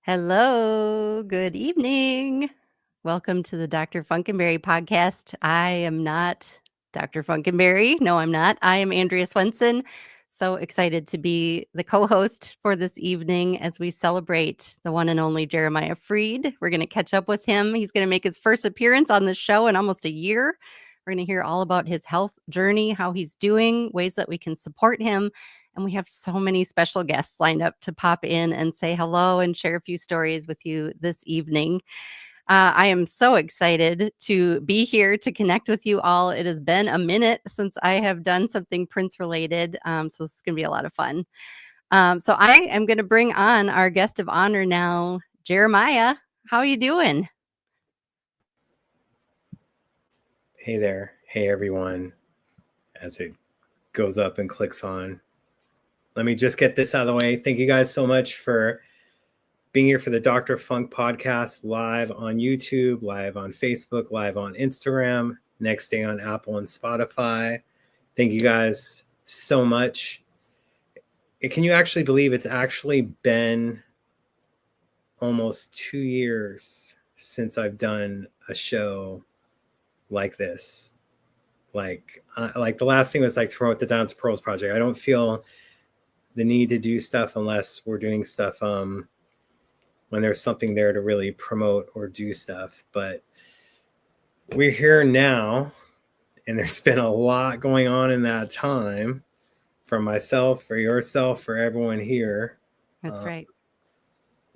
Hello, good evening. Welcome to the Dr. Funkenberry podcast. I am not Dr. Funkenberry. No, I'm not. I am Andrea Swensson. So excited to be the co host for this evening as we celebrate the one and only Jeremiah Freed. We're going to catch up with him. He's going to make his first appearance on the show in almost a year. We're going to hear all about his health journey, how he's doing, ways that we can support him. And we have so many special guests lined up to pop in and say hello and share a few stories with you this evening. I am so excited to be here to connect with you all. It has been a minute since I have done something Prince related. So this is going to be a lot of fun. So I am going to bring on our guest of honor now, Jeremiah. How are you doing? Hey there. Hey, everyone. As it goes up and clicks on. Let me just get this out of the way. Thank you guys so much for being here for the Dr. Funk podcast, live on YouTube, live on Facebook, live on Instagram, next day on Apple and Spotify. Thank you guys so much. Can you actually believe it's actually been almost 2 years since I've done a show like this? Like the last thing was like to promote the Down to Pearls project. I don't feel the need to do stuff unless we're doing stuff when there's something there to really promote or do stuff. But we're here now, and there's been a lot going on in that time for myself, for yourself, for everyone here. That's right.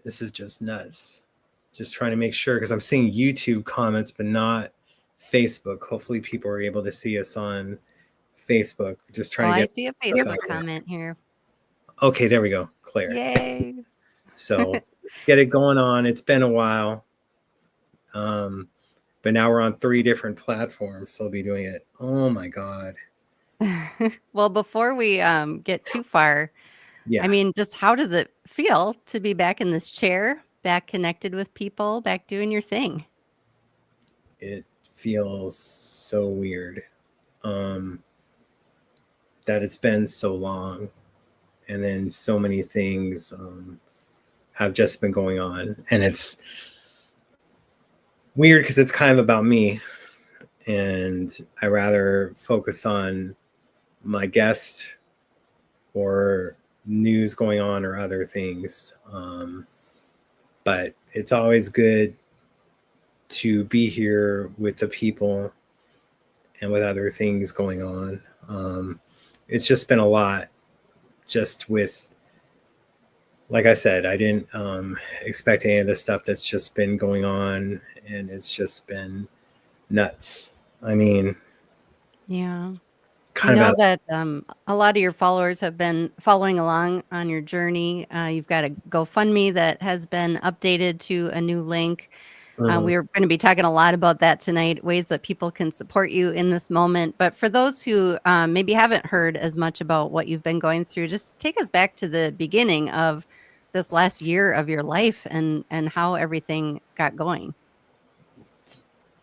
This is just nuts. Just trying to make sure, because I'm seeing YouTube comments, but not Facebook. Hopefully people are able to see us on Facebook. Just trying to get. I see a Facebook comment here. Okay, there we go. Claire. Yay. So get it going on. It's been a while. But now we're on 3 different platforms. So I'll be doing it. Oh my God. Well, before we get too far, I mean, just how does it feel to be back in this chair, back connected with people, back doing your thing? It feels so weird that it's been so long, and then so many things have just been going on, and it's weird because it's kind of about me, and I rather focus on my guest or news going on or other things. But it's always good to be here with the people and with other things going on. It's just been a lot, just with, like I said, I didn't expect any of the stuff that's just been going on, and it's just been nuts. I mean, yeah. I know that a lot of your followers have been following along on your journey. You've got a GoFundMe that has been updated to a new link. We're going to be talking a lot about that tonight, ways that people can support you in this moment. But for those who maybe haven't heard as much about what you've been going through, just take us back to the beginning of this last year of your life and how everything got going.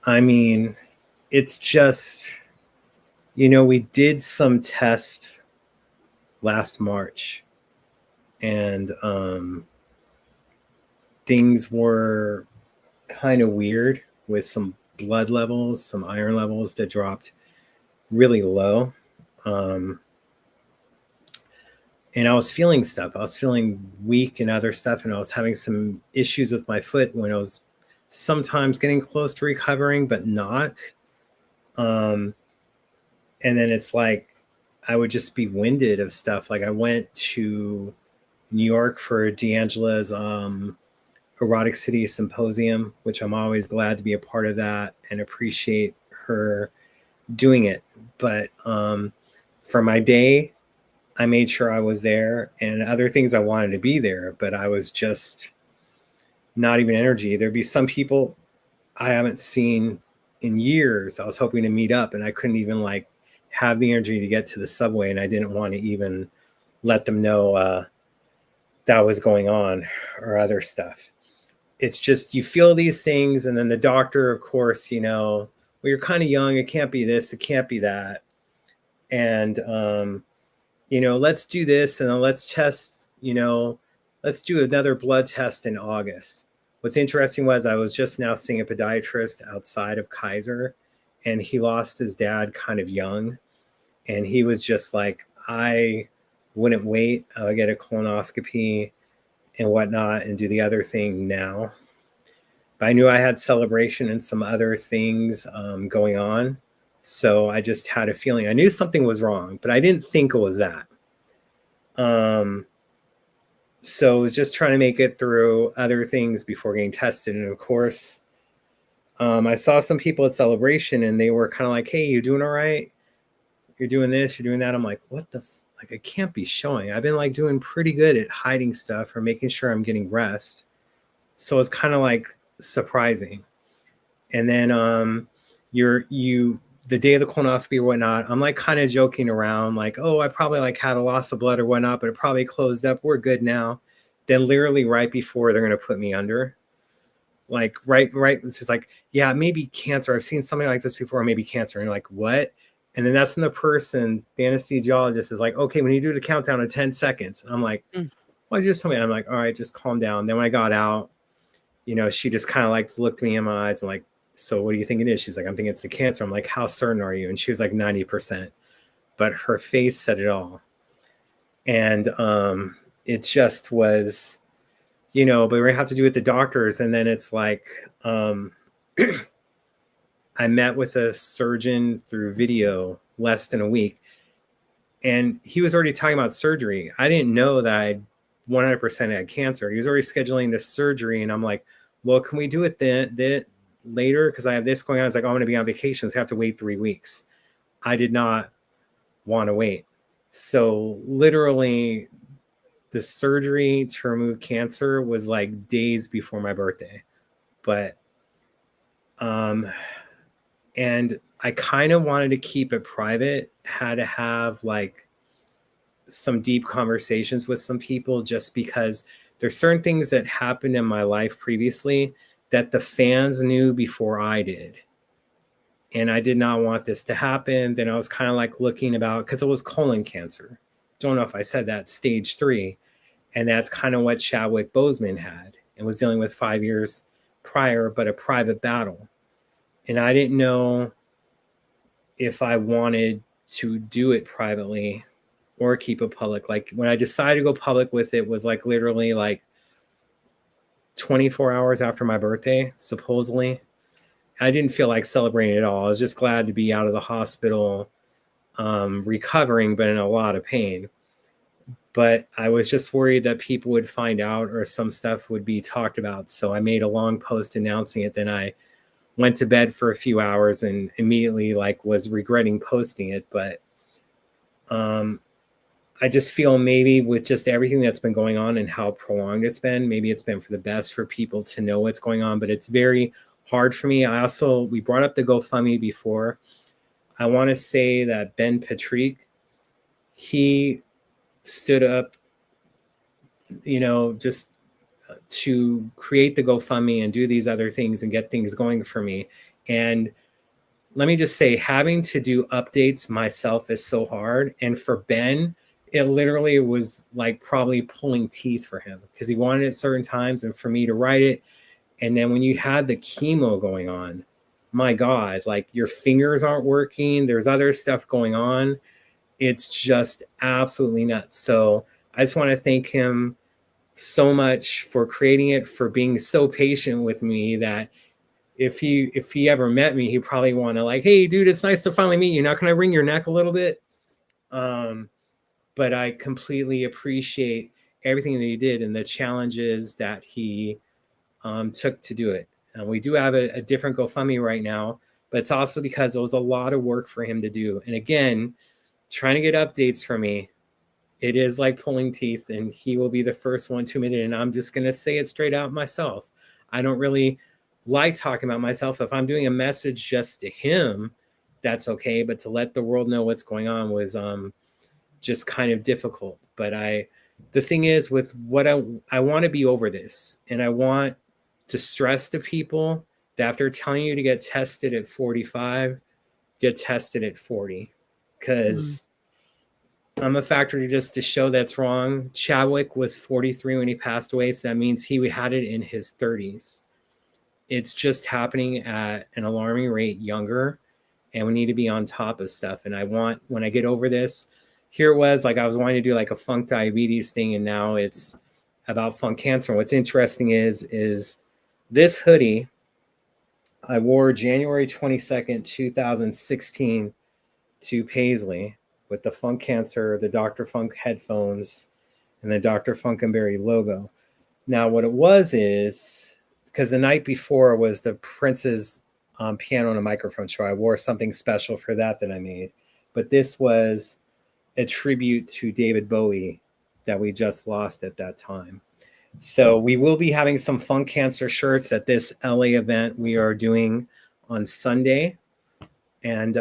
I mean, it's just, we did some tests last March, and things were kind of weird with some blood levels, some iron levels that dropped really low. And I was feeling stuff. I was feeling weak and other stuff, and I was having some issues with my foot when I was sometimes getting close to recovering, but not. And then it's like I would just be winded of stuff. Like I went to New York for D'Angela's Erotic City Symposium, which I'm always glad to be a part of that and appreciate her doing it. But for my day, I made sure I was there, and other things I wanted to be there, but I was just not even energy. There'd be some people I haven't seen in years. I was hoping to meet up, and I couldn't even have the energy to get to the subway, and I didn't want to even let them know that was going on or other stuff. It's just, you feel these things, and then the doctor, of course, well, you're kind of young, it can't be this, it can't be that. And, let's do this, and then let's test, let's do another blood test in August. What's interesting was I was just now seeing a podiatrist outside of Kaiser, and he lost his dad kind of young. And he was just like, I wouldn't wait. I'll get a colonoscopy and whatnot and do the other thing now. But I knew I had celebration and some other things going on. So I just had a feeling. I knew something was wrong, but I didn't think it was that. So I was just trying to make it through other things before getting tested. And of course, I saw some people at celebration and they were kind of like, hey, you doing all right? You're doing this, you're doing that. I'm like, what the like, I can't be showing. I've been like doing pretty good at hiding stuff or making sure I'm getting rest. So it's kind of like surprising. And then the day of the colonoscopy or whatnot, I'm like kind of joking around, like, oh, I probably like had a loss of blood or whatnot, but it probably closed up. We're good now. Then literally right before they're gonna put me under, like right, it's just like, yeah, maybe cancer. I've seen something like this before, maybe cancer. And you're like, what? And then that's when the anesthesiologist is like, okay, when you do the countdown of 10 seconds, and I'm like, well, just tell me. I'm like, all right, just calm down. Then when I got out, she just kind of like looked me in my eyes and like, so what do you think it is? She's like, I'm thinking it's the cancer. I'm like, how certain are you? And she was like 90%, but her face said it all. And it just was, but we're gonna have to do it with the doctors. And then it's like, I met with a surgeon through video less than a week, and he was already talking about surgery. I didn't know that I 100% had cancer. He was already scheduling this surgery, and I'm like, well, can we do it then later? Because I have this going on. I was like, oh, I'm going to be on vacation, so I have to wait 3 weeks. I did not want to wait. So literally, the surgery to remove cancer was like days before my birthday. But and I kind of wanted to keep it private, had to have like some deep conversations with some people, just because there's certain things that happened in my life previously that the fans knew before I did. And I did not want this to happen. Then I was kind of like looking about, because it was colon cancer. Don't know if I said that, stage 3. And that's kind of what Chadwick Boseman had and was dealing with 5 years prior, but a private battle. And I didn't know if I wanted to do it privately or keep it public. Like when I decided to go public with it was like literally like 24 hours after my birthday, supposedly. I didn't feel like celebrating at all. I was just glad to be out of the hospital, recovering, but in a lot of pain. But I was just worried that people would find out or some stuff would be talked about. So I made a long post announcing it. Then I went to bed for a few hours and immediately like was regretting posting it. But I just feel maybe with just everything that's been going on and how prolonged it's been, maybe it's been for the best for people to know what's going on, but it's very hard for me. We brought up the GoFundMe before. I want to say that Ben Patrick, he stood up, just to create the GoFundMe and do these other things and get things going for me. And let me just say, having to do updates myself is so hard. And for Ben, it literally was like probably pulling teeth for him because he wanted it at certain times and for me to write it. And then when you had the chemo going on, my God, like your fingers aren't working. There's other stuff going on. It's just absolutely nuts. So I just want to thank him so much for creating it, for being so patient with me that if he ever met me, he'd probably want to like, hey, dude, it's nice to finally meet you. Now, can I wring your neck a little bit? But I completely appreciate everything that he did and the challenges that he took to do it. We do have a different GoFundMe right now, but it's also because it was a lot of work for him to do. And again, trying to get updates from me, it is like pulling teeth, and he will be the first one to admit it. And I'm just going to say it straight out myself. I don't really like talking about myself. If I'm doing a message just to him, that's okay. But to let the world know what's going on was just kind of difficult. But the thing is with what I want to be over this, and I want to stress to people that after telling you to get tested at 45, get tested at 40, because I'm a factor just to show that's wrong. Chadwick was 43 when he passed away, so that means he had it in his 30s. It's just happening at an alarming rate younger, and we need to be on top of stuff. And I want, when I get over this, here it was like I was wanting to do like a funk diabetes thing, and now it's about funk cancer. And what's interesting is this hoodie I wore January 22nd, 2016 to Paisley with the Funk Cancer, the Dr. Funk headphones, and the Dr. Funkenberry logo. Now, what it was is, because the night before was the Prince's piano and a microphone show. I wore something special for that I made. But this was a tribute to David Bowie that we just lost at that time. So we will be having some Funk Cancer shirts at this LA event we are doing on Sunday. And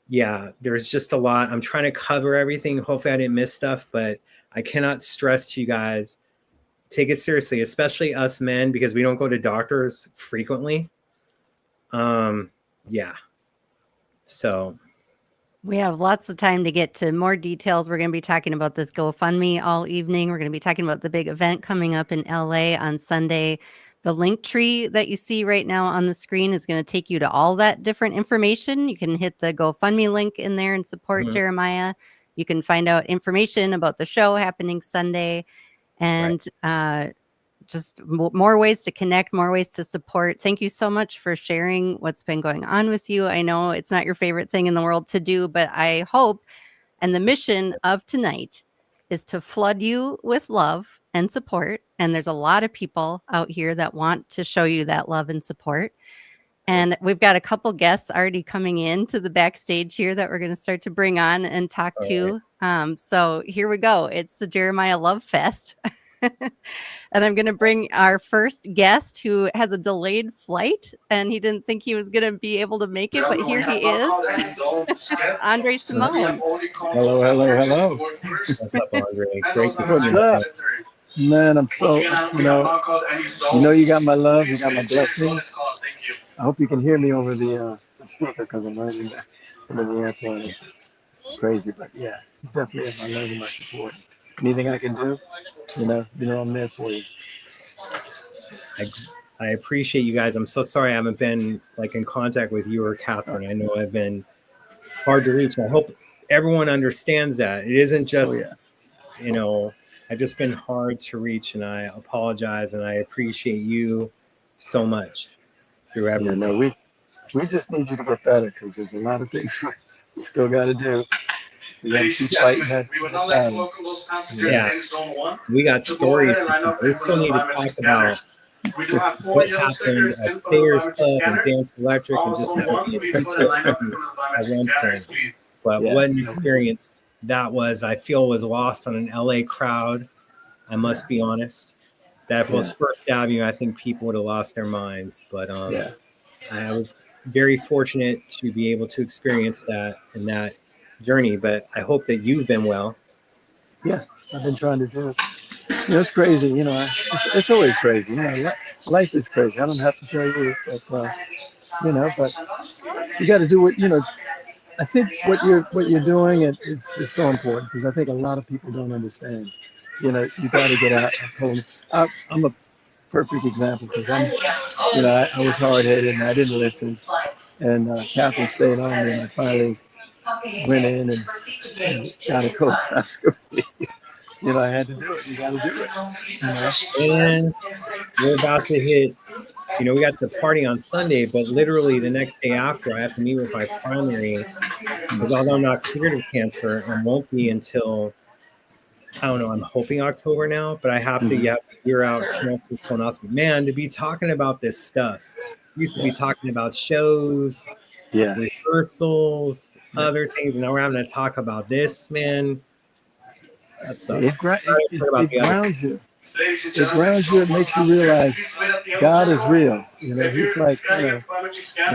yeah, there's just a lot. I'm trying to cover everything. Hopefully I didn't miss stuff, but I cannot stress to you guys, take it seriously, especially us men, because we don't go to doctors frequently. Yeah. So we have lots of time to get to more details. We're going to be talking about this GoFundMe all evening. We're going to be talking about the big event coming up in LA on Sunday. The link tree that you see right now on the screen is going to take you to all that different information. You can hit the GoFundMe link in there and support Jeremiah. You can find out information about the show happening Sunday, and just more ways to connect, more ways to support. Thank you so much for sharing what's been going on with you. I know it's not your favorite thing in the world to do, but I hope, and the mission of tonight is to flood you with love and support. And there's a lot of people out here that want to show you that love and support. And we've got a couple guests already coming in to the backstage here that we're going to start to bring on and talk to. So here we go. It's the Jeremiah Love Fest. And I'm going to bring our first guest who has a delayed flight, and he didn't think he was going to be able to make it, but here he is. Andrea Simone. Hello, hello, hello. What's up, Andre? Great to see What's you. up? Man, I'm so, you know you got my love, you got my blessings. I hope you can hear me over the speaker, because I'm running in the airplane. It's crazy, but yeah, definitely have my love and my support. Anything I can do, you know I'm there for you. I appreciate you guys. I'm so sorry I haven't been like in contact with you or Catherine. I know I've been hard to reach. I hope everyone understands that. It isn't just, you know, I've just been hard to reach, and I apologize, and I appreciate you so much through everything. Yeah, no, we just need you to get better, because there's a lot of things we still got to do. We got to keep fighting that battle. Yeah, we got stories to tell. We still need to talk about what happened at Thayer's Club and Dance Electric, and just how we at one point. But what an experience that was. I feel was lost on an LA crowd. I must be honest. That was First Avenue. I think people would have lost their minds. But I was very fortunate to be able to experience that and that journey. But I hope that you've been well. Yeah, I've been trying to do it. You know, it's crazy. You know, it's always crazy. You know, life is crazy. I don't have to tell you, but you know, but you got to do what, you know. I think what you're doing is so important, because I think a lot of people don't understand. You know, you got to get out. I'm a perfect example, because I was hard headed and I didn't listen, and Catherine stayed on me, and I finally went in and got a colonoscopy. You know, I had to do it. You got to do it. You know? And we're about to hit, you know, we got the party on Sunday, but literally the next day after, I have to meet with my primary, because although I'm not cleared of cancer and won't be until, I don't know, I'm hoping October now, but I have to year out cancer colonoscopy. Man, to be talking about this stuff. We used to be talking about shows, rehearsals, other things, and now we're having to talk about this, man. That sucks. It grounds you. It grounds you. It makes you realize God is real. You know, He's like, you know,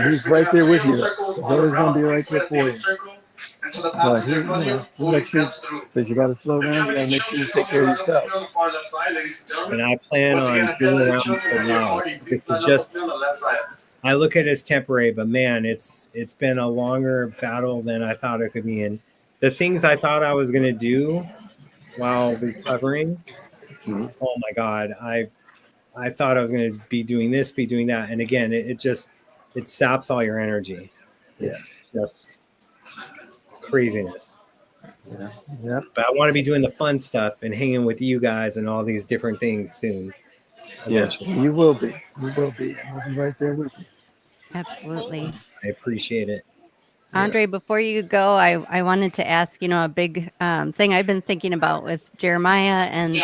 He's right there with you. He's always going to be right there for you. But He makes you, says you got to slow down. You got to make sure you take care of yourself. And I plan on being around for a while. This is just, I look at it as temporary, but man, it's been a longer battle than I thought it could be. And the things I thought I was going to do while recovering. Mm-hmm. Oh my God. I thought I was going to be doing this, be doing that. And again, it saps all your energy. It's just craziness. Yeah. Yeah. But I want to be doing the fun stuff and hanging with you guys and all these different things soon. Eventually. Yeah. You will be. You will be. We'll be right there with you. Absolutely. I appreciate it. Andre, before you go, I wanted to ask, a big thing I've been thinking about with Jeremiah and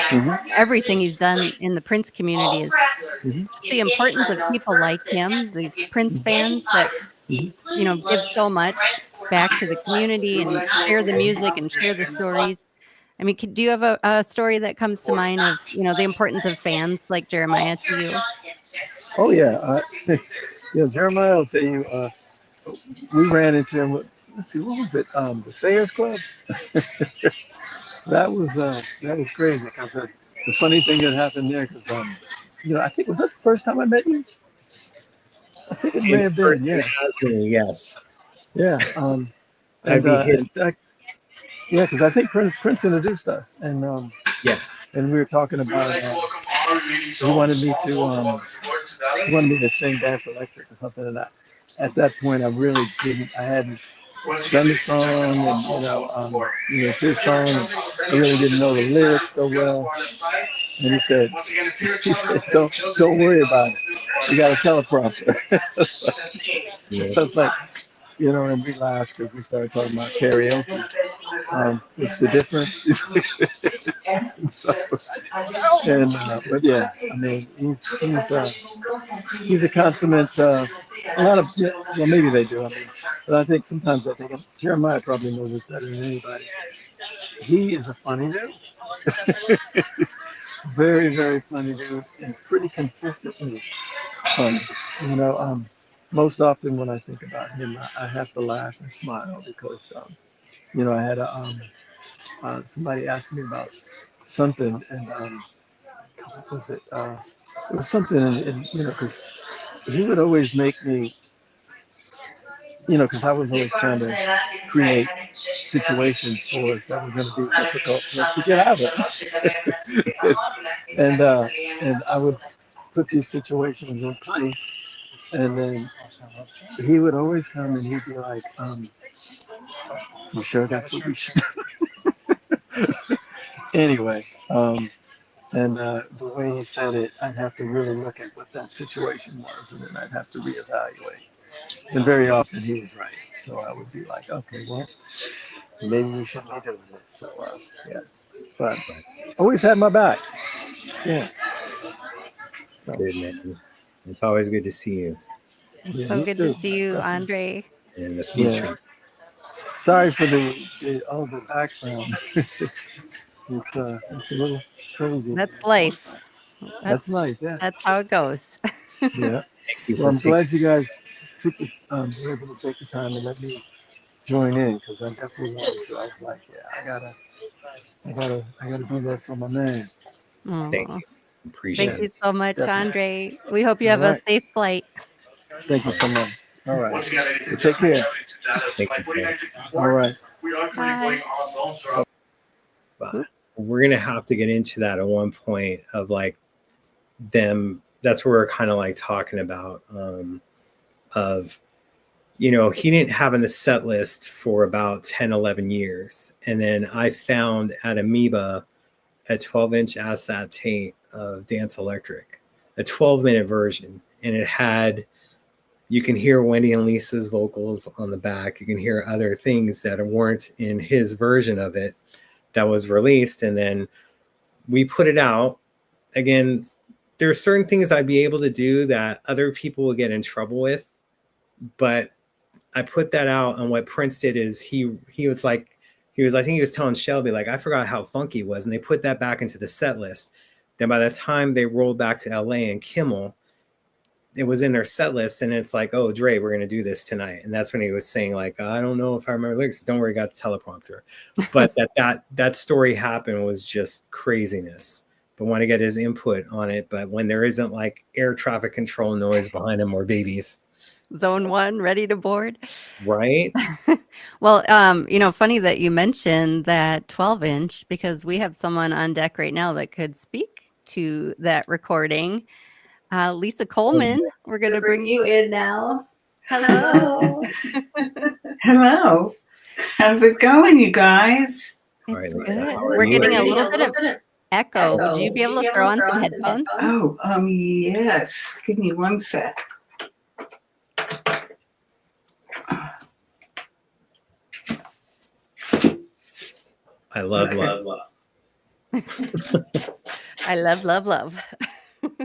everything he's done in the Prince community is just the importance of people like him, these Prince fans that, give so much back to the community and share the music and share the stories. I mean, do you have a story that comes to mind of, the importance of fans like Jeremiah to you? Oh, yeah. Jeremiah will tell you, we ran into him. Let's see, what was it? The Sayers Club. that was crazy because the funny thing that happened there, because I think, was that the first time I met you? I think it may have been. Yeah. Has me, yes. Yeah. I'd be hit. Yeah, because I think Prince introduced us, and and we were talking about he wanted me to sing Dance Electric or something, and at that point I really didn't. I hadn't done the song, and it's his song. And I really didn't know the lyrics so well. And he said, don't worry about it. You got a teleprompter. So it's like, and we laughed because we started talking about karaoke. What's the difference? But yeah, I mean, he's a consummate. A lot of, well, maybe they do. I mean, but I think sometimes Jeremiah probably knows this better than anybody. He is a funny dude. Very, very funny dude, and pretty consistently funny. Most often when I think about him, I have to laugh and smile because, I had somebody asked me about something, and what was it? It was something, and because he would always make me, because I was always trying to create situations for us that were going to be difficult for us to get out of. And I would put these situations in place, and then he would always come and he'd be like, "You sure that's what we should?" Anyway, and the way he said it, I'd have to really look at what that situation was, and then I'd have to reevaluate. And very often he was right, so I would be like, "Okay, well, maybe we shouldn't be doing this." So yeah, but always had my back. Yeah. So good, man. It's always good to see you. Yeah, so good to see you, Andre. In the future. Yeah. Sorry for the background. it's a little crazy. That's life. That's life. Yeah. That's how it goes. Yeah. Well, I'm glad you guys were able to take the time to let me join in, because I definitely wanted to. I was like, yeah, I gotta be there for my man. Thank you. Appreciate it. Thank you so much, Andre. We hope you have a safe flight. Thank you so much. All right. So take care. Thank you. All right. Bye. But we're gonna have to get into that at one point of like them. That's what we're kind of like talking about. He didn't have in the set list for about 10, 11 years. And then I found at Amoeba a 12-inch acetate tape of Dance Electric, a 12-minute version. And it had, you can hear Wendy and Lisa's vocals on the back. You can hear other things that weren't in his version of it that was released. And then we put it out. Again, there are certain things I'd be able to do that other people would get in trouble with. But I put that out, and what Prince did is he was I think he was telling Shelby, like, I forgot how funky it was, and they put that back into the set list. Then by the time they rolled back to LA and Kimmel, it was in their set list, and it's like, oh, Dre, we're gonna do this tonight. And that's when he was saying, like, I don't know if I remember lyrics. Don't worry, got the teleprompter. But that story happened was just craziness. But want to get his input on it. But when there isn't like air traffic control noise behind him or babies, Zone 1, ready to board. Right? Well, funny that you mentioned that 12-inch because we have someone on deck right now that could speak to that recording. Lisa Coleman, we're going to bring you in now. Hello. Hello. How's it going, you guys? All right, It's Lisa, good. how are We're you? getting a little bit of echo. Would you be able to throw on some headphones? Oh, yes. Give me one sec. I love love. I love.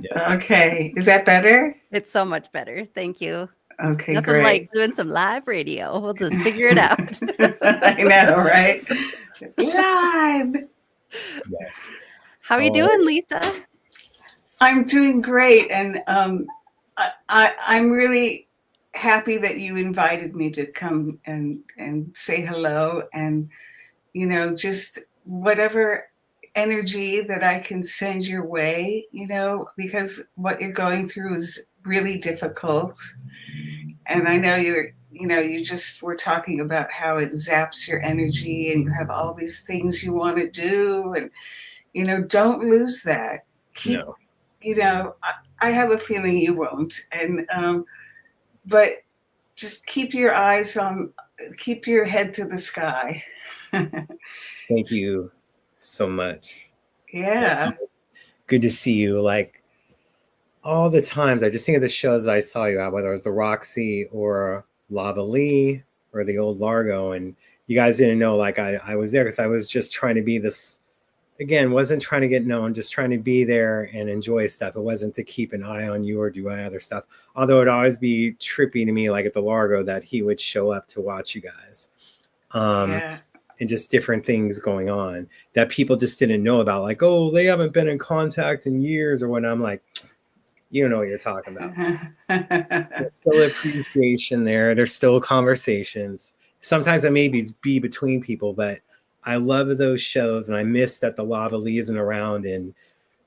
Yes. Okay. Is that better? It's so much better. Thank you. Okay, Nothing great. like doing some live radio. We'll just figure it out. I know, right? Live. Yes. How are you doing, Lisa? I'm doing great, and I'm really happy that you invited me to come and say hello, and just whatever energy that I can send your way, because what you're going through is really difficult, and I know you just were talking about how it zaps your energy, and you have all these things you want to do, and don't lose that. Keep No. I have a feeling you won't. And but just keep your head to the sky. Thank you so much. Yeah. It's good to see you. Like all the times, I just think of the shows I saw you at, whether it was the Roxy or Lava Lee or the old Largo, and you guys didn't know like I was there because I was just trying to be this. Again, wasn't trying to get known, just trying to be there and enjoy stuff. It wasn't to keep an eye on you or do other stuff. Although it'd always be trippy to me, like at the Largo, that he would show up to watch you guys. Yeah. And just different things going on that people just didn't know about. Like, oh, they haven't been in contact in years or when I'm like, you know what you're talking about. There's still appreciation there. There's still conversations. Sometimes that may be between people, but I love those shows, and I miss that the Lava Lee isn't around. And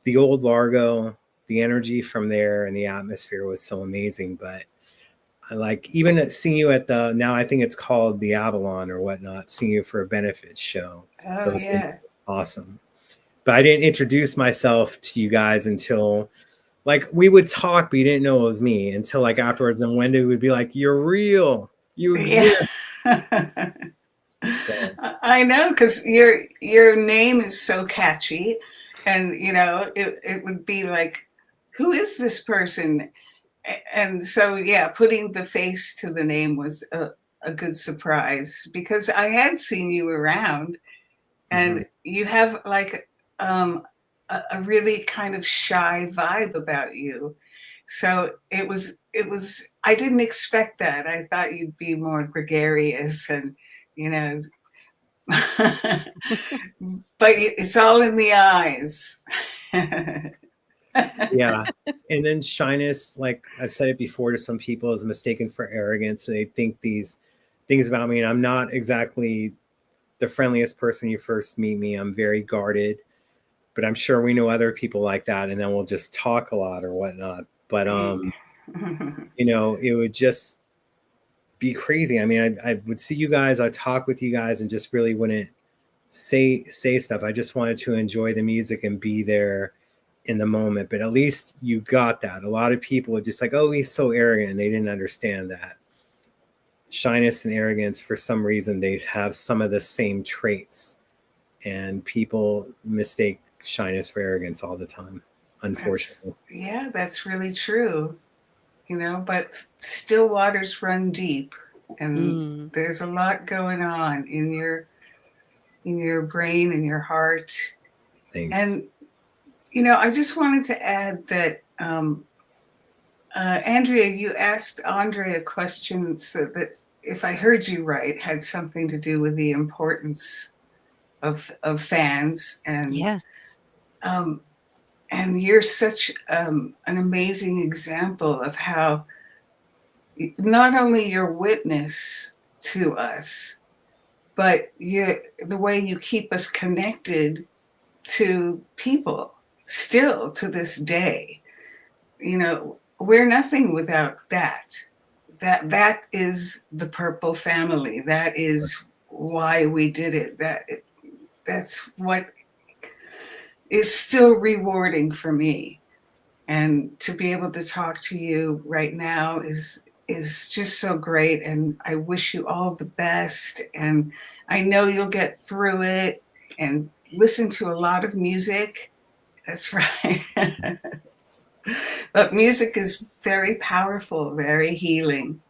the old Largo, the energy from there and the atmosphere was so amazing. But I like even seeing you at the, now I think it's called the Avalon or whatnot, seeing you for a benefits show. Oh, Those yeah. things are awesome. But I didn't introduce myself to you guys until like we would talk, but you didn't know it was me until like afterwards. And Wendy would be like, "You're real. You exist." Yeah. So. I know, because your name is so catchy, and it would be like, who is this person? And so yeah, putting the face to the name was a good surprise, because I had seen you around, and you have like a really kind of shy vibe about you. So it was I didn't expect that. I thought you'd be more gregarious and you know but it's all in the eyes. Yeah. And then shyness, like I've said it before to some people, is mistaken for arrogance. They think these things about me, and I'm not exactly the friendliest person when you first meet me. I'm very guarded, but I'm sure we know other people like that, and then we'll just talk a lot or whatnot. But it would just be crazy. I mean, I would see you guys, I talk with you guys, and just really wouldn't say stuff. I just wanted to enjoy the music and be there in the moment. But at least you got that. A lot of people would just like, oh, he's so arrogant, and they didn't understand that shyness and arrogance, for some reason, they have some of the same traits, and people mistake shyness for arrogance all the time, unfortunately. That's really true. But still waters run deep, and there's a lot going on in your brain and your heart. Thanks. And I just wanted to add that Andrea, you asked Andrea questions that, if I heard you right, had something to do with the importance of fans. And yes. And you're such an amazing example of how not only your witness to us, but the way you keep us connected to people still to this day. We're nothing without that. that is the Purple family. That is why we did it. That's what is still rewarding for me. And to be able to talk to you right now is just so great. And I wish you all the best. And I know you'll get through it, and listen to a lot of music. That's right. But music is very powerful, very healing.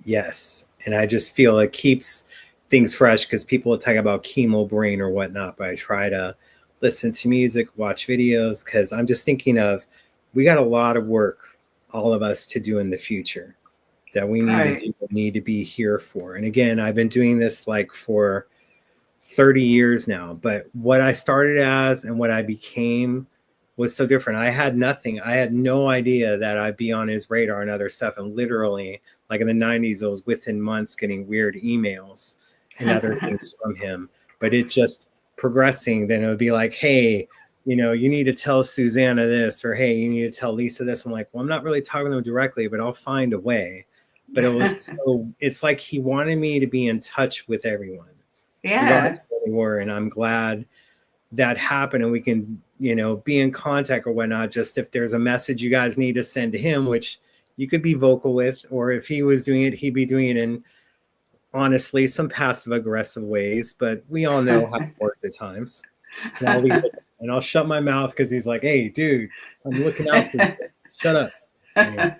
Yes. And I just feel it keeps things fresh, because people will talk about chemo brain or whatnot, but I try to listen to music, watch videos, because I'm just thinking of, we got a lot of work, all of us, to do in the future that we need Right. to do, need to be here for. And again, I've been doing this like for 30 years now, but what I started as and what I became was so different. I had nothing. I had no idea that I'd be on his radar and other stuff. And literally, like in the 90s, I was within months getting weird emails and other things from him. But it just progressing, then it would be like, hey, you know, you need to tell Susanna this, or hey, you need to tell Lisa this. I'm like, well, I'm not really talking to them directly, but I'll find a way. But it was so, it's like he wanted me to be in touch with everyone. Yeah. Regardless of where they were. And I'm glad that happened, and we can, you know, be in contact or whatnot. Just if there's a message you guys need to send to him, which you could be vocal with, or if he was doing it, he'd be doing it in, honestly, some passive aggressive ways, but we all know how it works at times. And I'll leave it, and I'll shut my mouth, because he's like, hey, dude, I'm looking out for you. Shut up. Anyway.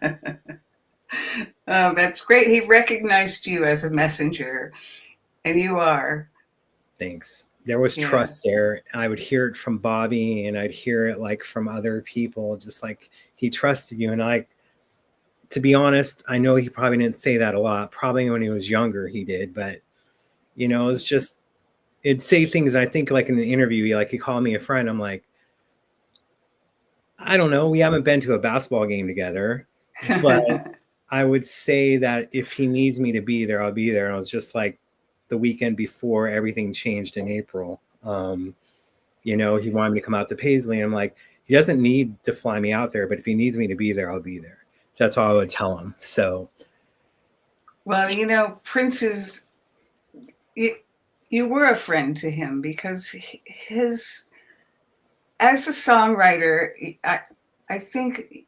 Oh, that's great. He recognized you as a messenger, and you are. Thanks. There was trust there. I would hear it from Bobby, and I'd hear it like from other people, just like he trusted you. And I, to be honest, I know he probably didn't say that a lot. Probably when he was younger, he did. But, you know, it's just, it'd say things, I think, like in the interview, he called me a friend. I'm like, I don't know. We haven't been to a basketball game together. But I would say that if he needs me to be there, I'll be there. And I was just like, the weekend before everything changed in April, you know, he wanted me to come out to Paisley. And I'm like, he doesn't need to fly me out there, but if he needs me to be there, I'll be there. So that's all I would tell him. So, well, you know, Prince is, you were a friend to him, because his, as a songwriter, I think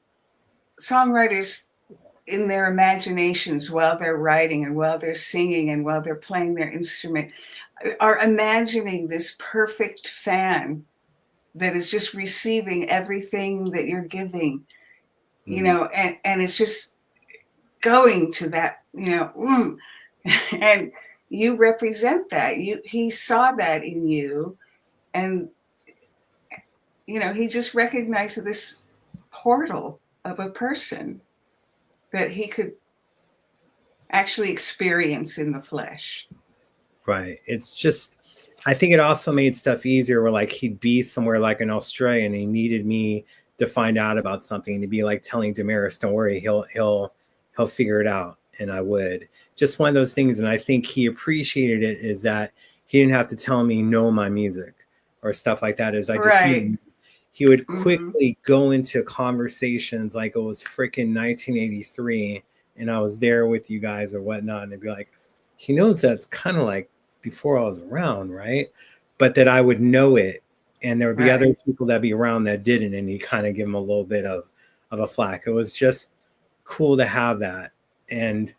songwriters, in their imaginations, while they're writing and while they're singing and while they're playing their instrument, are imagining this perfect fan that is just receiving everything that you're giving, you know, and it's just going to that, you know, and you represent that. He saw that in you, and, you know, he just recognized this portal of a person that he could actually experience in the flesh. Right. It's just, I think it also made stuff easier where like he'd be somewhere like in Australia and he needed me to find out about something, to be like telling Damaris, don't worry, he'll figure it out. And I would. Just one of those things. And I think he appreciated it, is that he didn't have to tell me know my music or stuff like that. As I just knew. He would quickly go into conversations like it was freaking 1983 and I was there with you guys or whatnot. And they'd be like, he knows that's kind of like before I was around, right? But that I would know it. And there would be other people that'd be around that didn't. And he kind of give them a little bit of a flack. It was just cool to have that. And,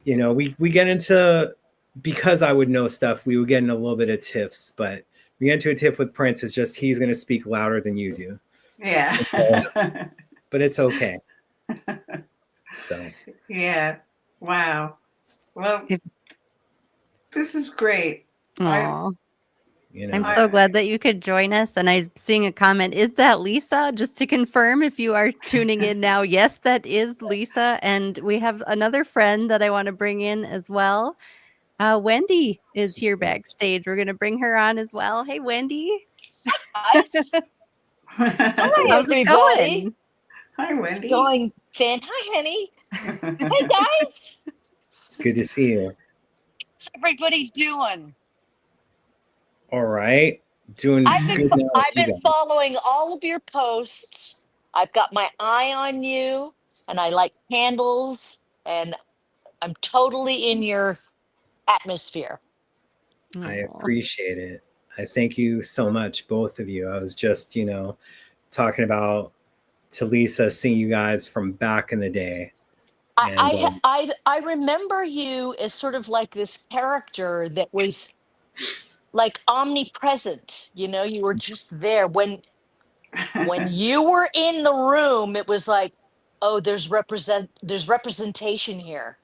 you know, we get into, because I would know stuff, we would get in a little bit of tiffs, but we get into a tiff with Prince. It's just, he's going to speak louder than you do. Yeah. But it's okay. So. Yeah. Wow. Well, this is great. Aww. You know, I'm so glad that you could join us. And I'm seeing a comment. Is that Lisa? Just to confirm, if you are tuning in now, yes, that is Lisa. And we have another friend that I want to bring in as well. Wendy is here backstage. We're going to bring her on as well. Hey, Wendy. Guys. Hi, How's it going? Hi, Wendy. It's going Hi, honey. Hey, guys. It's good to see you. What's everybody doing? All right. Doing I've good now. I've been following all of your posts. I've got my eye on you, and I like candles. and I'm totally in your atmosphere. I Aw. appreciate it. I thank you so much, both of you. I was just, talking about to Lisa, seeing you guys from back in the day. And I remember you as sort of like this character that was like omnipresent. You were just there when you were in the room. It was like, oh, there's representation here.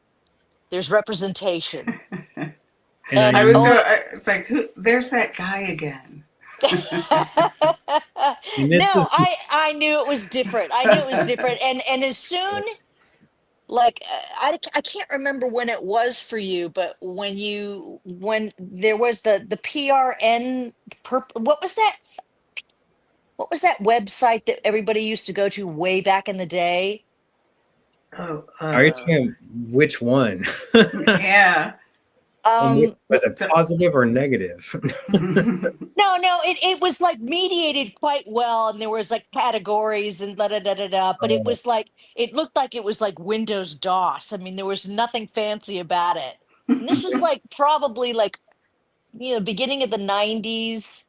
There's representation. and I I was knew, so it's like, there's that guy again. and No, this is I knew it was different. I knew it was different. And as soon, like, I can't remember when it was for you, but when there was the PRN, what was that website that everybody used to go to way back in the day? Oh, are you talking which one? yeah. Was it positive or negative? No, it was like mediated quite well, and there was like categories and da da da da da. But it was like it looked like it was like Windows DOS. I mean, there was nothing fancy about it. And this was like probably like beginning of the '90s,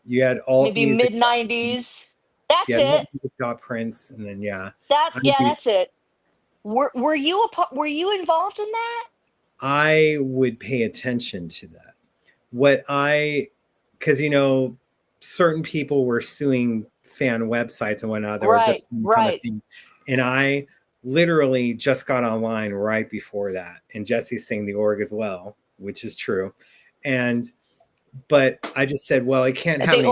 You had alt maybe music. mid '90s. That's You had alt it. music dot Prince, and then That's it. Were you involved in that? I would pay attention to that. Because certain people were suing fan websites and whatnot that were just some kind of thing, and I literally just got online right before that. And Jesse's saying the org as well, which is true. But I just said, well, I can't have The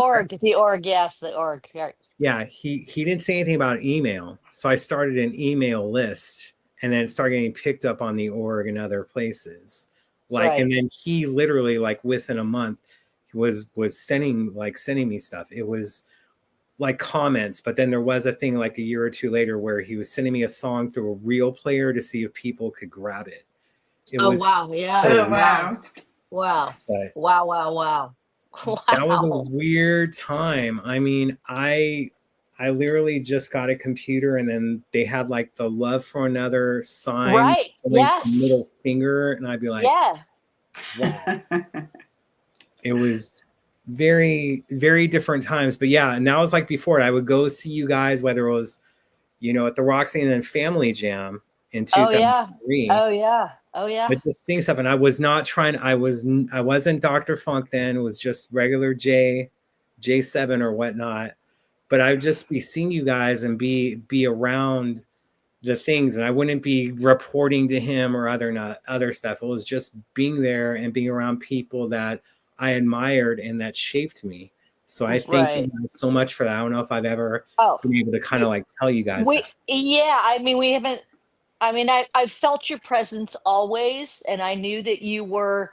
org, yes, the org. Right. Yeah, he didn't say anything about email, so I started an email list, and then it started getting picked up on the org and other places. And then he literally, like, within a month, was sending me stuff. It was like comments, but then there was a thing like a year or two later where he was sending me a song through a real player to see if people could grab it. Wow! Yeah. Oh, wow. Wow. But Wow. that was a weird time. I mean, I literally just got a computer, and then they had like the love for another sign, Right. Yes. middle finger, and I'd be like, yeah. wow. It was very, very different times. But yeah, and that was like before. I would go see you guys, whether it was, at the Roxy and then Family Jam in 2003. Oh yeah. But just seeing stuff, and I was not trying. I wasn't Dr. Funk then. It was just regular J7 or whatnot. But I would just be seeing you guys and be around the things, and I wouldn't be reporting to him or other stuff. It was just being there and being around people that I admired and that shaped me. So I thank you guys so much for that. I don't know if I've ever been able to kind of like tell you guys that. Yeah, I mean, we haven't. I mean, I've felt your presence always, and I knew that you were,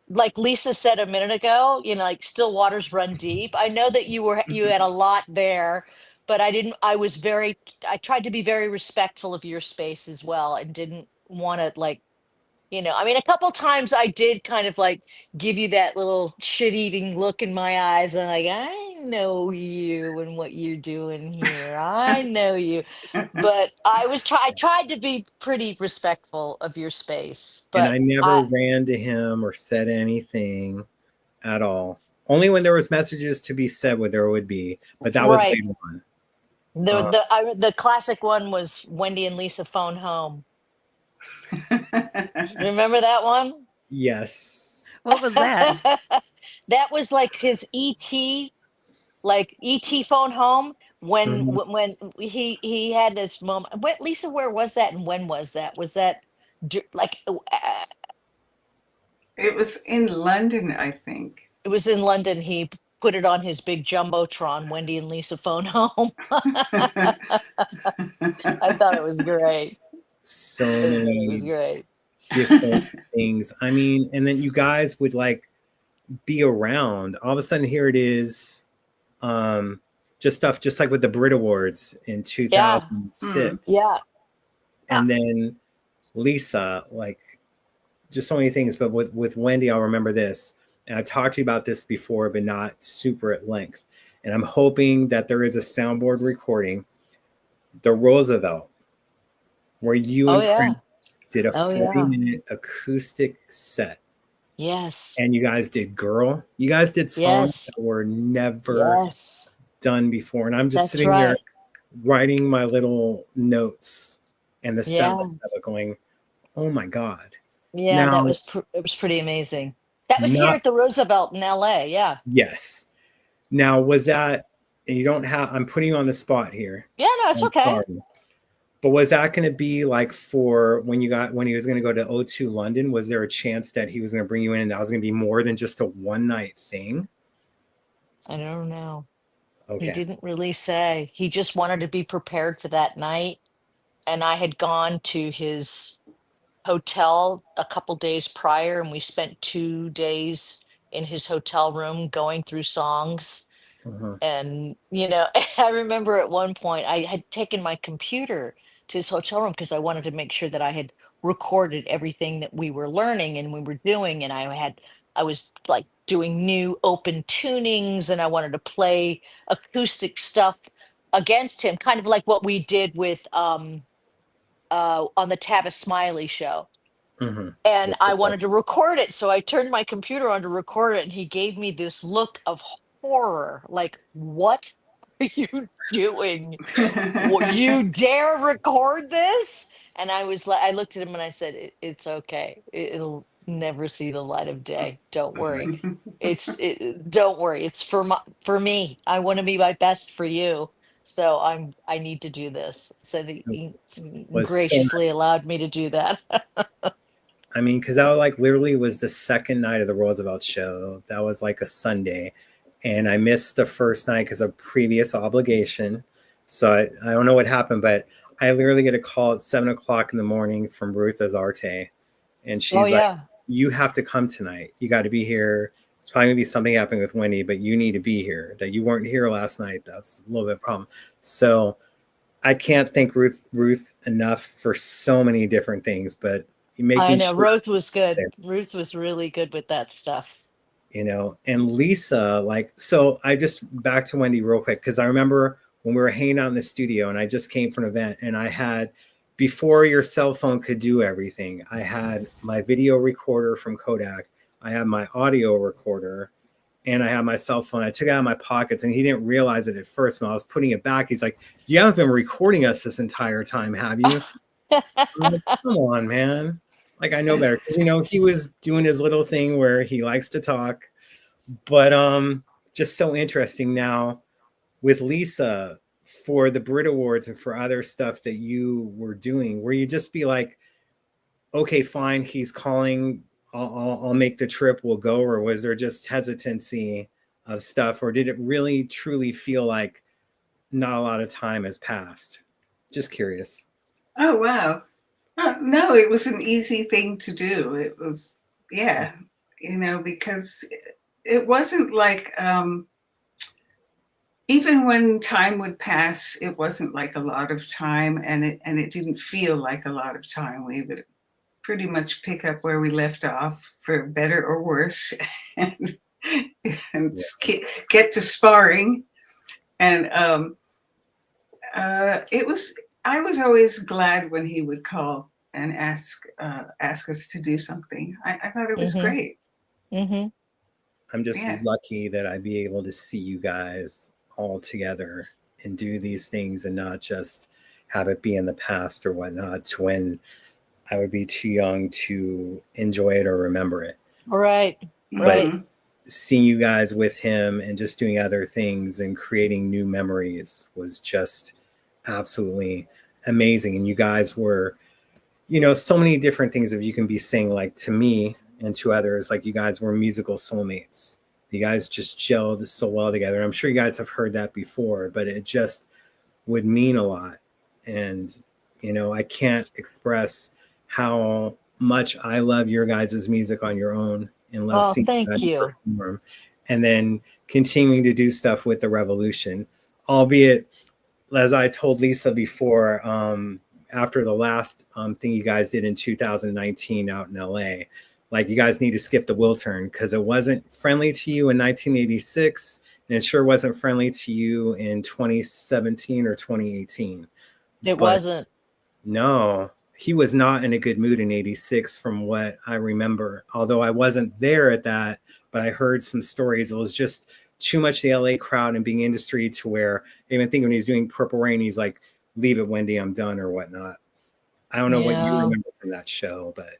like Lisa said a minute ago, like still waters run deep. I know that you had a lot there, but I tried to be very respectful of your space as well, and didn't want to like, I mean, a couple times I did kind of like give you that little shit-eating look in my eyes, and like, I know you and what you're doing here. I know you, but I tried to be pretty respectful of your space. And But I never ran to him or said anything at all. Only when there was messages to be said, where there would be, but that was later on. The classic one was Wendy and Lisa phone home. Remember that one? Yes. What was that? That was like his ET phone home when he had this moment. What, Lisa, where was that and when was that? Was that like It was in London, I think. it was in London? He put it on his big jumbotron, Wendy and Lisa phone home. I thought it was great. So It many was great. different things. I mean, and then you guys would like be around. All of a sudden, here it is. Just stuff, just like with the Brit Awards in 2006. Yeah. And then Lisa, like, just so many things. But with Wendy, I'll remember this. And I talked to you about this before, but not super at length. And I'm hoping that there is a soundboard recording. The Roosevelt where you Oh and yeah. Prince did a Oh 40-minute acoustic set. yes. And you guys did Girl. You guys did songs Yes. that were never Yes. done before. And I'm just That's sitting here right. writing my little notes and the set Yeah. list of it going, oh my God. Yeah, Now, it was pretty amazing. That was here not, at the Roosevelt in LA. Yeah. yes. Now, was that, and you don't have, I'm putting you on the spot here. Yeah, So no, it's I'm okay. sorry. But was that going to be like for when he was going to go to O2 London? Was there a chance that he was going to bring you in and that was going to be more than just a one night thing? I don't know. He Okay. didn't really say. He just wanted to be prepared for that night. And I had gone to his hotel a couple days prior, and we spent 2 days in his hotel room going through songs. Uh-huh. And, I remember at one point I had taken my computer to his hotel room because I wanted to make sure that I had recorded everything that we were learning and we were doing. And I was like doing new open tunings and I wanted to play acoustic stuff against him, kind of like what we did with on the Tavis Smiley show. Uh-huh. And I wanted to record it. So I turned my computer on to record it, and he gave me this look of horror. Like, what are you doing? You dare record this? And I was like, I looked at him and I said, it's okay. It'll never see the light of day. Don't worry. Don't worry. It's for me. I want to be my best for you. So I need to do this. So he Was so graciously allowed me to do that. I mean, because that like literally was the second night of the Roosevelt show. That was like a Sunday. And I missed the first night because of previous obligation. So I don't know what happened, but I literally get a call at 7:00 in the morning from Ruth Azarte. And she's Oh like, yeah. you have to come tonight. You got to be here. It's probably gonna be something happening with Wendy, but you need to be here. That you weren't here last night. That's a little bit of a problem. So I can't thank Ruth enough for so many different things, but I making know. sure Ruth was good. there, Ruth was really good with that stuff. and Lisa, like, so I just back to Wendy real quick, because I remember when we were hanging out in the studio and I just came from an event and I had, before your cell phone could do everything, I had my video recorder from Kodak, I had my audio recorder, and I had my cell phone. I took it out of my pockets and he didn't realize it at first. When I was putting it back, he's like, you haven't been recording us this entire time, have you? I'm like, come on, man. Like, I know better. Because, he was doing his little thing where he likes to talk. But just so interesting now with Lisa for the Brit Awards and for other stuff that you were doing, where you just be like, okay, fine, he's calling, I'll make the trip, we'll go? Or was there just hesitancy of stuff? Or did it really truly feel like not a lot of time has passed? Just curious. Oh, wow. No, it was an easy thing to do. It was, yeah, because it wasn't like, even when time would pass, it wasn't like a lot of time, and it didn't feel like a lot of time. We would pretty much pick up where we left off, for better or worse, and get to sparring. And I was always glad when he would call and ask us to do something. I thought it was great. Mm-hmm. I'm just lucky that I'd be able to see you guys all together and do these things and not just have it be in the past or whatnot, to when I would be too young to enjoy it or remember it. Right. But seeing you guys with him and just doing other things and creating new memories was just absolutely amazing. And you guys were, so many different things that you can be saying, like, to me and to others, like, you guys were musical soulmates. You guys just gelled so well together. I'm sure you guys have heard that before, but it just would mean a lot. And, I can't express how much I love your guys' music on your own and love seeing you guys perform, and then continuing to do stuff with the Revolution, albeit, as I told Lisa before, after the last thing you guys did in 2019 out in LA, like, you guys need to skip the Wiltern, because it wasn't friendly to you in 1986, and it sure wasn't friendly to you in 2017 or 2018. It wasn't. No, he was not in a good mood in 86 from what I remember. Although I wasn't there at that, but I heard some stories. It was just too much the LA crowd and being industry to where I even think when he's doing Purple Rain, he's like, leave it, Wendy, I'm done or whatnot. I don't know what you Yeah. remember from that show, but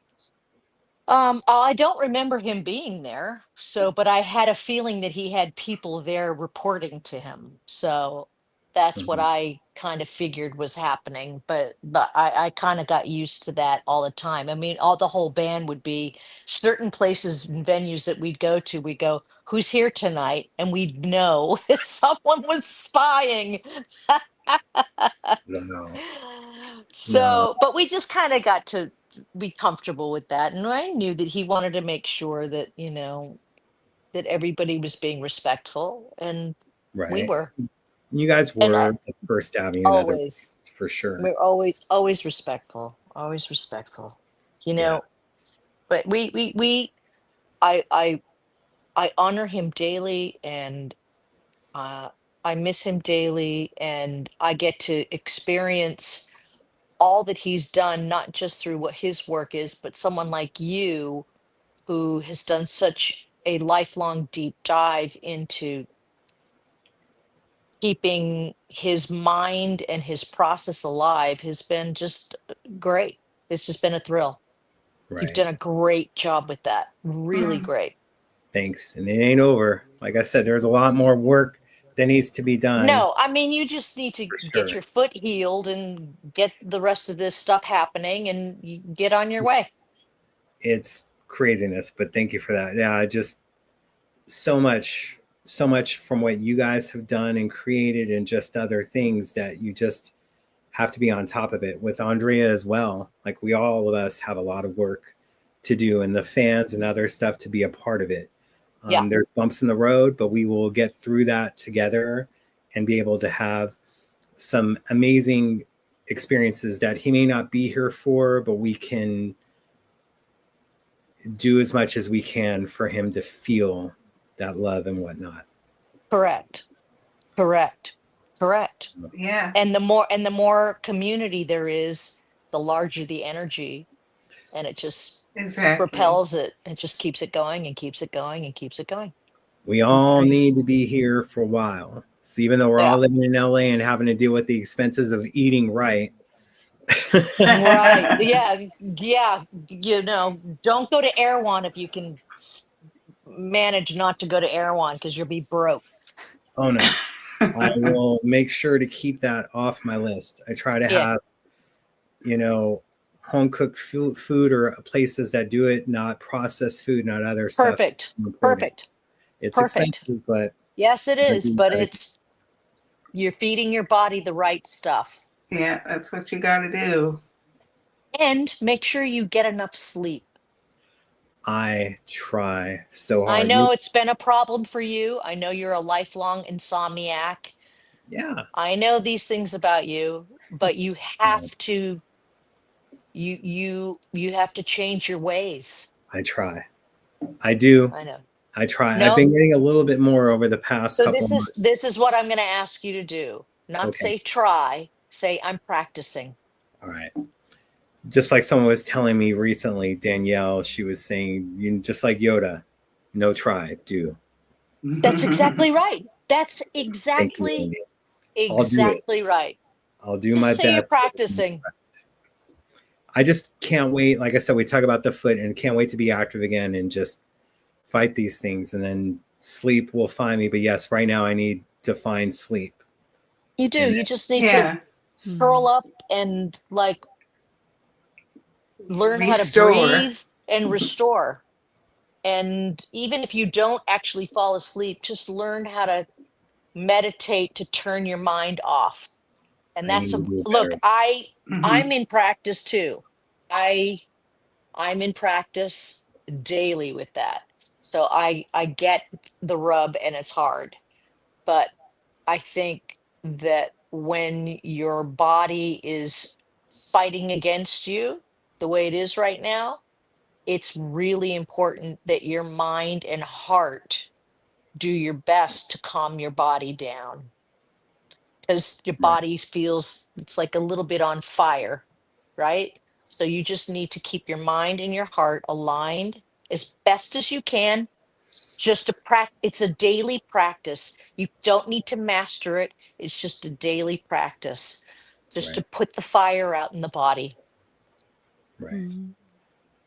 I don't remember him being there. So, but I had a feeling that he had people there reporting to him. So that's what mhm, I kind of figured was happening. But I kind of got used to that all the time. I mean, all the whole band would be certain places and venues that we'd go to. We'd go, "Who's here tonight?" And we'd know that someone was spying. no, no, So, but we just kind of got to be comfortable with that. And I knew that he wanted to make sure that, that everybody was being respectful, and we right. were. You guys And were the First Avenue and other always, places for sure. we're always respectful, always respectful, you Yeah, know, but I, I, I honor him daily, and uh, I miss him daily, and I get to experience all that he's done, not just through what his work is, but someone like you who has done such a lifelong deep dive into keeping his mind and his process alive has been just great. It's just been a thrill. You've right. done a great job with that. Really Mm. great. Thanks. And it ain't over. Like I said, there's a lot more work that needs to be done No, I mean, you just need to for get sure. your foot healed and get the rest of this stuff happening, and you get on your way. It's craziness, but thank you for that. Yeah, just so much from what you guys have done and created and just other things that you just have to be on top of it with Andrea as well. Like we all of us have a lot of work to do and the fans and other stuff to be a part of it. Yeah, There's bumps in the road, but we will get through that together and be able to have some amazing experiences that he may not be here for, but we can do as much as we can for him to feel that love and whatnot. correct. Correct. Correct. Yeah, And the more community there is, the larger the energy, and it just exactly. propels it. It just keeps it going and keeps it going and keeps it going. We all Right. need to be here for a while. So even though we're all Yeah. living in LA and having to deal with the expenses of eating right, Right. Yeah. Yeah. Don't go to Erewhon if you can manage not to go to Erewhon, because you'll be broke. oh no, I will make sure to keep that off my list. I try to Yeah. have, you know, home cooked food or places that do it, not processed food, not other stuff. Perfect. Important. Perfect. It's Perfect. expensive, but Yes, it gotta is, do but better. you're feeding your body the right stuff. Yeah, that's what you got to do. And make sure you get enough sleep. I try so I hard. know it's been a problem for you. I know you're a lifelong insomniac. Yeah, I know these things about you, but you have to you have to change your ways. I try. I do. I know. I try. I've No. been getting a little bit more over the past So couple this of is months. this is what I'm going to ask you to do. Not Okay. say try, say I'm practicing. All right. Just like someone was telling me recently, Danielle, she was saying, you just like Yoda, no try, do. That's exactly right. That's Thank you, exactly Andy. I'll do it. exactly right. I'll do Just my say you're best. practicing. I just can't wait. Like I said, we talk about the foot and can't wait to be active again and just fight these things. And then sleep will find me. But yes, right now I need to find sleep. You do. And You just need to Yeah, curl up and like learn how to restore. breathe and restore. And even if you don't actually fall asleep, just learn how to meditate to turn your mind off. And I need to do look, better. I'm Mhm. in practice too. I I'm in practice daily with that. So I get the rub, and it's hard. But I think that when your body is fighting against you the way it is right now, it's really important that your mind and heart do your best to calm your body down, because your Right. body feels it's like a little bit on fire. right? So you just need to keep your mind and your heart aligned as best as you can. It's just it's a daily practice. You don't need to master it. It's just a daily practice, just Right. to put the fire out in the body. Right. Mhm.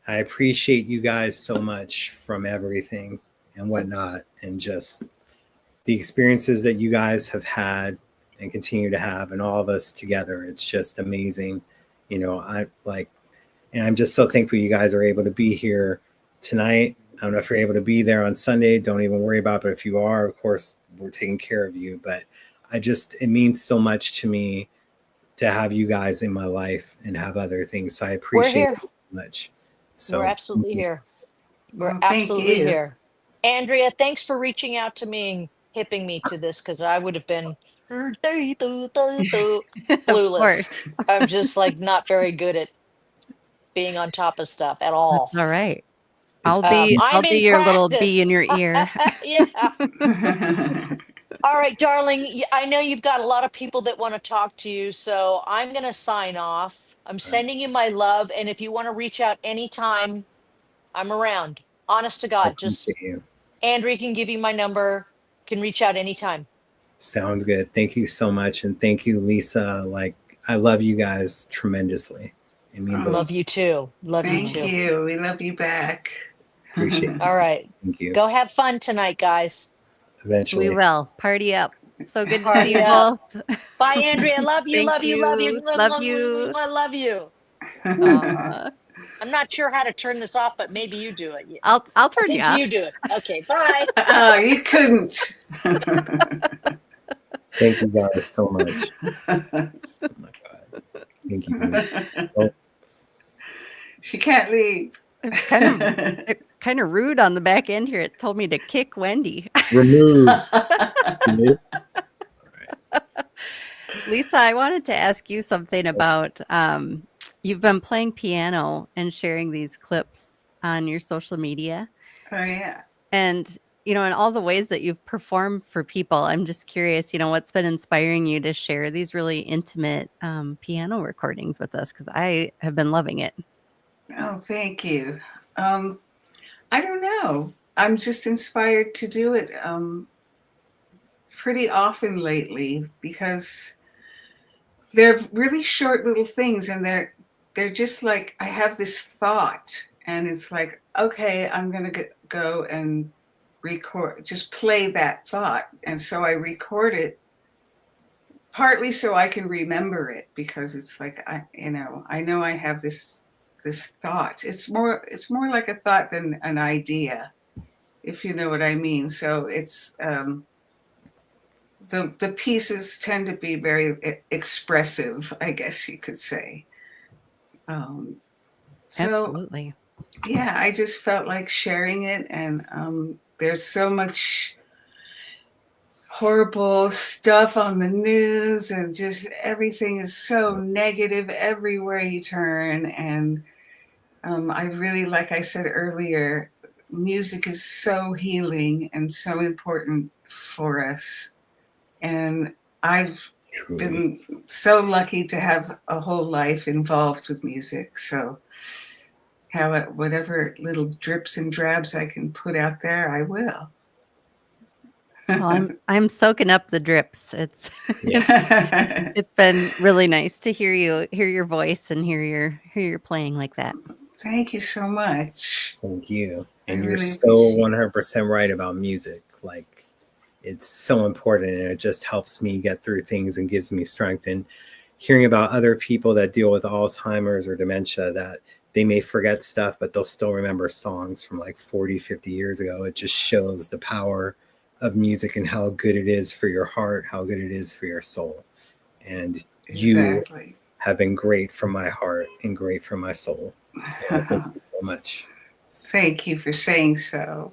I appreciate you guys so much from everything and whatnot, and just the experiences that you guys have had and continue to have, and all of us together. It's just amazing. And I'm just so thankful you guys are able to be here tonight. I don't know if you're able to be there on Sunday. Don't even worry about it. But if you are, of course, we're taking care of you. But it means so much to me to have you guys in my life and have other things. So I We're appreciate here. it so much. We're So absolutely here. We're Well, thank absolutely you. here. Andrea, thanks for reaching out to me and hipping me to this, because I would have been Of clueless. course. I'm just like not very good at being on top of stuff at That's all. all right. it's I'm I'll be in your little bee in practice. your ear. Yeah. All right, darling. I know you've got a lot of people that want to talk to you, so I'm going to sign off. I'm sending you my love. And if you want to reach out anytime, I'm around. Honest to I God, just appreciate you. Andrea can give you my number, can reach out anytime. Sounds good. Thank you so much. And thank you, Lisa. Like, I love you guys tremendously. It means a lot. Love you too. Love you Thank too. you. We love you back. Appreciate it. All right. Thank you. Go have fun tonight, guys. We Eventually. will. Party up. So good to see Party you up. both. Bye, Andrea. Love you. Thank Love you. Love you. you. Love you. Love you. Aw. I'm not sure how to turn this off, but maybe you do it. I'll I turn you think off. you do it. Okay. Bye. Oh, you couldn't. Thank you guys so much. Oh my God. Thank you, Lisa. Oh, She can't leave. Kind of rude on the back end here. It told me to kick Wendy. remove. Lisa, I wanted to ask you something about you've been playing piano and sharing these clips on your social media. Oh, yeah. And, in all the ways that you've performed for people, I'm just curious, what's been inspiring you to share these really intimate piano recordings with us? Because I have been loving it. Oh, thank you. I don't know. I'm just inspired to do it pretty often lately, because they're really short little things, and they're just like, I have this thought, and it's like, okay, I'm gonna go and record, just play that thought. And so I record it partly so I can remember it, because it's like, I know I have this thought. It's more like a thought than an idea, if you know what I mean. So it's the pieces tend to be very expressive, I guess you could say. So Absolutely. yeah, I just felt like sharing it, and there's so much horrible stuff on the news, and just everything is so negative everywhere you turn. And I really, like I said earlier, music is so healing and so important for us. And I've Truly. been so lucky to have a whole life involved with music. So whatever little drips and drabs I can put out there, I will. Well, I'm soaking up the drips. It's been really nice to hear your voice and hear your playing like that. Thank you so much. Thank you. And I you're really so appreciate 100% right about music. Like, it's so important, and it just helps me get through things and gives me strength. And hearing about other people that deal with Alzheimer's or dementia, that they may forget stuff, but they'll still remember songs from like 40, 50 years ago. It just shows the power of music and how good it is for your heart, how good it is for your soul. And you Exactly. have been great for my heart and great for my soul. And thank you so much. Thank you for saying so.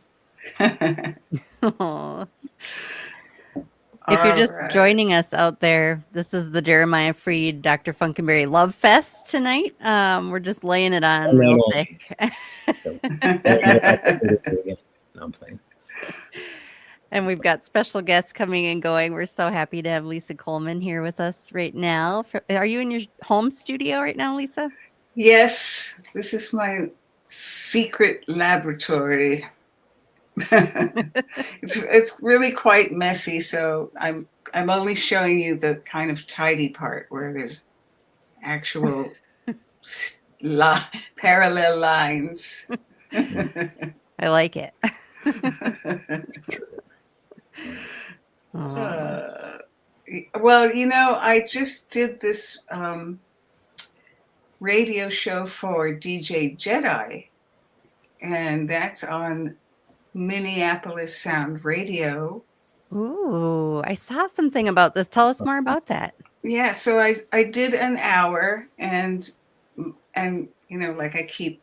Aw. If you're just joining us out there, this is the Jeremiah Freed Dr. Funkenberry Love Fest tonight. We're just laying it on real thick. No, I'm playing. And we've got special guests coming and going. We're so happy to have Lisa Coleman here with us right now. Are you in your home studio right now, Lisa? Yes, this is my secret laboratory. It's really quite messy, so I'm only showing you the kind of tidy part where there's actual parallel lines. I like it. Well, I just did this radio show for DJ Jedi, and that's on Minneapolis Sound Radio. Ooh, I saw something about this. Tell us more about that. Yeah, so I did an hour, and like I keep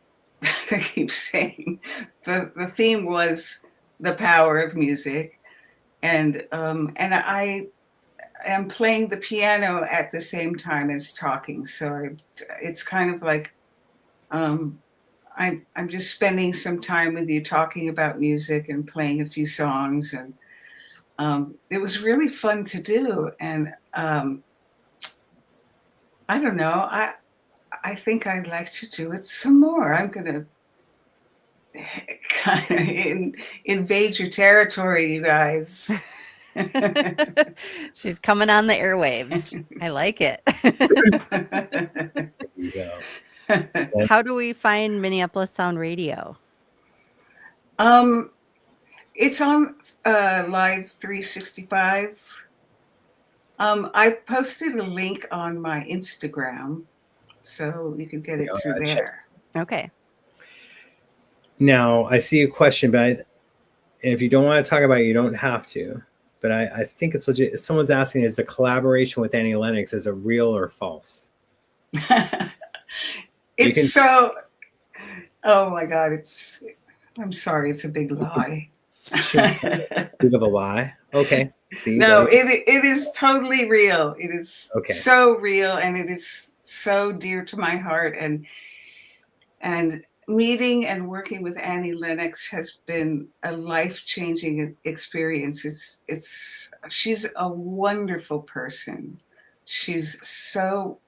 saying, the theme was the power of music, and I am playing the piano at the same time as talking, so it's kind of like I'm just spending some time with you, talking about music and playing a few songs, and it was really fun to do. And I don't know, I think I'd like to do it some more. I'm gonna kind of invade your territory, you guys. She's coming on the airwaves. I like it. There you go. How do we find Minneapolis Sound Radio? It's on Live 365. I posted a link on my Instagram, so you can get it through there. Okay. Now, I see a question, but if you don't want to talk about it, you don't have to. But I think it's legit. Someone's asking, is the collaboration with Annie Lennox is it real or false? Oh my God, I'm sorry, it's a big lie. Big of a lie. Okay. See, no, it is totally real. It is so real, and it is so dear to my heart. And meeting and working with Annie Lennox has been a life-changing experience. She's a wonderful person. She's so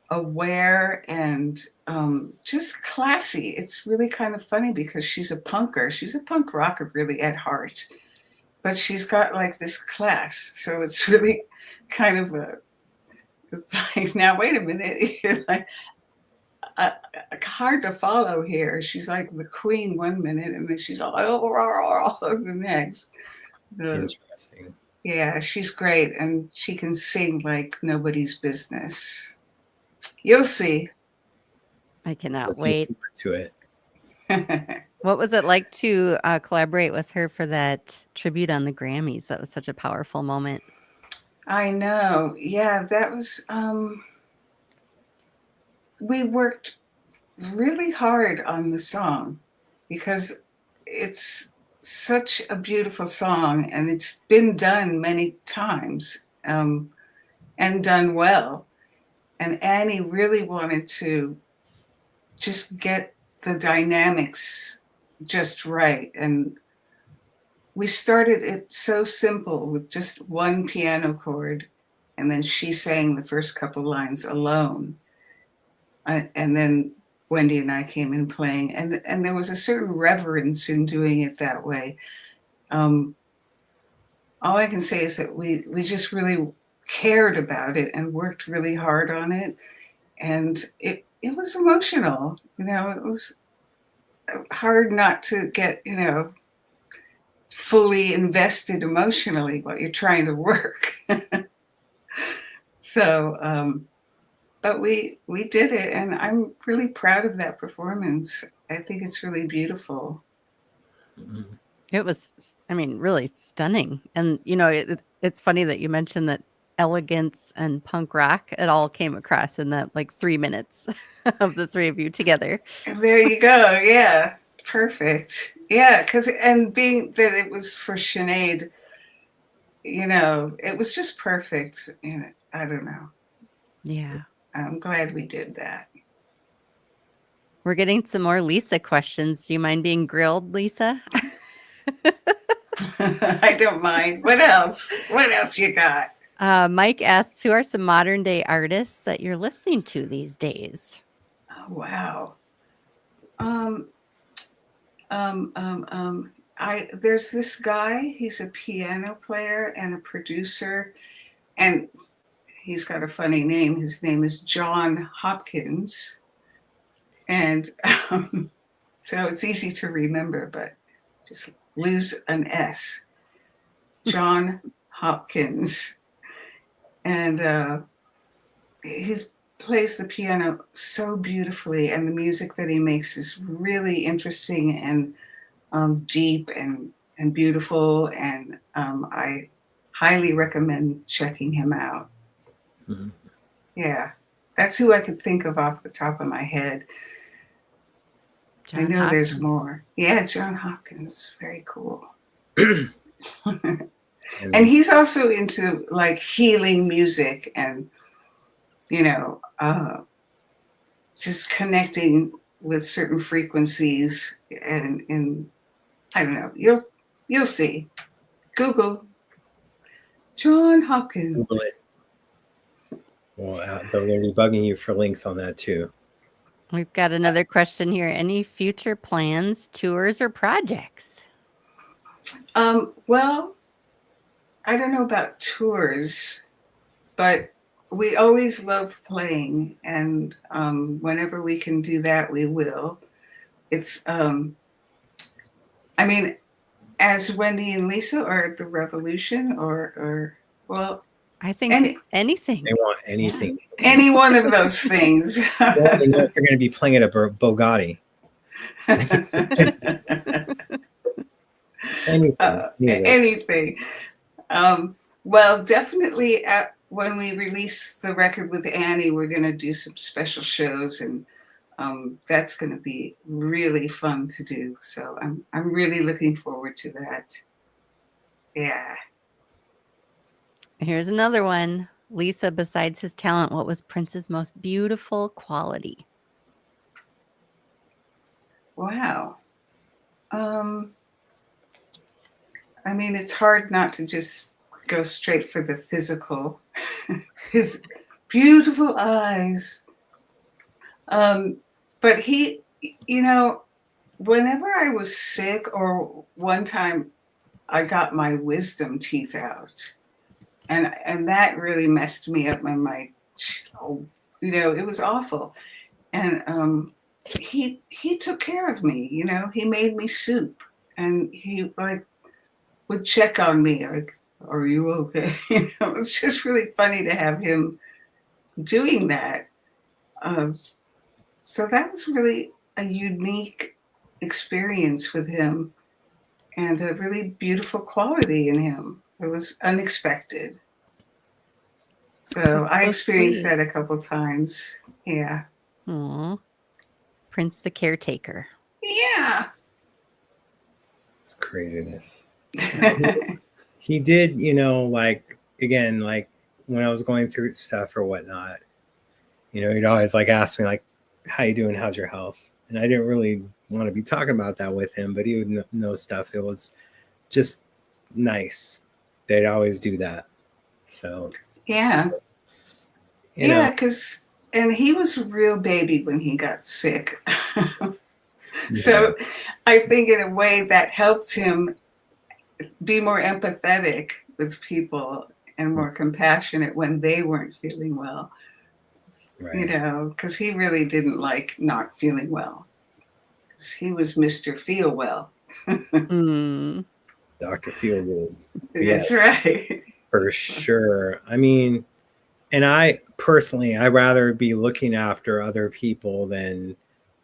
aware and just classy. It's really kind of funny because she's a punker. She's a punk rocker really at heart, but she's got like this class. So it's really kind of it's like, now wait a minute, you're like hard to follow here. She's like the queen one minute, and then she's all over the next. Interesting. Yeah, she's great, and she can sing like nobody's business. You'll see. I cannot wait to it. What was it like to collaborate with her for that tribute on the Grammys? That was such a powerful moment. I know. Yeah, that was. We worked really hard on the song because it's such a beautiful song, and it's been done many times and done well. And Annie really wanted to just get the dynamics just right. And we started it so simple with just one piano chord, and then she sang the first couple lines alone. And then Wendy and I came in playing, and there was a certain reverence in doing it that way. All I can say is that we just really cared about it and worked really hard on it, and it was emotional. It was hard not to get fully invested emotionally while you're trying to work. So but we did it, and I'm really proud of that performance. I think it's really beautiful. Mm-hmm. It was, really stunning. And, it's funny that you mentioned that elegance and punk rock, it all came across in that 3 minutes of the three of you together. There you go. Yeah. Perfect. Yeah. And being that it was for Sinead, it was just perfect. I don't know. Yeah. I'm glad we did that. We're getting some more Lisa questions. Do you mind being grilled, Lisa? I don't mind. What else? What else you got? Mike asks, who are some modern day artists that you're listening to these days? Oh, wow. There's this guy, he's a piano player and a producer, and he's got a funny name. His name is John Hopkins. And so it's easy to remember, but just lose an S. John Hopkins. And he plays the piano so beautifully, and the music that he makes is really interesting and deep and beautiful. And I highly recommend checking him out. Mhm. Yeah, that's who I could think of off the top of my head. I John know there's Hopkins. more. Yeah, John Hopkins, very cool. And And he's also into like healing music and, you know, just connecting with certain frequencies. And I don't know, you'll see. Google John Hopkins. Google it. Well, they're going to be bugging you for links on that too. We've got another question here. Any future plans, tours, or projects? Well, I don't know about tours, but we always love playing, and whenever we can do that, we will. It's, I mean, as Wendy and Lisa, or at the Revolution, or well, I think anything. They want anything. any one of those things. Well, they know if you're going to be playing at a Bugatti. Anything. Well, definitely when we release the record with Annie, we're going to do some special shows, and that's going to be really fun to do. So I'm really looking forward to that. Yeah. Here's another one. Lisa, besides his talent, what was Prince's most beautiful quality? Wow. I mean, it's hard not to just go straight for the physical. His beautiful eyes. But he, you know, whenever I was sick, or one time I got my wisdom teeth out, and that really messed me up. You know, it was awful. And he took care of me. You know, he made me soup, and he like would check on me, like, "Are you okay?" You know, it's just really funny to have him doing that. So that was really a unique experience with him, and a really beautiful quality in him. It was unexpected. So I experienced that a couple times. Yeah. Aw. Prince the caretaker. Yeah. It's craziness. He did, you know, like, again, like when I was going through stuff or whatnot, you know, he'd always like ask me like, how you doing? How's your health? And I didn't really want to be talking about that with him, but he would know stuff. It was just nice. They'd always do that. So Yeah. you know, Yeah, and he was a real baby when he got sick. So I think in a way that helped him be more empathetic with people and more compassionate when they weren't feeling well. right. You know, because he really didn't like not feeling well. He was Mr. Feel Well. Mm. Dr. Feelgood. That's right. For sure. I mean, and I personally, I'd rather be looking after other people than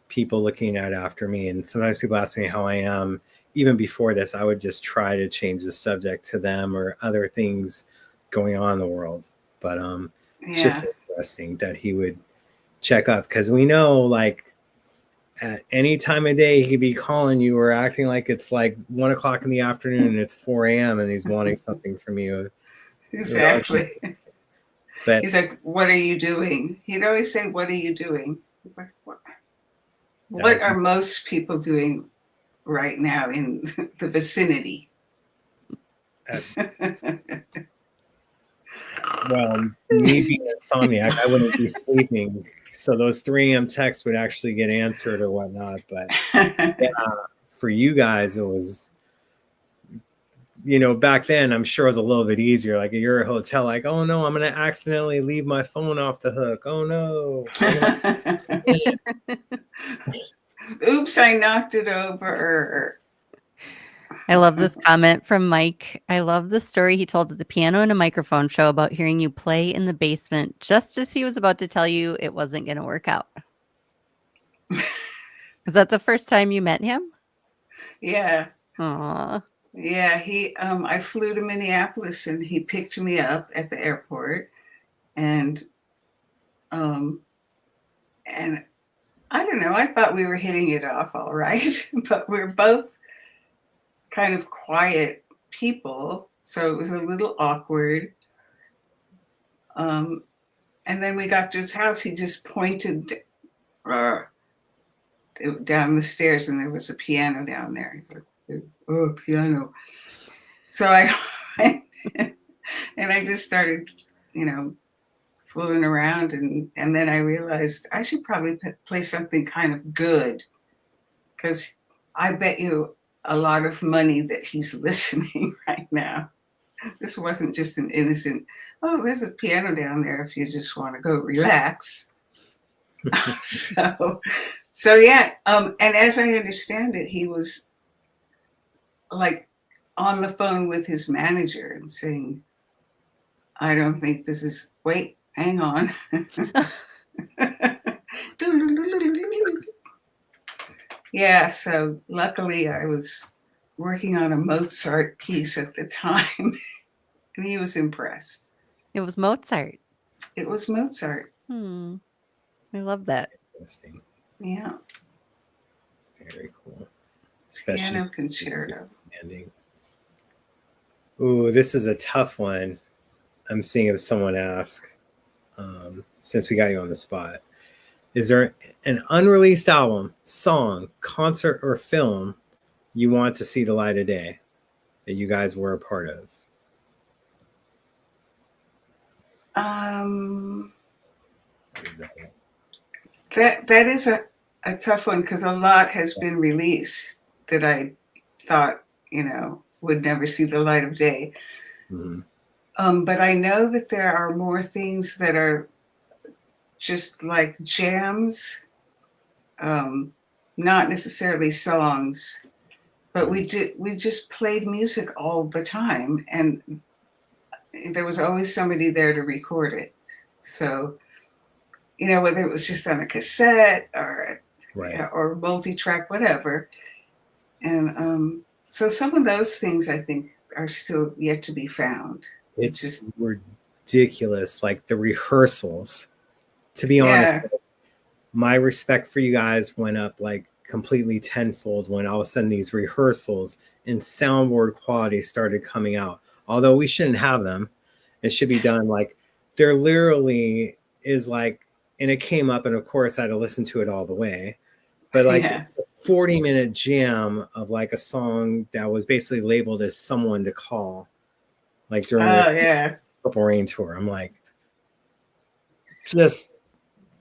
people looking after me. And sometimes people ask me how I am. Even before this, I would just try to change the subject to them or other things going on in the world. But it's just interesting that he would check up, because we know like at any time of day he'd be calling you or acting like it's like 1 o'clock in the afternoon and it's 4 a.m. and he's wanting something from you. Exactly. But he's like, "What are you doing?" He'd always say, "What are you doing?" It's like, what are most people doing right now in the vicinity? Well, me being insomniac, I wouldn't be sleeping. So those 3 a.m. texts would actually get answered or whatnot. But yeah, for you guys, it was, back then, I'm sure it was a little bit easier. Like you're at a hotel, like, oh no, I'm going to accidentally leave my phone off the hook. Oh no. Oops, I knocked it over. I love this comment from Mike. I love the story he told at the piano and a microphone show about hearing you play in the basement just as he was about to tell you it wasn't going to work out. Was that the first time you met him? Yeah. Aw. Yeah, I flew to Minneapolis and he picked me up at the airport, and I don't know, I thought we were hitting it off all right, but we're both kind of quiet people, so it was a little awkward. And then we got to his house, he just pointed down the stairs and there was a piano down there. He's like, oh, piano. So I and I just started, fooling around, and then I realized I should probably play something kind of good, because I bet you a lot of money that he's listening right now. This wasn't just an innocent, oh, there's a piano down there if you just want to go relax. So yeah, and as I understand it, he was like on the phone with his manager and saying, I don't think this is, wait, hang on. Yeah, so luckily I was working on a Mozart piece at the time, and he was impressed. It was Mozart. It was Mozart. I love that. Interesting. Yeah. Very cool. Especially Piano concerto. ending. Ooh, this is a tough one. I'm seeing if someone ask, since we got you on the spot. Is there an unreleased album, song, concert, or film you want to see the light of day that you guys were a part of? That is a tough one, because a lot has been released that I thought, would never see the light of day. Mm-hmm. But I know that there are more things that are just like jams, not necessarily songs, but we just played music all the time, and there was always somebody there to record it. So, whether it was just on a cassette or Right. or multi-track, whatever. And so some of those things I think are still yet to be found. It's just ridiculous, like the rehearsals. To be honest, my respect for you guys went up like completely tenfold when all of a sudden these rehearsals and soundboard quality started coming out. Although we shouldn't have them, it should be done like there literally is like, and it came up, and of course I had to listen to it all the way. But like it's a 40-minute jam of like a song that was basically labeled as Someone to Call, like during the Purple Rain tour. I'm like,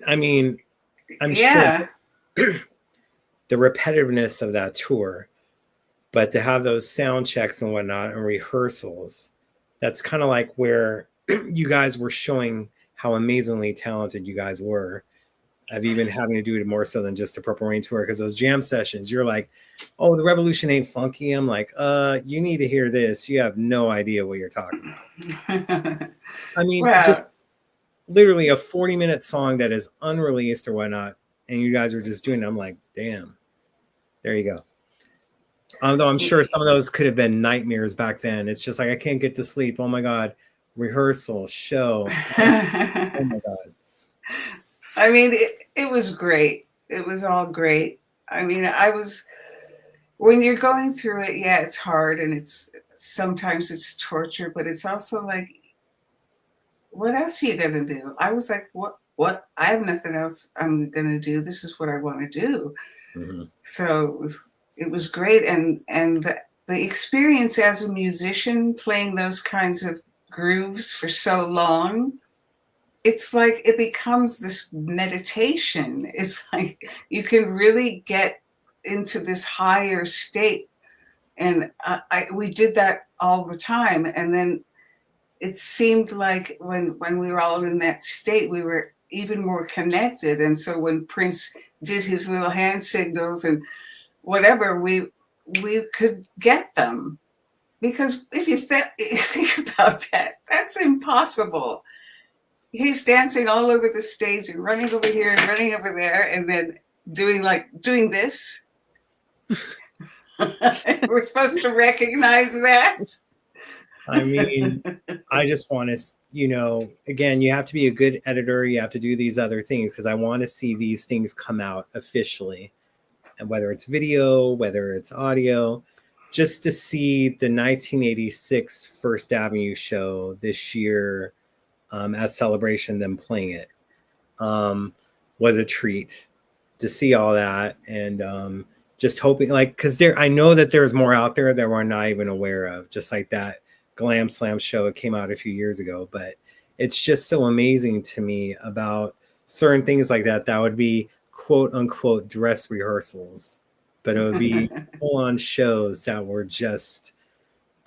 I'm sure the repetitiveness of that tour, but to have those sound checks and whatnot and rehearsals, that's kind of like where you guys were showing how amazingly talented you guys were. Of even having to do it more so than just a Purple Rain tour, because those jam sessions, you're like, oh, the Revolution ain't funky. I'm like, you need to hear this. You have no idea what you're talking about. I mean, just literally a 40-minute song that is unreleased or whatnot, and you guys are just doing it. I'm like, damn, there you go. Although I'm sure some of those could have been nightmares back then. It's just like, I can't get to sleep. Oh my God, rehearsal, show. Oh my God. I mean, it was great. It was all great. I mean, when you're going through it, yeah, it's hard, and sometimes it's torture, but it's also like, what else are you going to do? I was like, what? I have nothing else I'm going to do. This is what I want to do. Mm-hmm. So it was great. And the experience as a musician playing those kinds of grooves for so long, it's like it becomes this meditation. It's like you can really get into this higher state. And we did that all the time. And then it seemed like when we were all in that state, we were even more connected. And so when Prince did his little hand signals and whatever, we could get them. Because if you think about that, that's impossible. He's dancing all over the stage and running over here and running over there and then doing this. We're supposed to recognize that. I mean, I just want to, again, you have to be a good editor. You have to do these other things because I want to see these things come out officially. And whether it's video, whether it's audio, just to see the 1986 First Avenue show this year at Celebration, them playing it was a treat to see all that. And just hoping, because I know that there's more out there that we're not even aware of, just like that Glam Slam show. It came out a few years ago, but it's just so amazing to me about certain things like that would be quote unquote dress rehearsals, but it would be full on shows that were just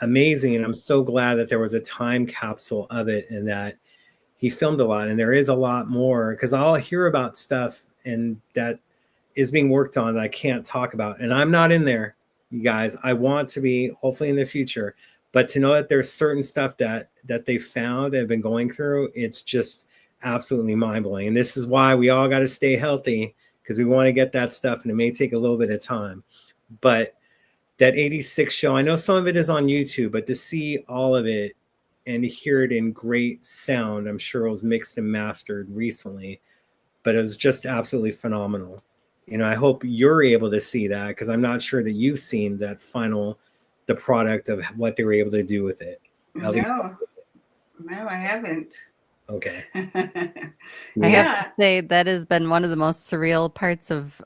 amazing. And I'm so glad that there was a time capsule of it and that he filmed a lot. And there is a lot more, because I'll hear about stuff and that is being worked on that I can't talk about. And I'm not in there, you guys. I want to be, hopefully in the future, but to know that there's certain stuff that they found that have been going through, it's just absolutely mind-blowing. And this is why we all got to stay healthy, because we want to get that stuff, and it may take a little bit of time. But that 86 show, I know some of it is on YouTube, but to see all of it and to hear it in great sound, I'm sure it was mixed and mastered recently, but it was just absolutely phenomenal. I hope you're able to see that, because I'm not sure that you've seen that the product of what they were able to do with it. No, I haven't. Okay. I have to say that has been one of the most surreal parts of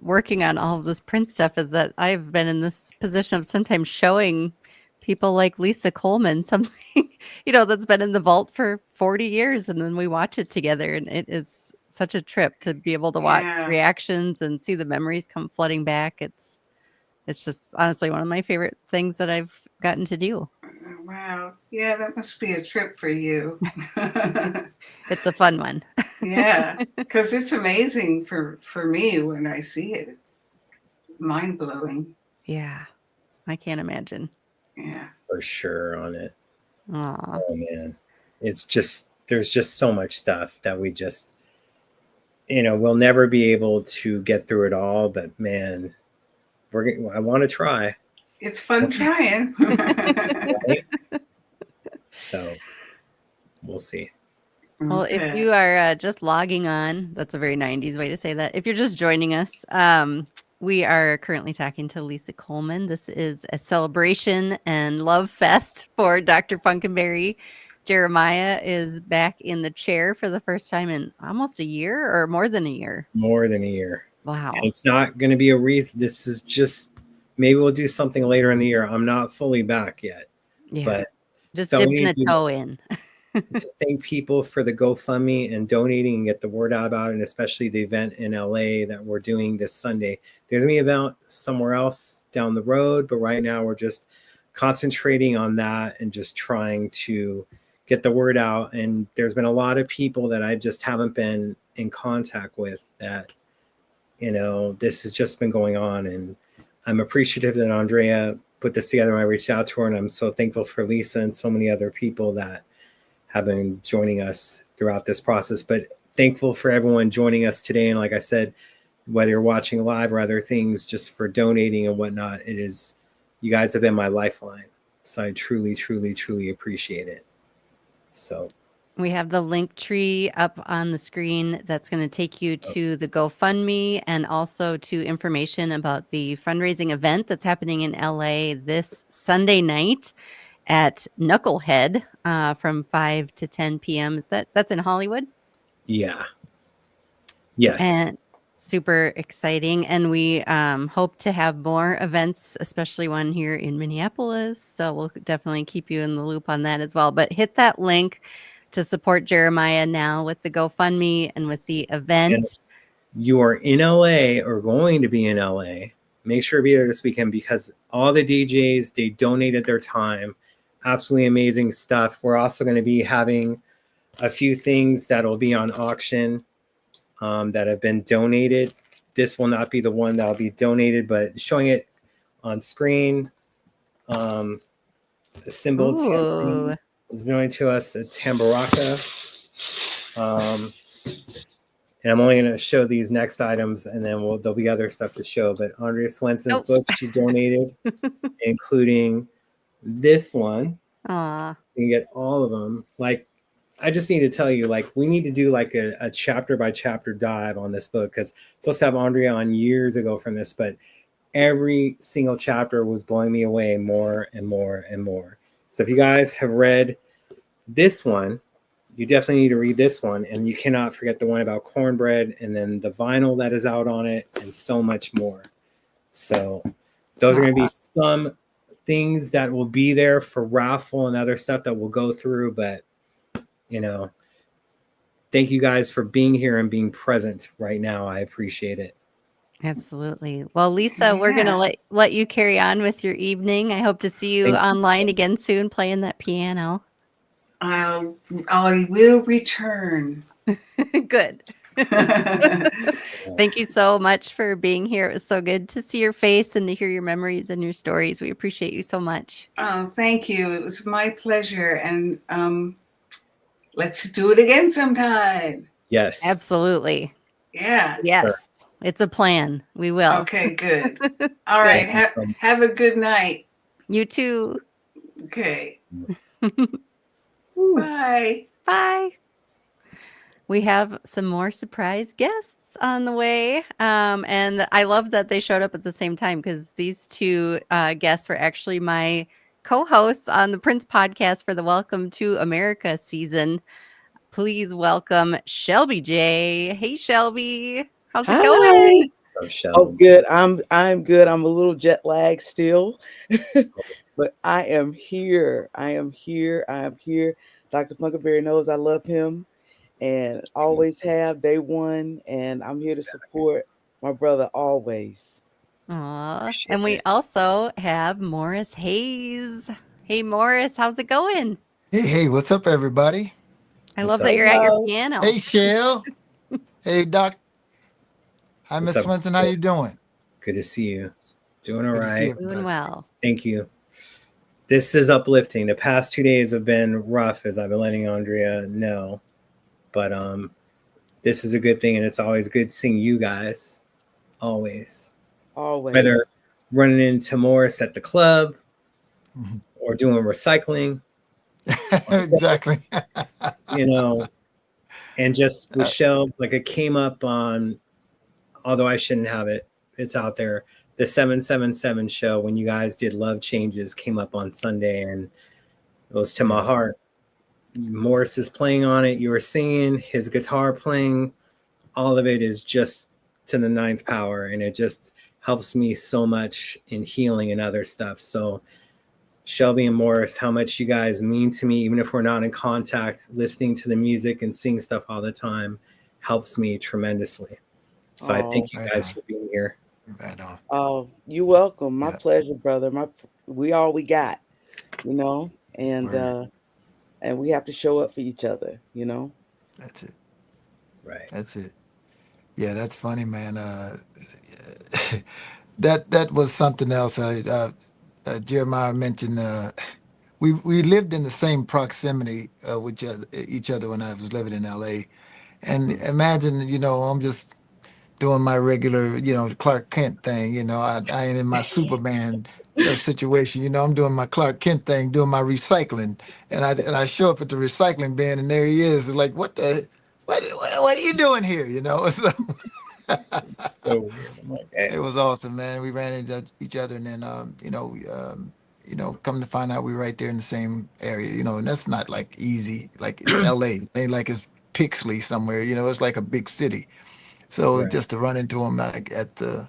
working on all of this print stuff, is that I've been in this position of sometimes showing people like Lisa Coleman something, that's been in the vault for 40 years. And then we watch it together, and it is such a trip to be able to watch reactions and see the memories come flooding back. It's just honestly one of my favorite things that I've gotten to do. Wow. Yeah, that must be a trip for you. It's a fun one. Yeah, because it's amazing for me when I see it. It's mind-blowing. Yeah, I can't imagine. Yeah. For sure on it. Aww. Oh, man. It's just, there's just so much stuff that we just, we'll never be able to get through it all, but man, I want to try. It's fun trying. Right? So we'll see. Well, if you are just logging on, that's a very 90s way to say that. If you're just joining us, we are currently talking to Lisa Coleman. This is a celebration and love fest for Dr. Funkenberry. Jeremiah is back in the chair for the first time in almost a year, or more than a year. More than a year. Wow. And it's not going to be a reason. This is just, maybe we'll do something later in the year. I'm not fully back yet. Yeah. But just dipping a toe in. To thank people for the GoFundMe and donating and get the word out about it, and especially the event in LA that we're doing this Sunday. There's going to be an event somewhere else down the road, but right now we're just concentrating on that and just trying to get the word out. And there's been a lot of people that I just haven't been in contact with that, this has just been going on. And I'm appreciative that Andrea put this together. I reached out to her, and I'm so thankful for Lisa and so many other people that have been joining us throughout this process, but thankful for everyone joining us today. And like I said, whether you're watching live or other things, just for donating and whatnot, you guys have been my lifeline. So I truly, truly, truly appreciate it. So we have the link tree up on the screen that's going to take you to the GoFundMe and also to information about the fundraising event that's happening in LA this Sunday night at Knucklehead from 5 to 10 p.m. That's in Hollywood? Yeah. Yes. And super exciting. And we hope to have more events, especially one here in Minneapolis. So we'll definitely keep you in the loop on that as well. But hit that link to support Jeremiah now with the GoFundMe and with the event. And you are in LA or going to be in LA, make sure to be there this weekend because all the DJs, they donated their time. Absolutely amazing stuff. We're also going to be having a few things that will be on auction that have been donated. This will not be the one that will be donated, but showing it on screen. The symbol tambourine was donated to us at Tambaraka. And I'm only going to show these next items, and then there'll be other stuff to show. But Andrea Swensson's book she donated, including this one. Aww. You can get all of them. Like, I just need to tell you, like, we need to do like a chapter by chapter dive on this book because supposed to have Andrea on years ago from this, but every single chapter was blowing me away more and more and more. So if you guys have read this one, you definitely need to read this one, and you cannot forget the one about cornbread and then the vinyl that is out on it and so much more. So those are going to be some things that will be there for raffle and other stuff that we'll go through. But, you know, thank you guys for being here and being present right now. I appreciate it. Absolutely. Well, Lisa, we're going to let you carry on with your evening. I hope to see you online again soon playing that piano. I will return. Good. Thank you so much for being here. It was so good to see your face and to hear your memories and your stories. We appreciate you so much. Oh, thank you. It was my pleasure. And let's do it again sometime. Yes. Absolutely. Yeah. Yes. Sure. It's a plan. We will. Okay, good. All right. Have a good night. You too. Okay. Bye. Bye. We have some more surprise guests on the way. And I love that they showed up at the same time because these two guests were actually my co-hosts on the Prince podcast for the Welcome to America season. Please welcome Shelby J. Hey, Shelby. How's it going? Oh, good. I'm good. I'm a little jet lagged still, but I am here. I am here. Dr. Funkenberry knows I love him and always have day one. And I'm here to support my brother always. Aw. And we also have Morris Hayes. Hey, Morris, how's it going? Hey, what's up, everybody? I love that you're at your piano. Hey, Shell. Hey, Doc. Hi, Miss Swensson. How you doing? Good to see you. Doing all right. Doing well. Thank you. This is uplifting. The past 2 days have been rough, as I've been letting Andrea know. But this is a good thing, and it's always good seeing you guys. Always. Whether running into Morris at the club or doing recycling. Exactly. You know, and just with shelves, like it came up on, although I shouldn't have it, it's out there. The 777 show when you guys did Love Changes came up on Sunday, and it was to my heart. Morris is playing on it. You were singing, his guitar playing. All of it is just to the ninth power, and it just helps me so much in healing and other stuff. So Shelby and Morris, how much you guys mean to me, even if we're not in contact, listening to the music and seeing stuff all the time helps me tremendously. So I thank you guys for being here. Right on. Oh, you're welcome. My pleasure, brother. We all we got, you know, and we have to show up for each other, you know. That's it. Right. That's it. Yeah, that's funny, man. That was something else. Jeremiah mentioned we lived in the same proximity with each other when I was living in LA, and imagine, you know, I'm just doing my regular, you know, Clark Kent thing. You know, I ain't in my Superman situation. You know, I'm doing my Clark Kent thing, doing my recycling, and I show up at the recycling bin, and there he is. It's like, what are you doing here? You know, so, so weird. I'm like, hey. It was awesome, man. We ran into each other, and then you know, come to find out we were right there in the same area. You know, and that's not like easy. Like it's LA, ain't like it's Pixley somewhere. You know, it's like a big city. So Right. just to run into him like at the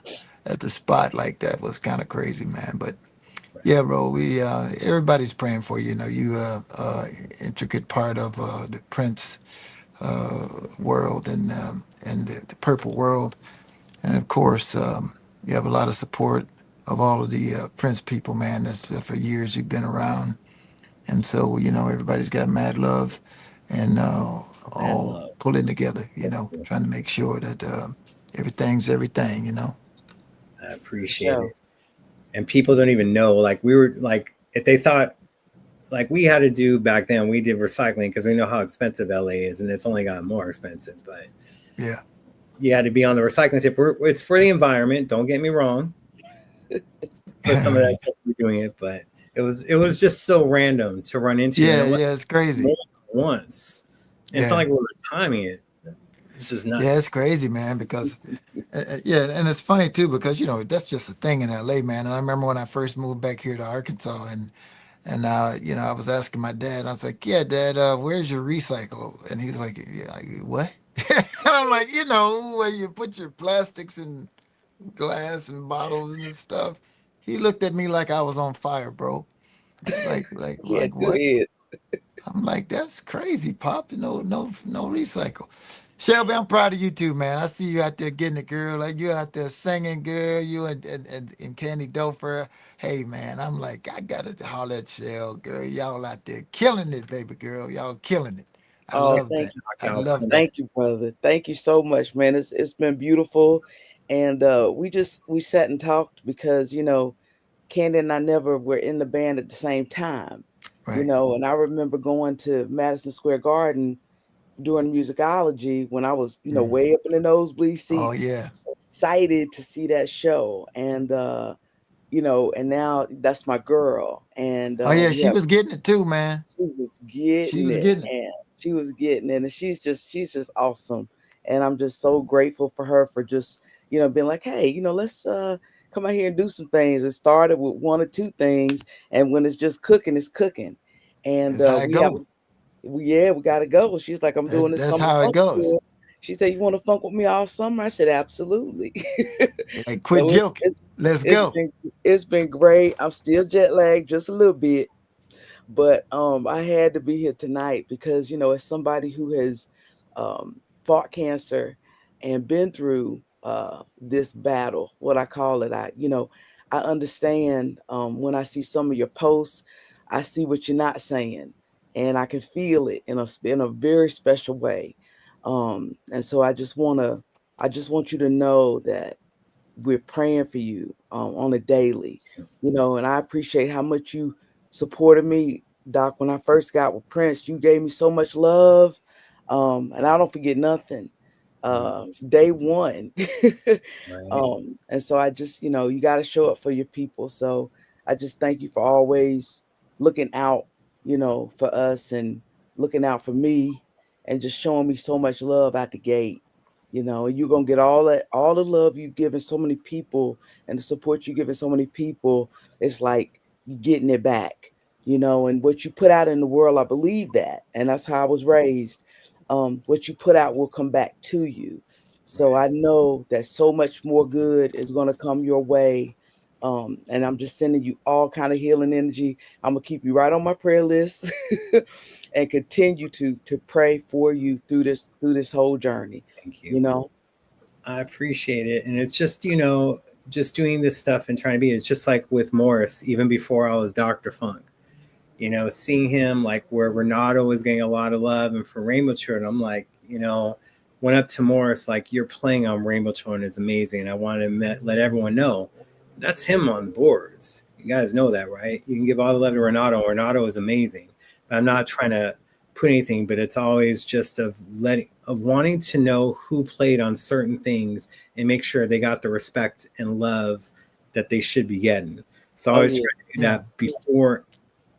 spot like that was kind of crazy, man. But Right. yeah, bro, we everybody's praying for you. You know, you intricate part of the Prince world and the purple world, and of course you have a lot of support of all of the Prince people, man. That's for years you've been around, and so you know everybody's got mad love, and Mad all love. pulling together. You know, trying to make sure that everything's everything. You know. I For appreciate sure. it. And people don't even know. Like we were like, if they thought like we had to do back then, we did recycling because we know how expensive LA is, and it's only gotten more expensive. But Yeah. you had to be on the recycling tip. It's for the environment. Don't get me wrong. Put some of that stuff we're doing it, but it was just so random to run into, and it Yeah, went yeah, it's crazy. more than once. And it's not Yeah, like we were timing it. It's just yeah, it's nuts. crazy, man. Because yeah, and it's funny too because you know that's just a thing in LA, man. And I remember when I first moved back here to Arkansas, and you know I was asking my dad, I was like, "Yeah, Dad, where's your recycle?" And he's like, "Yeah, what?" And I'm like, "You know, where you put your plastics and glass and bottles and stuff." He looked at me like I was on fire, bro. Yeah, Like it what? is. I'm like, that's crazy, Pop. No recycle. Shelby, I'm proud of you too, man. I see you out there getting it, girl. Like you out there singing, girl. You and Candy Dofer. Hey, man, I'm like, I gotta holler at Shell, girl. Y'all out there killing it, baby girl. Y'all killing it. I Oh, love thank that. you. I Knockout love Punch. that. Thank you, brother. Thank you so much, man. It's been beautiful. And we sat and talked because, Candy and I never were in the band at the same time. Right. And I remember going to Madison Square Garden doing musicology when I was, Mm. way up in the nosebleed Oh seats, yeah. excited to see that show. And and now that's my girl. And Oh yeah. we She have was getting it too, man. she was She getting was it, getting it. and she was getting it, and she's just awesome. And I'm just so grateful for her for just, being like, hey, let's come out here and do some things. It started with one or two things, and when it's just cooking, it's cooking. And That's how it we have goes. we gotta go. She's like, I'm doing this That's summer how it funk goes. tour. She said, you want to funk with me all summer? I said, absolutely. Like, quit So joking. Let's it's go. been it's been great. I'm still jet lagged just a little bit, but I had to be here tonight because as somebody who has fought cancer and been through this battle, what I call it, I understand when I see some of your posts. I see what you're not saying, and I can feel it in a very special way. And so I just want you to know that we're praying for you on a daily, and I appreciate how much you supported me, Doc. When I first got with Prince, you gave me so much love, and I don't forget nothing. Day one, Right. and so I just, you got to show up for your people. So I just thank you for always looking out, for us and looking out for me, and just showing me so much love out the gate. And you're gonna get all the love you've given so many people and the support you've given so many people. It's like you getting it back, and what you put out in the world, I believe that. And that's how I was raised. What you put out will come back to you. So Right. I know that so much more good is gonna come your way. And I'm just sending you all kind of healing energy. I'm gonna keep you right on my prayer list and continue to pray for you through this whole journey. Thank you. You know, I appreciate it. And it's just, just doing this stuff and trying to be, it's just like with Morris, even before I was Dr. Funk, seeing him like where Renato was getting a lot of love and for Rainbow Children, I'm like, went up to Morris, like you're playing on Rainbow Children is amazing. I want to let everyone know that's him on the boards. You guys know that, right? You can give all the love to Renato. Renato is amazing, but I'm not trying to put anything, but it's always just of wanting to know who played on certain things and make sure they got the respect and love that they should be getting. So I oh always yeah, try to do Yeah. that before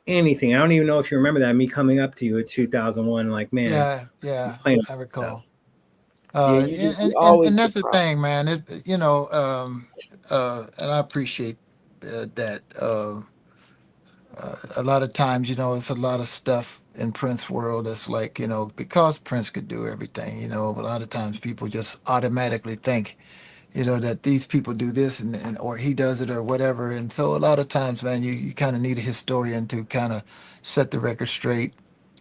anything. I don't even know if you remember that, me coming up to you in 2001, like, man, Yeah. Yeah. playing I recall. stuff. yeah. So, You do. You And always that's get the props. thing, man. And I appreciate that. A lot of times, it's a lot of stuff in Prince world that's like, because Prince could do everything, a lot of times people just automatically think, that these people do this and or he does it or whatever. And so a lot of times, man, you kind of need a historian to kind of set the record straight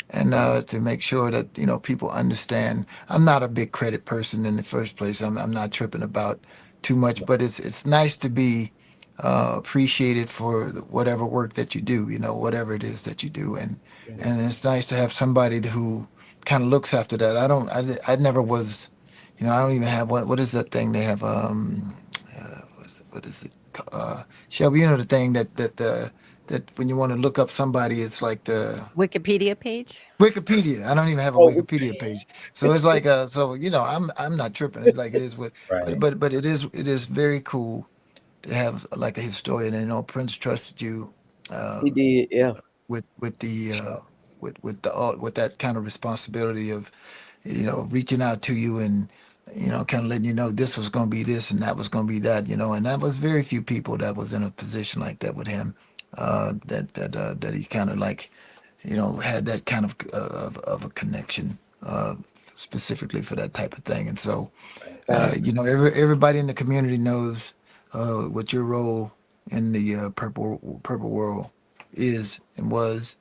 and to make sure that people understand. I'm not a big credit person in the first place. I'm not tripping about too much, but it's nice to be appreciated for whatever work that you do, whatever it is that you do, and it's nice to have somebody who kind of looks after that. I never was, I don't even have what is that thing they have what is it Shelby, the thing that when you want to look up somebody, it's like the Wikipedia page. Wikipedia. I don't even have a Wikipedia page. So it's like I'm not tripping. It like it is what Right. but it is very cool to have like a historian. And Prince trusted you He did, yeah. with the with that kind of responsibility of reaching out to you and kind of letting you know this was going to be this and that was going to be that, and that was very few people that was in a position like that with him, that he kind of like had that kind of a connection, specifically for that type of thing. And so everybody in the community knows what your role in the purple world is and was.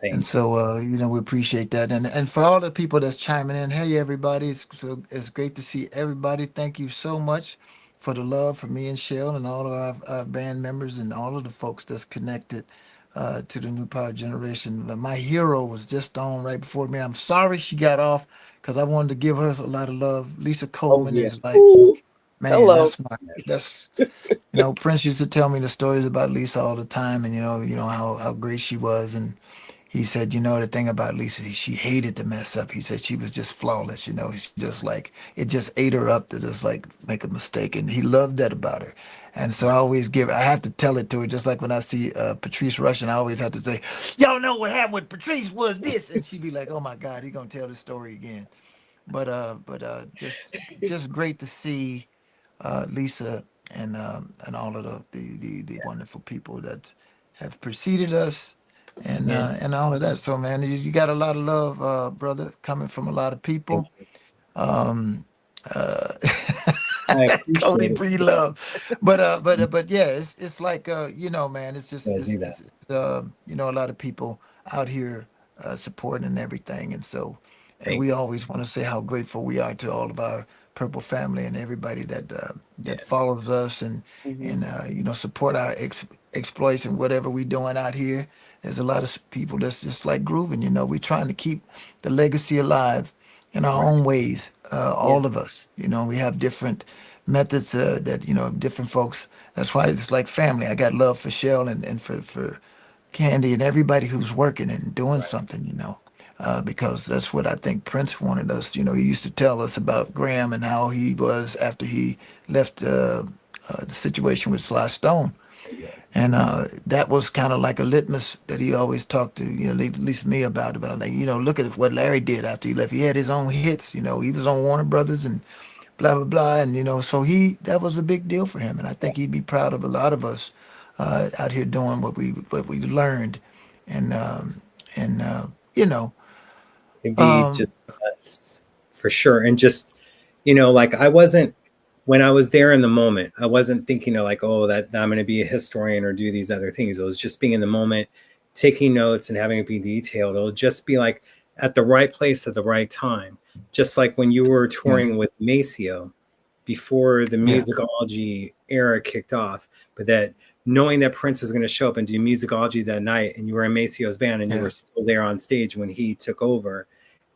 And Thanks. so, we appreciate that. And for all the people that's chiming in, hey, everybody, it's great to see everybody. Thank you so much for the love for me and Shell and all of our band members and all of the folks that's connected to the New Power Generation. My hero was just on right before me. I'm sorry she got off because I wanted to give her a lot of love. Lisa Coleman yeah. is like, Ooh, man, hello. that's Prince used to tell me the stories about Lisa all the time, and how great she was. And he said, the thing about Lisa, she hated to mess up. He said she was just flawless. She just like it just ate her up to just like make a mistake, and he loved that about her. And so I have to tell it to her, just like when I see Patrice Russian, I always have to say, y'all know what happened with Patrice was this, and she'd be like, oh my God, he gonna tell the story again. But just great to see Lisa and all of the wonderful people that have preceded us and all of that. So man, you got a lot of love, brother, coming from a lot of Thank people. you. Um, uh, I Cody appreciate it. breed love, but yeah, it's like man, it's just Yeah, do that. a lot of people out here supporting and everything, and so we Thanks. always want to say how grateful we are to all of our Purple family and everybody Yeah. that follows us and support our exploits and whatever we doing out here. There's a lot of people that's just like grooving. We're trying to keep the legacy alive in our Right. own ways. Yeah. All of us, we have different methods that different folks. That's why it's like family. I got love for Shell and for Candy and everybody who's working and doing Right. something. Because that's what I think Prince wanted us. He used to tell us about Graham and how he was after he left the situation with Sly Stone. Yeah. And that was kind of like a litmus that he always talked to, at least me about. But like, look at what Larry did after he left. He had his own hits. He was on Warner Brothers and blah blah blah. And so that was a big deal for him. And I think he'd be proud of a lot of us out here doing what we learned. And and you know, It'd be um, just nuts for sure. And just, like I wasn't, when I was there in the moment, I wasn't thinking of like, oh, that I'm going to be a historian or do these other things. It was just being in the moment, taking notes and having it be detailed. It'll just be like at the right place at the right time. Just like when you were yeah, touring with Maceo before the yeah, musicology era kicked off, but that knowing that Prince was going to show up and do musicology that night, and you were in Maceo's band and you yeah, were still there on stage when he took over,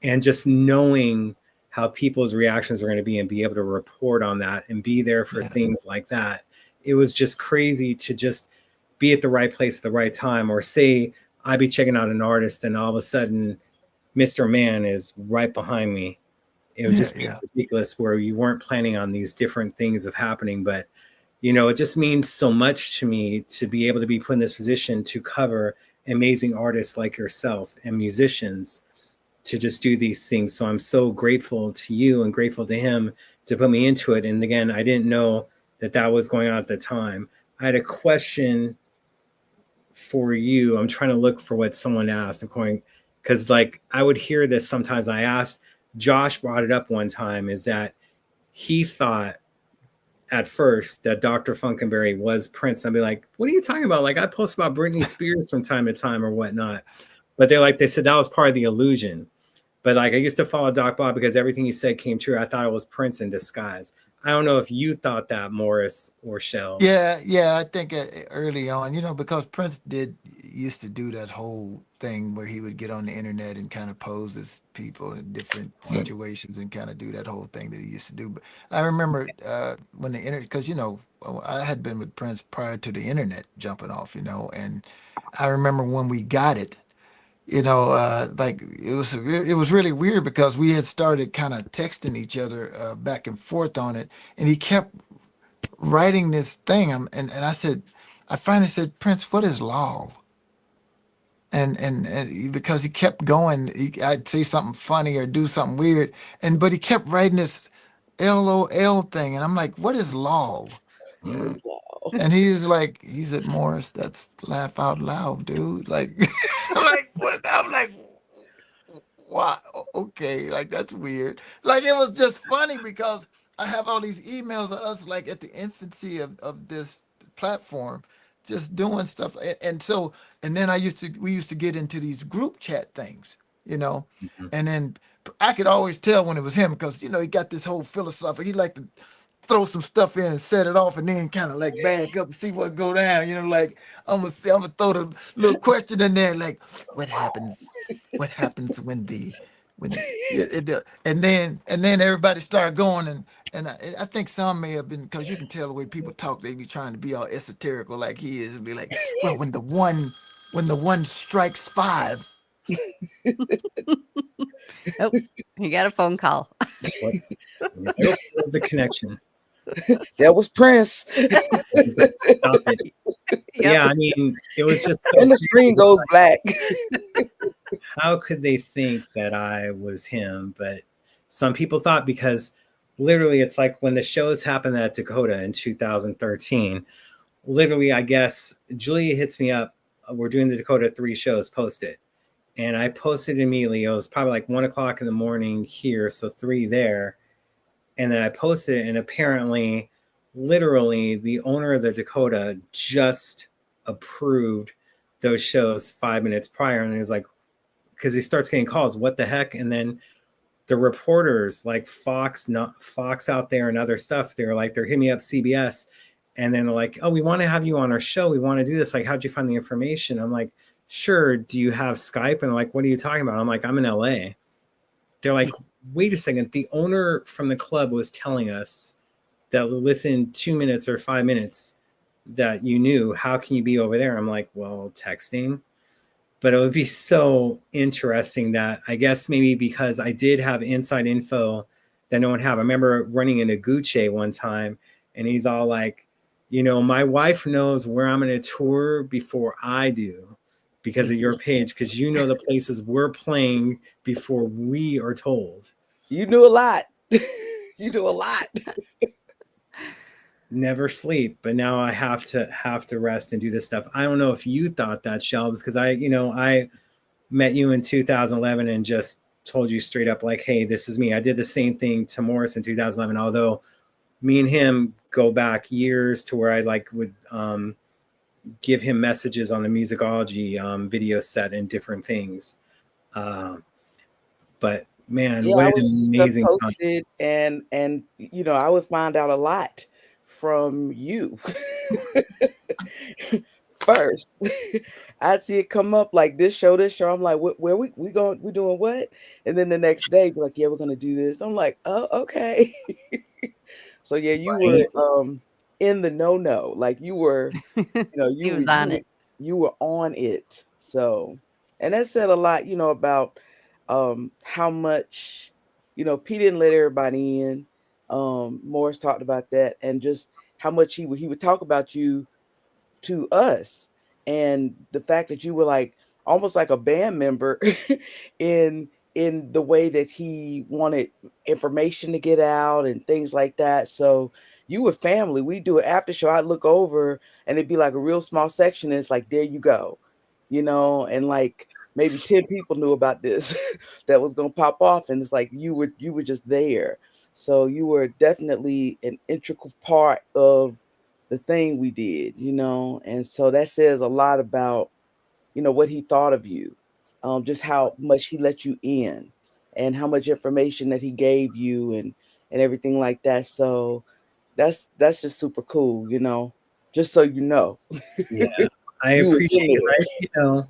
and just knowing how people's reactions are going to be and be able to report on that and be there for yeah, things like that. It was just crazy to just be at the right place at the right time, or say I'd be checking out an artist and all of a sudden Mr. Man is right behind me. It would yeah, just be yeah, ridiculous where you weren't planning on these different things of happening. But, it just means so much to me to be able to be put in this position to cover amazing artists like yourself and musicians to just do these things. So I'm so grateful to you and grateful to him to put me into it. And again, I didn't know that was going on at the time. I had a question for you. I'm trying to look for what someone asked. I'm going, because like I would hear this sometimes. I asked, Josh brought it up one time, is that he thought at first that Dr. Funkenberry was Prince. I'd be like, what are you talking about? Like I post about Britney Spears from time to time or whatnot. But they said that was part of the illusion. But like I used to follow Doc Bob because everything he said came true. I thought it was Prince in disguise. I don't know if you thought that, Morris or Shelby. Yeah, I think early on, because Prince used to do that whole thing where he would get on the internet and kind of pose as people in different situations and kind of do that whole thing that he used to do. But I remember when the internet, because I had been with Prince prior to the internet jumping off, and I remember when we got it. Like it was really weird because we had started kind of texting each other back and forth on it, and he kept writing this thing. And I finally said, Prince, what is law? And because he kept going, I'd say something funny or do something weird, but he kept writing this LOL thing, and I'm like, what is law? And he said, Morris, that's laugh out loud, dude. Like, what? I'm like, why? Okay, like that's weird. Like it was just funny because I have all these emails of us like at the infancy of this platform, just doing stuff. And then we used to get into these group chat things, and then I could always tell when it was him because he got this whole philosophy. He liked to throw some stuff in and set it off and then kind of like back up and see what go down, like I'm gonna throw the little question in there like what happens when and then everybody started going and I think some may have been because you can tell the way people talk, they be trying to be all esoterical like he is and be like, well, when the one strikes five. Oh, you got a phone call. What's the connection? That was Prince. Stop it. Yep. Yeah, I mean, it was just so and the screen goes black. How could they think that I was him? But some people thought, because literally it's like when the shows happened at Dakota in 2013, literally, I guess Julia hits me up. We're doing the Dakota 3 shows, post it. And I posted immediately. It was probably like 1 o'clock in the morning here, so 3 there. And then I posted it, and apparently, literally, the owner of the Dakota just approved those shows 5 minutes prior. And he was like, because he starts getting calls, what the heck? And then the reporters like Fox out there and other stuff, they're hitting me up, CBS. And then they're like, oh, we want to have you on our show. We want to do this. Like, how'd you find the information? I'm like, sure. Do you have Skype? And they're like, what are you talking about? I'm like, I'm in LA. They're like, wait a second. The owner from the club was telling us that within 2 minutes or 5 minutes that you knew. How can you be over there? I'm like, well, texting. But it would be so interesting that I guess maybe because I did have inside info that no one had. I remember running into Gucci one time, and he's all like, my wife knows where I'm going to tour before I do because of your page, because the places we're playing before we are told. You do a lot. You do a lot. Never sleep, but now I have to rest and do this stuff. I don't know if you thought that, Shelby, because I met you in 2011 and just told you straight up like, hey, this is me. I did the same thing to Morris in 2011, although me and him go back years to where I would give him messages on the musicology video set and different things. But man, Yeah, what an amazing posted, and I would find out a lot from you. First, I'd see it come up like this show. I'm like, where we going? We doing what? And then the next day, be like, yeah, we're gonna do this. I'm like, oh, okay. So yeah, you were in the no, like you were, He was on it. You were on it. So, and that said a lot, about how much, P didn't let everybody in. Morris talked about that, and just how much he would talk about you to us, and the fact that you were like almost like a band member in the way that he wanted information to get out and things like that. So you were family. We do an after show. I'd look over and it'd be like a real small section. And it's like, there you go, and like maybe 10 people knew about this that was going to pop off, and it's like you were just there. So you were definitely an integral part of the thing we did, and so that says a lot about what he thought of you, just how much he let you in, and how much information that he gave you, and everything like that. So that's just super cool, just so you know. Yeah, I You was in appreciate, because there.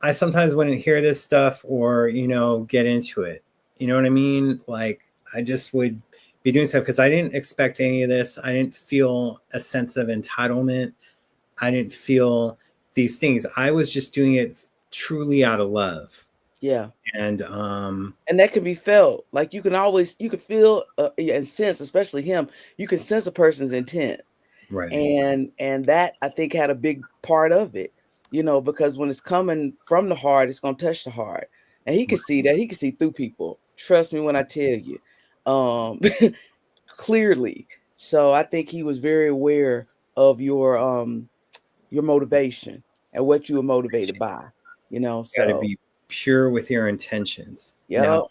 I sometimes wouldn't hear this stuff or get into it. You know what I mean? Like, I just would be doing stuff because I didn't expect any of this. I didn't feel a sense of entitlement. I didn't feel these things. I was just doing it truly out of love. Yeah. And that can be felt. Like you can feel and sense, especially him, you can sense a person's intent. right. And that, I think, had a big part of it, because when it's coming from the heart, it's going to touch the heart. And he could see that. He could see through people. Trust me when I tell you, clearly. So I think he was very aware of your motivation and what you were motivated by, Got to so be pure with your intentions. yeah. Now,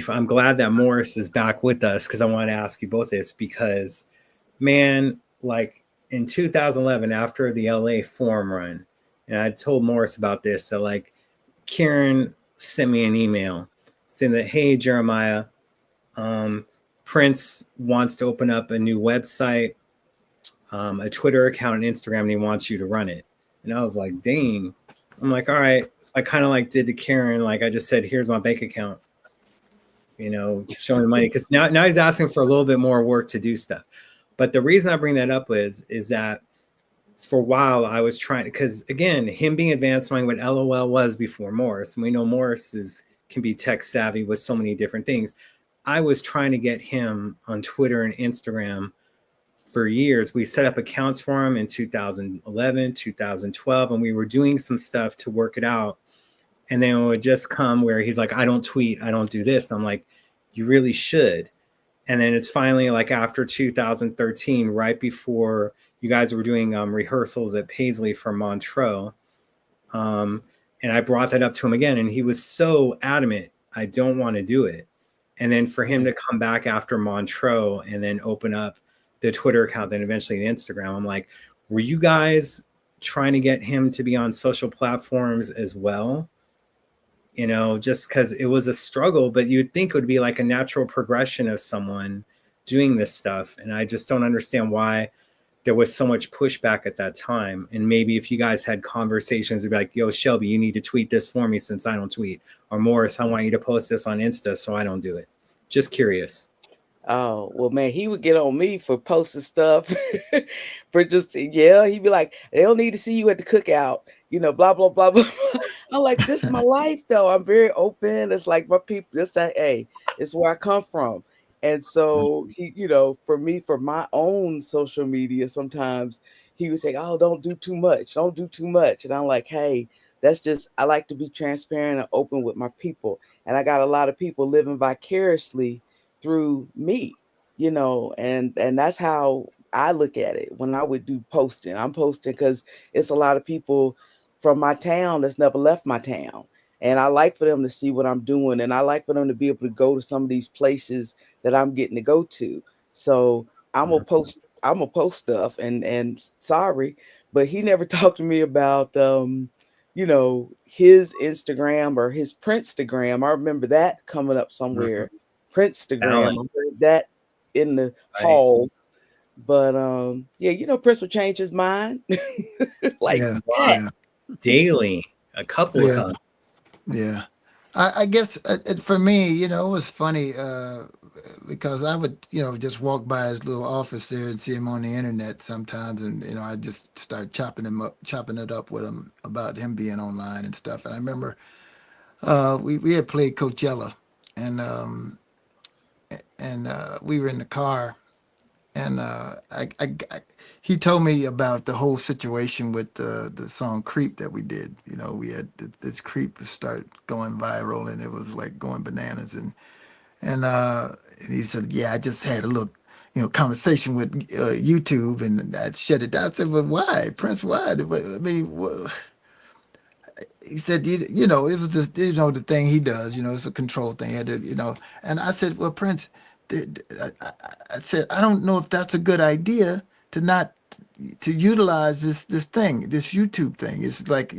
I'm glad that Morris is back with us, because I want to ask you both this, because, man, like in 2011, after the LA Forum run, and I told Morris about this, so like Karen sent me an email saying that, hey, Jeremiah, Prince wants to open up a new website, a Twitter account, and Instagram, and he wants you to run it. And I was like, dang. I'm like, all right. So I kind of like did to Karen, like I just said, here's my bank account, showing the money, because now he's asking for a little bit more work to do stuff. But the reason I bring that up is that for a while I was trying, because again, him being advanced, knowing what LOL was before Morris, and we know Morris can be tech savvy with so many different things. I was trying to get him on Twitter and Instagram for years. We set up accounts for him in 2011, 2012, and we were doing some stuff to work it out. And then it would just come where he's like, I don't tweet, I don't do this. I'm like, you really should. And then it's finally like after 2013, right before you guys were doing rehearsals at Paisley for Montreux. And I brought that up to him again, and he was so adamant, I don't want to do it. And then for him to come back after Montreux and then open up the Twitter account, then eventually the Instagram, I'm like, were you guys trying to get him to be on social platforms as well? Just because it was a struggle, but you'd think it would be like a natural progression of someone doing this stuff. And I just don't understand why there was so much pushback at that time. And maybe if you guys had conversations, it'd be like, yo, Shelby, you need to tweet this for me since I don't tweet. Or Morris, I want you to post this on Insta so I don't do it. Just curious. Oh, well, man, he would get on me for posting stuff for he'd be like, they don't need to see you at the cookout, blah, blah, blah, blah. I'm like, this is my life, though. I'm very open. It's like my people, hey, it's where I come from. And so he, for me, for my own social media, sometimes he would say, oh, don't do too much. Don't do too much. And I'm like, hey, I like to be transparent and open with my people. And I got a lot of people living vicariously through me, and that's how I look at it when I would do posting. I'm posting because it's a lot of people from my town that's never left my town. And I like for them to see what I'm doing. And I like for them to be able to go to some of these places that I'm getting to go to. So I'm gonna post stuff, and sorry, but he never talked to me about his Instagram or his Princegram. I remember that coming up somewhere. Princegram. I heard that in the halls. But Prince would change his mind. Like daily, a couple of times. Yeah. I guess for me, it was funny because I would, just walk by his little office there and see him on the internet sometimes. And, I just start chopping it up with him about him being online and stuff. And I remember we had played Coachella, and we were in the car, and he told me about the whole situation with the song "Creep" that we did. We had this "Creep" start going viral, and it was like going bananas. And he said, "Yeah, I just had a little, conversation with YouTube, and I shut it down." I said, "But why, Prince? Why? I mean, he said, you know, it was this, you know, the thing he does, you know, it's a control thing. He had to, you know, and I said, well, Prince, I said, I don't know if that's a good idea to not to utilize this thing, this YouTube thing. It's like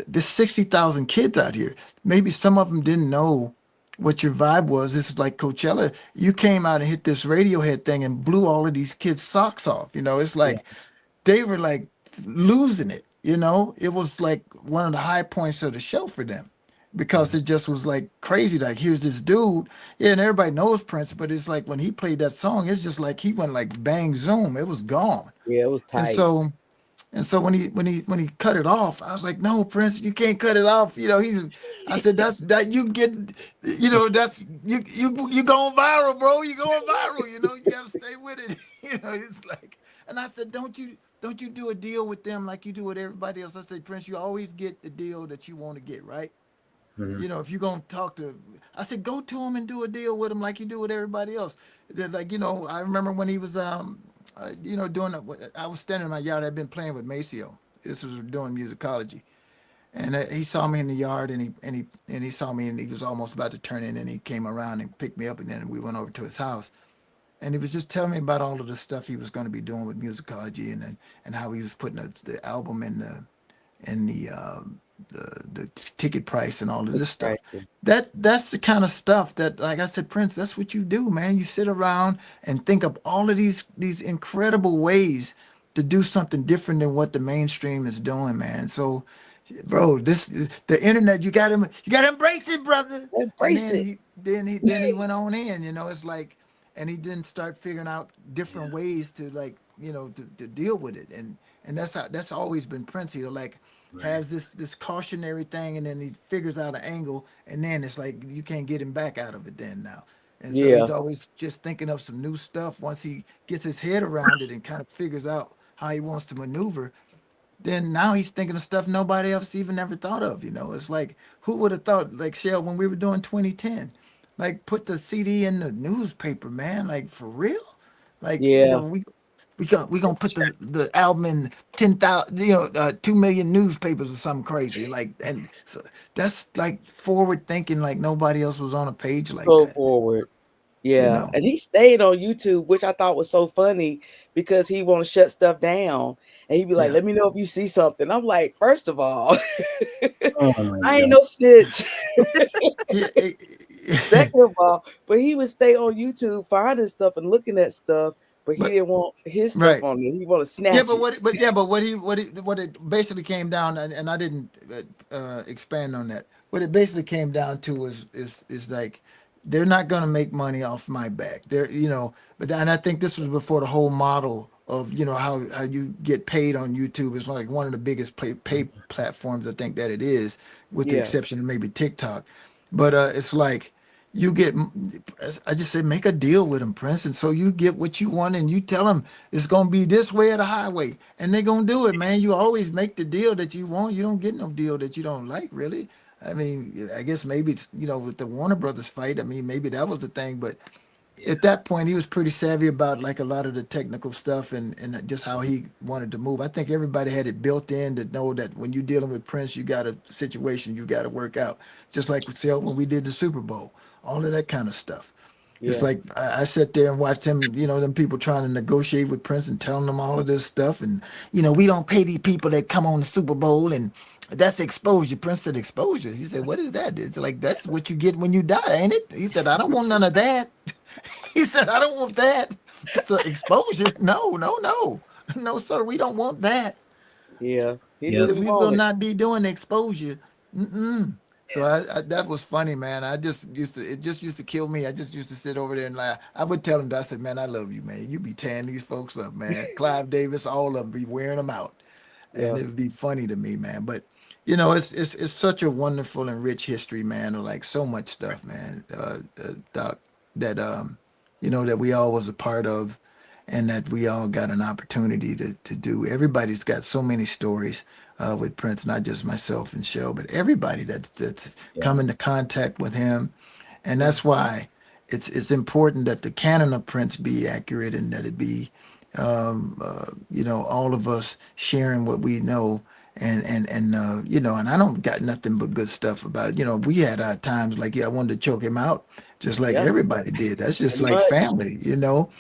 there's 60,000 kids out here. Maybe some of them didn't know what your vibe was. This is like Coachella. You came out and hit this Radiohead thing and blew all of these kids' socks off. You know, it's Yeah. like they were like losing it. You know, it was like one of the high points of the show for them because Mhm. it just was like crazy. Like, here's this dude, yeah, and everybody knows Prince, but it's like when he played that song, it's just like he went like bang zoom, it was gone. Yeah, it was And tight. so when he cut it off, I was like, no, Prince, you can't cut it off. You know, I said, that's that you get, you know, that's you going viral, bro. You going viral. You know, you gotta stay with it. You know, it's like, and I said, don't you do a deal with them like you do with everybody else. I said, Prince, you always get the deal that you want to get, right? Mhm. You know, if you're gonna talk to, I said, go to him and do a deal with him like you do with everybody else. Like, you know, I remember when he was, you know, I was standing in my yard. I'd been playing with Maceo. This was doing musicology, and he saw me in the yard, and he saw me, and he was almost about to turn in, and he came around and picked me up, and then we went over to his house, and he was just telling me about all of the stuff he was going to be doing with musicology, and how he was putting the album in the ticket price and all of It's this stuff. pricey. That's the kind of stuff that, like I said, Prince, that's what you do, man. You sit around and think of all of these incredible ways to do something different than what the mainstream is doing, man. So, bro, the internet, you gotta embrace it, brother. And Embrace then it. he went on in, you know, it's like, and he didn't start figuring out different Yeah. ways to, like, you know, to deal with it. And that's always been Prince. He like Right. has this cautionary thing, and then he figures out an angle, and then it's like you can't get him back out of it then now. And so Yeah, he's always just thinking of some new stuff. Once he gets his head around it and kind of figures out how he wants to maneuver, then now he's thinking of stuff nobody else even ever thought of. You know, it's like, who would have thought, like, Shell, when we were doing 2010, like, put the CD in the newspaper, man, like, for real. Like, you know, yeah. we gonna put the album in 10,000, you know, 2 million newspapers or something crazy. Like, and so that's like forward thinking, like nobody else was on a page like So that. forward. You Yeah, know, and he stayed on YouTube, which I thought was so funny because he want to shut stuff down, and he'd be like, yeah, "Let me know if you see something." I'm like, first of all, Oh my I ain't God. no snitch. yeah, Second of all, but he would stay on YouTube finding stuff and looking at stuff, but he but didn't want his stuff right. on there. He want to Yeah, snatch it. but what it basically came down, and I didn't expand on that. What it basically came down to is like, they're not going to make money off my back. They're, you know, but and I think this was before the whole model of, you know, how you get paid on YouTube is like one of the biggest pay platforms, I think, that it is, with the Yeah, exception of maybe TikTok. But it's like, you get, I just said, make a deal with them, Prince, and so you get what you want, and you tell them it's gonna be this way or the highway, and they're gonna do it, man. You always make the deal that you want. You don't get no deal that you don't like, really. I mean, I guess maybe it's, you know, with the Warner Brothers fight, I mean, maybe that was the thing, but Yeah. at that point he was pretty savvy about like a lot of the technical stuff, and just how he wanted to move. I think everybody had it built in to know that when you're dealing with Prince, you got a situation you got to work out. Just like with Sel when we did the Super Bowl, all of that kind of stuff. It's yeah, like I sat there and watched him, you know, them people trying to negotiate with Prince and telling them all of this stuff. And, you know, we don't pay these people that come on the Super Bowl, and that's exposure. Prince said, exposure. He said, what is that? It's like, that's what you get when you die, ain't it? He said, I don't want none of that. He said, I don't want that. So exposure? No, no, no. No, sir, we don't want that. yeah. He He Yep. said said, he we will wanted. not be doing exposure. Mm-mm. So Yeah. I that was funny, man. I just used to, it just used to kill me. I just used to sit over there and laugh. I would tell him, I said, man, I love you, man. You be tearing these folks up, man. Clive Davis, all of them be wearing them out. And Yeah, it would be funny to me, man. But you know, it's such a wonderful and rich history, man. Of like so much stuff, man. Doc, that you know, that we all was a part of, and that we all got an opportunity to do. Everybody's got so many stories with Prince, not just myself and Shell, but everybody that's come Yeah. into contact with him, and yeah, that's why it's important that the canon of Prince be accurate, and that it be, you know, all of us sharing what we know, and you know, and I don't got nothing but good stuff about, you know, we had our times like, yeah, I wanted to choke him out just like Yeah, everybody did. That's just pretty like much. family, you know.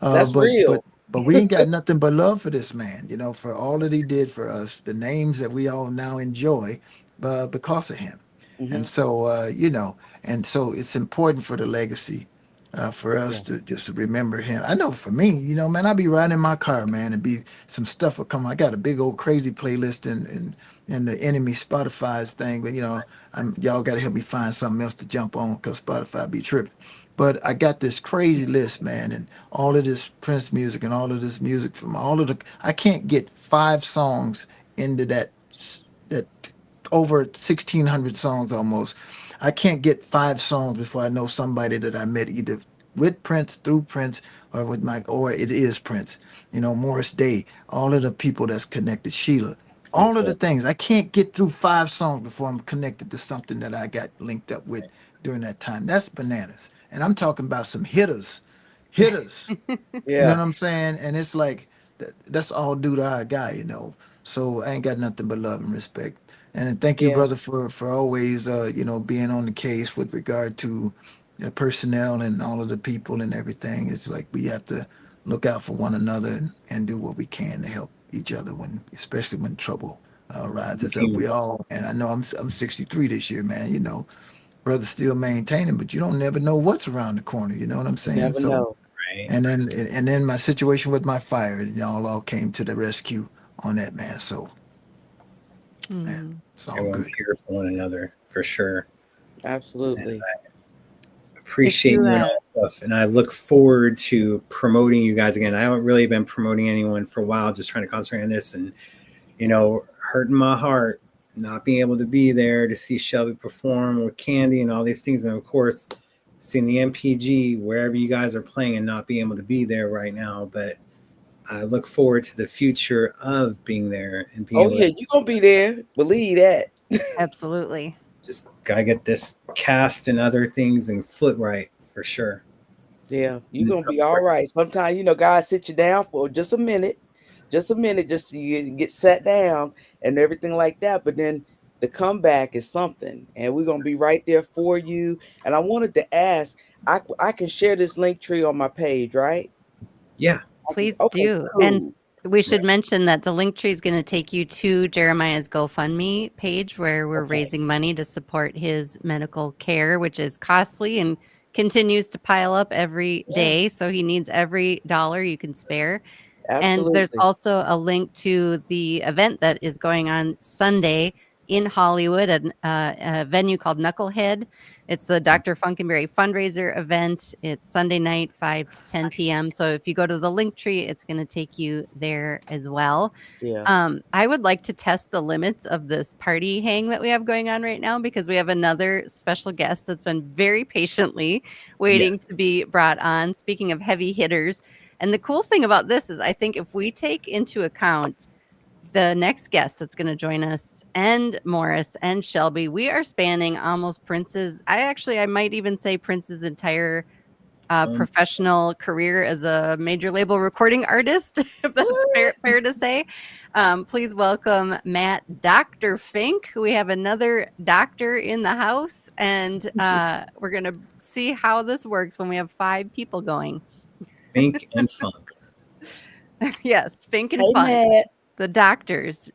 Uh, That's but but real. but we ain't got nothing but love for this man, you know, for all that he did for us, the names that we all now enjoy, because of him. And Hmm. so, you know, and so it's important for the legacy, for us Yeah. to just remember him. I know for me, you know, man, I be riding in my car, man, and be some stuff will come. I got a big old crazy playlist in the enemy Spotify's thing, but you know, y'all got to help me find something else to jump on because Spotify be tripping. But I got this crazy list, man, and all of this Prince music and all of this music from all of the. I can't get 5 songs into that over 1,600 songs almost. I can't get 5 songs before I know somebody that I met either with Prince, through Prince, or with my, or it is Prince. You know, Morris Day, all of the people that's connected, Sheila, So all of the cool. things. I can't get through 5 songs before I'm connected to something that I got linked up with during that time. That's bananas. And I'm talking about some hitters. You know Yeah. what I'm saying? And it's like that's all due to our guy, you know. So I ain't got nothing but love and respect. And then thank you, Yeah. brother, for always you know, being on the case with regard to personnel and all of the people and everything. It's like we have to look out for one another and do what we can to help each other when, especially when trouble rises up. Team, We all, and I know I'm 63 this year, man. You know, brother still maintaining, but you don't never know what's around the corner. You know what I'm You saying? never So know. right? and then my situation with my fire, and y'all all came to the rescue on that, man. So man, Mm. it's all Everyone's good. here for one another for sure. And Absolutely. If appreciate you you and all that stuff. And I look forward to promoting you guys again. I haven't really been promoting anyone for a while, just trying to concentrate on this. And, you know, hurting my heart, not being able to be there to see Shelby perform with Candy and all these things. And of course, seeing the MPG wherever you guys are playing and not being able to be there right now. But I look forward to the future of being there and being Oh able to yeah, you're gonna be there. Believe that. absolutely. just gotta get this cast and other things and foot right for sure. Yeah, you're And gonna of be all course, right. Sometimes, God sit you down for just a minute, just so you get sat down and everything like that. But then the comeback is something, and we're gonna be right there for you. And I wanted to ask, I can share this link tree on my page, right? yeah, Please Okay, do. And cool. we should right. mention that the link tree is going to take you to Jeremiah's GoFundMe page where we're Okay, raising money to support his medical care, which is costly and continues to pile up every yeah, day. So he needs every dollar you can spare. And there's absolutely. also a link to the event that is going on Sunday in Hollywood at a venue called Knucklehead. It's the Dr. Funkenberry fundraiser event. It's Sunday night, 5 to 10 p.m. So if you go to the link tree, it's going to take you there as well. Yeah. I would like to test the limits of this party hang that we have going on right now because we have another special guest that's been very patiently waiting Yes. to be brought on. Speaking of heavy hitters, and the cool thing about this is I think if we take into account the next guest that's going to join us and Morris and Shelby, we are spanning almost Prince's. I might even say Prince's entire Um, professional career as a major label recording artist, if that's What? fair to say. Please welcome Matt Dr. Fink. We have another doctor in the house, and we're going to see how this works when we have 5 people going. Fink and Funk. Yes, Fink and Hey, Funk, Matt. the doctors.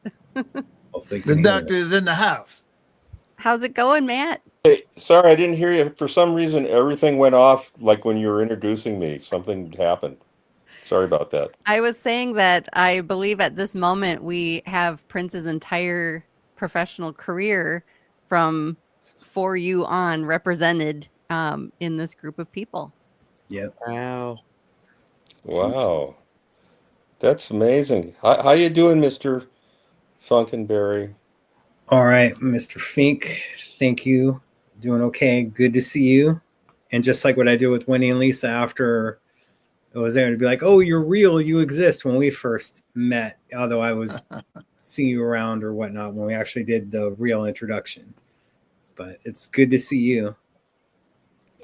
Hopefully, you The can hear doctor us. is in the house. How's it going, Matt? Hey, sorry, I didn't hear you. For some reason, everything went off like when you were introducing me. Something happened. Sorry about that. I was saying that I believe at this moment we have Prince's entire professional career from For You on represented in this group of people. Yep. Wow. It's insane. Wow, that's amazing. How you doing, Mr. Funkenberry? All right, Mr. Fink. Thank you. Doing okay. Good to see you. And just like what I did with Wendy and Lisa after I was there to be like, oh, you're real. You exist when we first met, although I was seeing you around or whatnot when we actually did the real introduction. But it's good to see you.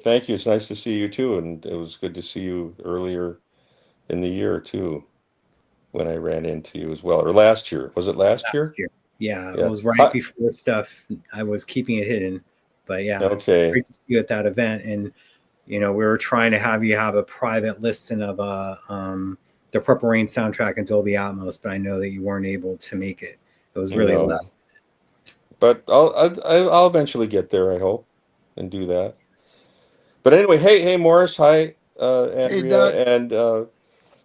Thank you. It's nice to see you too, and it was good to see you earlier in the year too, when I ran into you as well, or last year. Was it last year? Here. Yeah, it Yeah. was right before stuff. I was keeping it hidden, but yeah, Okay. great to see you at that event. And we were trying to have you have a private listing of the Purple Rain soundtrack and Dolby Atmos, but I know that you weren't able to make it. It was really No. less. But I'll eventually get there, I hope, and do that. Yes. But anyway, hey Morris, hi Andrea Doc. and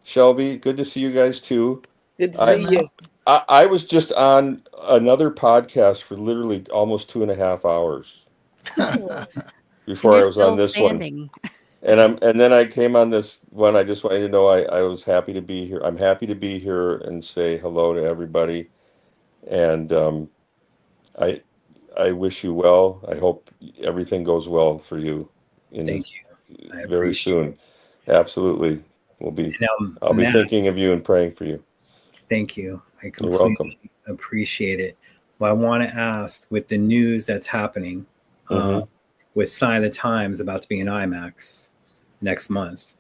Shelby. Good to see you guys too. Good to I, see you. I was just on another podcast for literally almost 2.5 hours before I You're was on still this one. standing. And then I came on this one. I just wanted to know I was happy to be here. I'm happy to be here and say hello to everybody. And I wish you well. I hope everything goes well for you Thank you. I very appreciate soon. Absolutely. I'll be Matt, thinking of you and praying for you. thank you. I You're welcome. completely appreciate it. Well, I want to ask, with the news that's happening, Mhm. with Sign of the Times about to be in IMAX next month,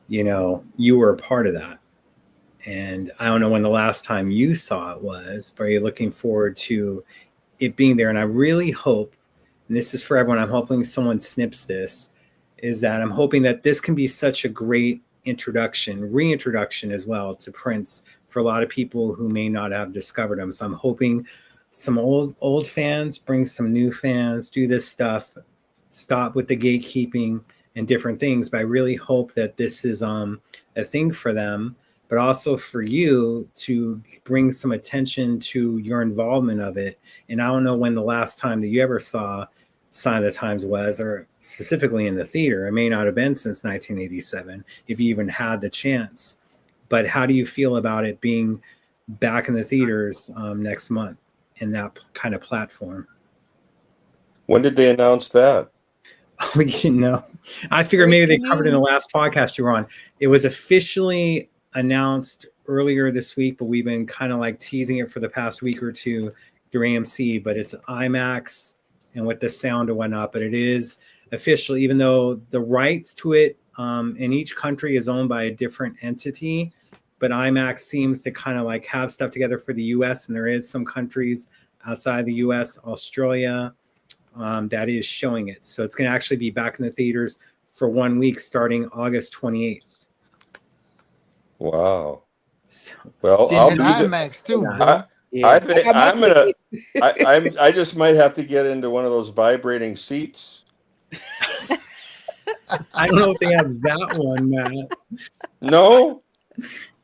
you were a part of that. And I don't know when the last time you saw it was, but are you looking forward to it being there? And I really hope, and this is for everyone, I'm hoping someone snips this, is that I'm hoping that this can be such a great reintroduction as well to Prince for a lot of people who may not have discovered him. So I'm hoping some old fans bring some new fans, do this stuff, stop with the gatekeeping and different things. But I really hope that this is a thing for them, but also for you to bring some attention to your involvement of it. And I don't know when the last time that you ever saw Sign of the Times was, or specifically in the theater. It may not have been since 1987, if you even had the chance. But how do you feel about it being back in the theaters next month in that kind of platform? When did they announce that? We didn't know. I figured maybe they covered it in the last podcast you were on. It was officially announced earlier this week, but we've been kind of like teasing it for the past week or two through AMC. But it's IMAX and with the sound and whatnot. But it is official, even though the rights to it in each country is owned by a different entity. But IMAX seems to kind of like have stuff together for the US, and there is some countries outside the US, Australia, that is showing it. So it's going to actually be back in the theaters for 1 week starting August 28th. Wow. So, Well, Didn't I'll And be IMAX too, bro. I think I'm gonna. I just might have to get into one of those vibrating seats. I don't know if they have that one, Matt. No,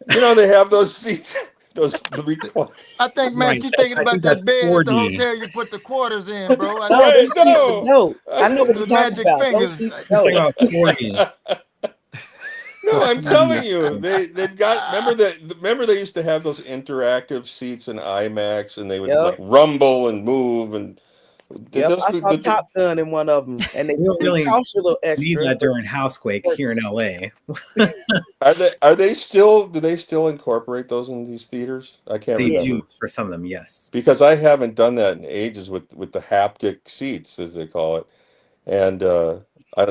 they have those seats. Those I think, Matt, Right. you're thinking I about think that that's bed at 4D. the hotel you put the quarters in, bro. No, Right, those seats no. are dope. I know what The you're talking magic about. Those fingers. seats He's talking dope. about 4D. No, I'm telling you, they've got. Remember they used to have those interactive seats in IMAX, and they would like rumble and move and. Yep, I saw Top Gun in one of them, and they really cost you a little need extra. that during Housequake here in LA. Are they still? Do they still incorporate those in these theaters? I can't They remember. do for some of them, yes. Because I haven't done that in ages with the haptic seats, as they call it, and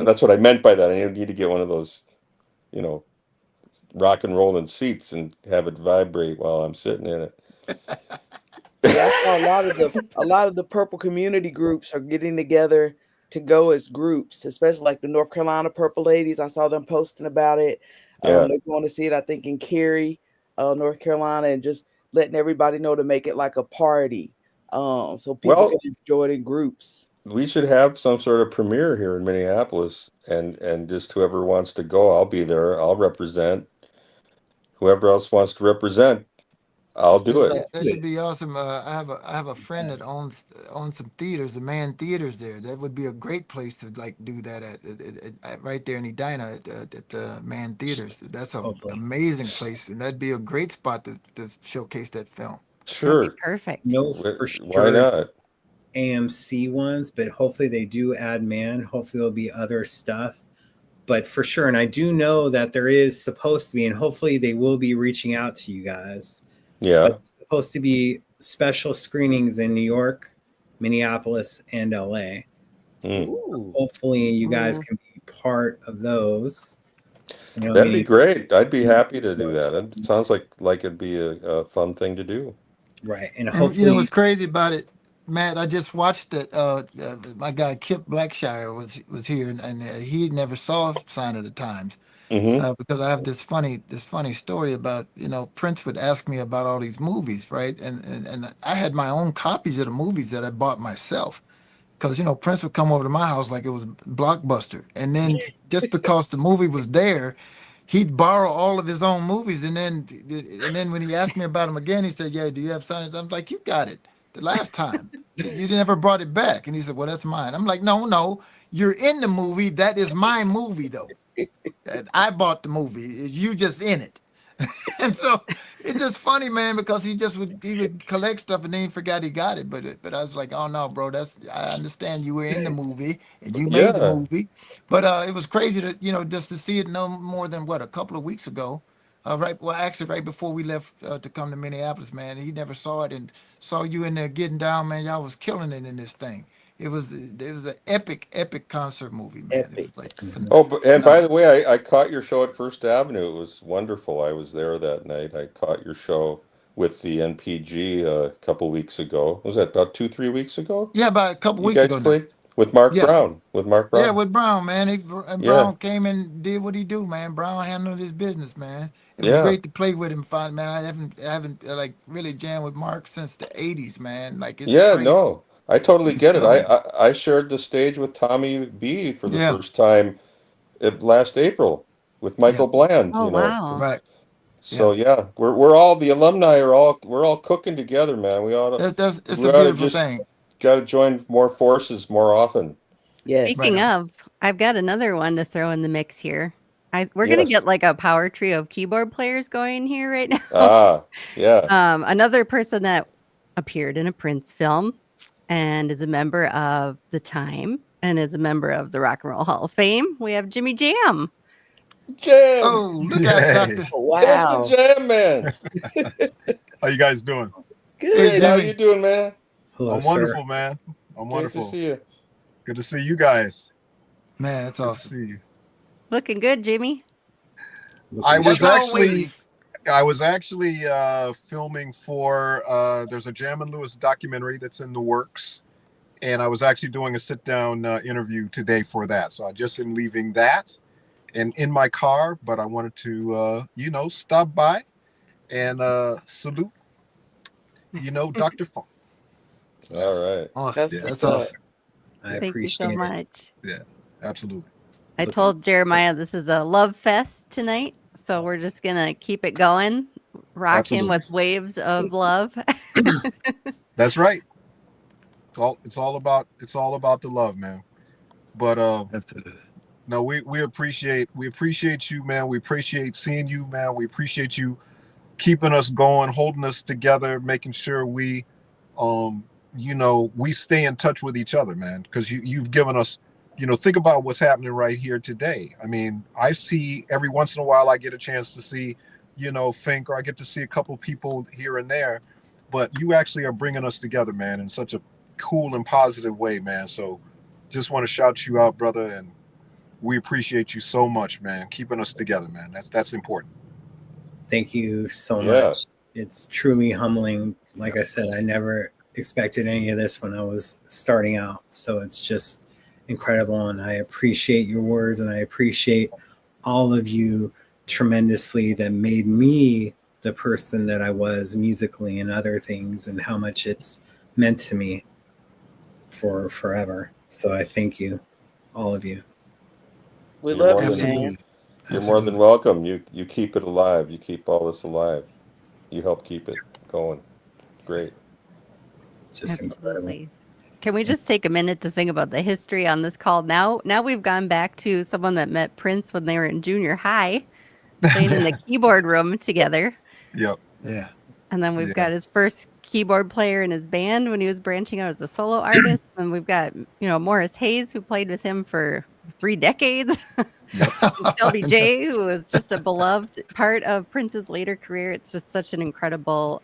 that's what I meant by that. I need to get one of those, rock and rolling seats and have it vibrate while I'm sitting in it. Yeah, I saw a lot of the purple community groups are getting together to go as groups, especially like the North Carolina Purple Ladies. I saw them posting about it. Yeah. They're going to see it, I think, in Cary, North Carolina, and just letting everybody know to make it like a party, so people can enjoy it in groups. We should have some sort of premiere here in Minneapolis, and just whoever wants to go, I'll be there. I'll represent. Whoever else wants to represent, I'll do it. That should be awesome. I have a friend that owns some theaters, the Man Theaters there. That would be a great place to like do that at right there in Edina at the Man Theaters. That's an amazing place, and that'd be a great spot to showcase that film. Sure, perfect. No, for sure. Why not? AMC ones, but hopefully they do add Man. Hopefully there'll be other stuff. But for sure, and I do know that there is supposed to be, and hopefully they will be reaching out to you guys. Yeah. But it's supposed to be special screenings in New York, Minneapolis, and LA. So hopefully you guys can be part of those. That'd be great. I'd be happy to do that. It sounds like it'd be a fun thing to do. Right. And And hopefully, what's crazy about it, Matt? I just watched it. My guy Kip Blackshire was here, and he never saw Sign of the Times Mm-hmm. because I have this funny story about Prince would ask me about all these movies, right? And I had my own copies of the movies that I bought myself. Because Prince would come over to my house like it was Blockbuster, and then just because the movie was there, he'd borrow all of his own movies, and then when he asked me about them again, he said, "Yeah, do you have signage?" I'm like, "You got it the last time. You never brought it back." And he said, "Well, that's mine." I'm like, "No, no, you're in the movie. That is my movie, though. And I bought the movie. You just in it." And so it's just funny, man, because he would collect stuff and then he forgot he got it. But I was like, oh no, bro, I understand you were in the movie and you made the Yeah. movie. But it was crazy to just to see it no more than a couple of weeks ago. Actually right before we left to come to Minneapolis, man. He never saw it and saw you in there getting down, man. Y'all was killing it in this thing. It was an epic concert movie, man. It Epic. was like Oh, and by phenomenal. the way, I caught your show at First Avenue. It was wonderful. I was there that night. I caught your show with the NPG a couple weeks ago. Was that about 2, 3 weeks ago? Yeah, about a couple You weeks guys ago now. played with Mark Yeah. Brown. With Mark Yeah, Brown. with Brown, man. And Yeah. Brown came and did what he do, man. Brown handled his business, man. It was Yeah. great to play with him, fine, man. I haven't like really jammed with Mark since the '80s, man. Like it's Yeah, crazy. no. I totally He's get it. still here. I shared the stage with Tommy B for the Yeah, first time last April with yeah, Michael Bland, Oh, wow. right. Yeah. So yeah, we're all the alumni we're all cooking together, man. It's We a ought to beautiful just thing. got to join more forces more often. Yes. Right Speaking on. of, I've got another one to throw in the mix here. We're gonna Yes. get like a power trio of keyboard players going here right now. Ah, yeah. Another person that appeared in a Prince film and is a member of the Time and is a member of the Rock and Roll Hall of Fame. We have Jimmy Jam. Jam. Oh, look out, Yay. Doctor. That's the Wow. Jam man. How you guys doing? Hey, Good. How Jimmy. you doing, man? hello, I'm sir. wonderful, man. I'm Great to wonderful. see you. Good to see you guys. Man, that's Good to awesome. see you. Looking good, Jimmy. I Looking was That's sharp. always. I was actually filming for there's a Jam and Lewis documentary that's in the works, and I was actually doing a sit down interview today for that. So I just am leaving that and in my car, but I wanted to stop by and salute Dr. Funk. So that's All right. Awesome. That's yeah, That's what's up. awesome. I Thank you so appreciate it. much. yeah, absolutely. I Looking- told Jeremiah this is a love fest tonight, so we're just gonna keep it going, rocking Absolutely. with waves of love. That's right. It's all about the love, man. But Absolutely. no, we appreciate you, man. We appreciate seeing you, man. We appreciate you keeping us going, holding us together, making sure we we stay in touch with each other, man, because you've given us, think about what's happening right here today. I mean, I see every once in a while I get a chance to see, Fink, or I get to see a couple people here and there, but you actually are bringing us together, man, in such a cool and positive way, man. So just want to shout you out, brother, and we appreciate you so much, man, keeping us together, man. That's important. Thank you so Yeah. much. It's truly humbling. Like I said, I never expected any of this when I was starting out. So it's just incredible. And I appreciate your words, and I appreciate all of you tremendously that made me the person that I was musically and other things, and how much it's meant to me for forever. So I thank you, all of you. We You're love more you, than- man. Absolutely. You're more than welcome. You keep it alive. You keep all this alive. You help keep it going. Great. Just incredible. Absolutely. Can we just take a minute to think about the history on this call? Now we've gone back to someone that met Prince when they were in junior high, playing in the keyboard room together. Yep. Yeah. And then we've Yeah. got his first keyboard player in his band when he was branching out as a solo artist. And we've got, Morris Hayes, who played with him for 3 decades. And Shelby J, who was just a beloved part of Prince's later career. It's just such an incredible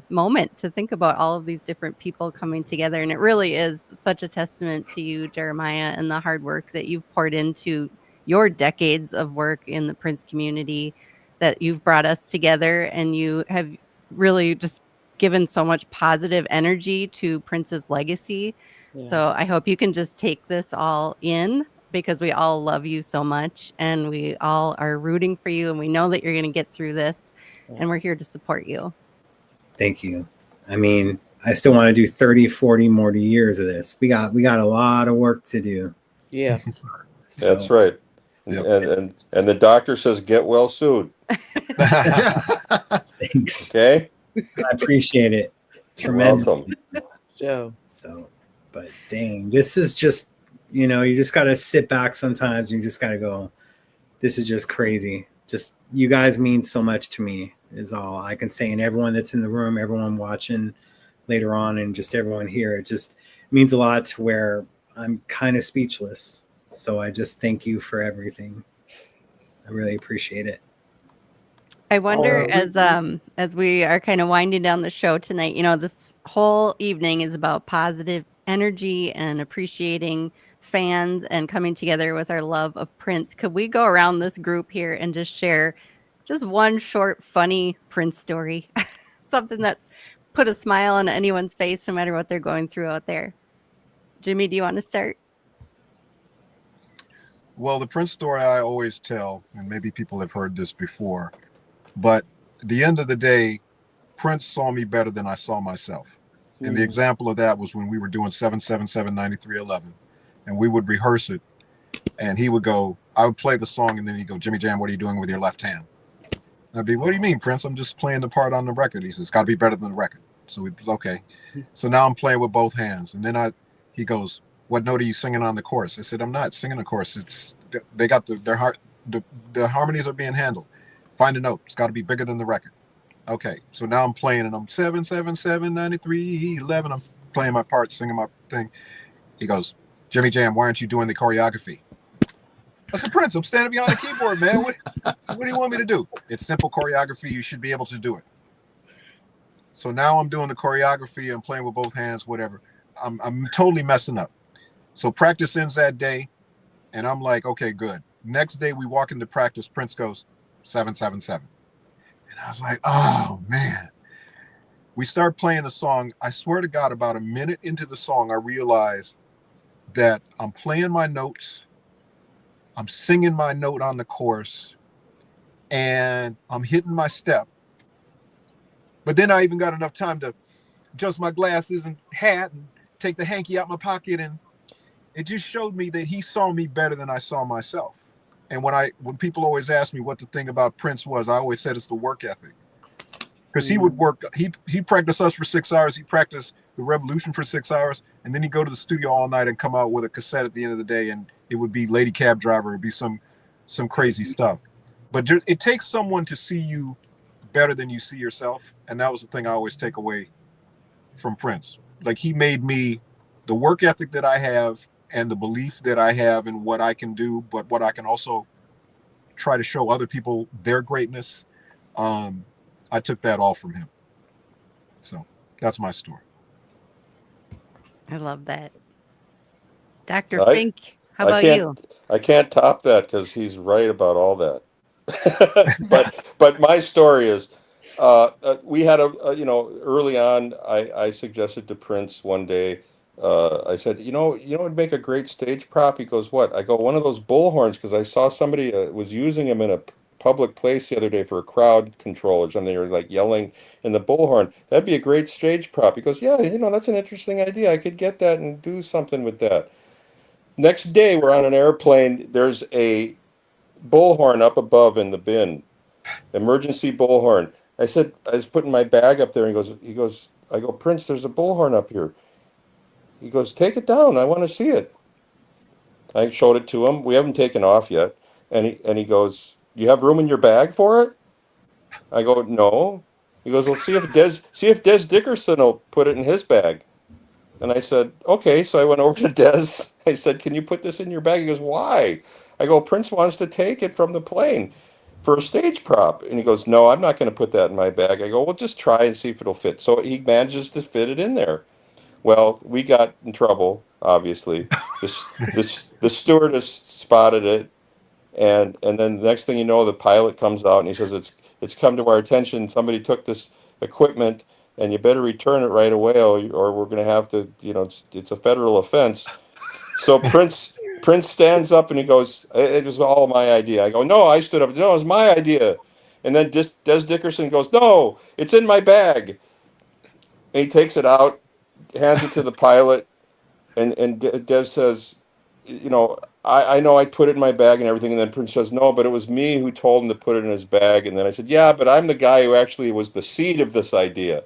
moment to think about all of these different people coming together. And it really is such a testament to you, Jeremiah, and the hard work that you've poured into your decades of work in the Prince community, that you've brought us together, and you have really just given so much positive energy to Prince's legacy. Yeah. So I hope you can just take this all in, because we all love you so much and we all are rooting for you, and we know that you're going to get through this, and we're here to support you. Thank you. I mean, I still want to do 30, 40 more years of this. We got a lot of work to do. Yeah. So, That's right. Yep. And the doctor says, get well soon. thanks. Okay. I appreciate it You're tremendously. welcome. Joe. So, but dang, this is just, you know, you just got to sit back sometimes. You just got to go, this is just crazy. Just, you guys mean so much to me is all I can say. And everyone that's in the room, everyone watching later on, and just everyone here, it just means a lot to where I'm kind of speechless. So I just thank you for everything. I really appreciate it. I wonder, as we are kind of winding down the show tonight, you know, this whole evening is about positive energy and appreciating fans and coming together with our love of Prince. Could we go around this group here and just share just one short, funny Prince story? Something that's put a smile on anyone's face, no matter what they're going through out there. Jimmy, do you want to start? Well, the Prince story I always tell, and maybe people have heard this before, but at the end of the day, Prince saw me better than I saw myself. And the example of that was when we were doing 777-9311, and we would rehearse it, and he would go, I would play the song, and then he'd go, Jimmy Jam, what are you doing with your left hand? I'd be, what do you mean, Prince? I'm just playing the part on the record. He says, it's got to be better than the record. So we, okay. So now I'm playing with both hands. And then he goes, what note are you singing on the chorus? I said, I'm not singing the chorus. They got the harmonies are being handled. Find a note. It's got to be bigger than the record. Okay. So now I'm playing, and I'm 777-9311. I'm playing my part, singing my thing. He goes, Jimmy Jam, why aren't you doing the choreography? I said, Prince, I'm standing behind the keyboard, man. What do you want me to do? It's simple choreography. You should be able to do it. So now I'm doing the choreography. I'm playing with both hands, whatever. I'm totally messing up. So practice ends that day, and I'm like, okay, good. Next day we walk into practice. Prince goes 777, and I was like, oh man. We start playing the song. I swear to God, about a minute into the song, I realized that I'm playing my notes, I'm singing my note on the chorus, and I'm hitting my step. But then I even got enough time to adjust my glasses and hat and take the hanky out my pocket, and it just showed me that he saw me better than I saw myself. And when people always ask me what the thing about Prince was, I always said it's the work ethic. Because he would work, he practiced us for 6 hours, he practiced the Revolution for 6 hours, and then he'd go to the studio all night and come out with a cassette at the end of the day, and it would be Lady Cab Driver, it would be some crazy stuff. But it takes someone to see you better than you see yourself, and that was the thing I always take away from Prince. Like, he made me, the work ethic that I have and the belief that I have in what I can do, but what I can also try to show other people their greatness, I took that all from him. So that's my story. I love that. Dr. Fink, how about you? I can't top that because he's right about all that. but my story is, we had early on, I suggested to Prince one day, I said, it'd make a great stage prop. He goes, what? I go, one of those bullhorns, because I saw somebody was using them in a public place the other day for a crowd control or something. They were like yelling in the bullhorn. That'd be a great stage prop. He goes, yeah, that's an interesting idea. I could get that and do something with that. Next day, we're on an airplane. There's a bullhorn up above in the bin, emergency bullhorn. I said, I was putting my bag up there, and he goes, I go, Prince, there's a bullhorn up here. He goes, take it down. I want to see it. I showed it to him. We haven't taken off yet. And he goes, you have room in your bag for it? I go, no. He goes, well, see if Des Dickerson will put it in his bag. And I said, okay. So I went over to Des. I said, can you put this in your bag? He goes, why? I go, Prince wants to take it from the plane for a stage prop. And he goes, no, I'm not going to put that in my bag. I go, well, just try and see if it'll fit. So he manages to fit it in there. Well, we got in trouble, obviously. The stewardess spotted it. And then the next thing you know, the pilot comes out and he says, it's come to our attention. Somebody took this equipment and you better return it right away, or we're going to have to, it's a federal offense. So Prince stands up and he goes, it was all my idea. I go, no, I stood up. No, it was my idea. And then Des Dickerson goes, no, it's in my bag. And he takes it out, hands it to the pilot, and Des says, I know I put it in my bag and everything. And then Prince says, no, but it was me who told him to put it in his bag. And then I said, yeah, but I'm the guy who actually was the seed of this idea.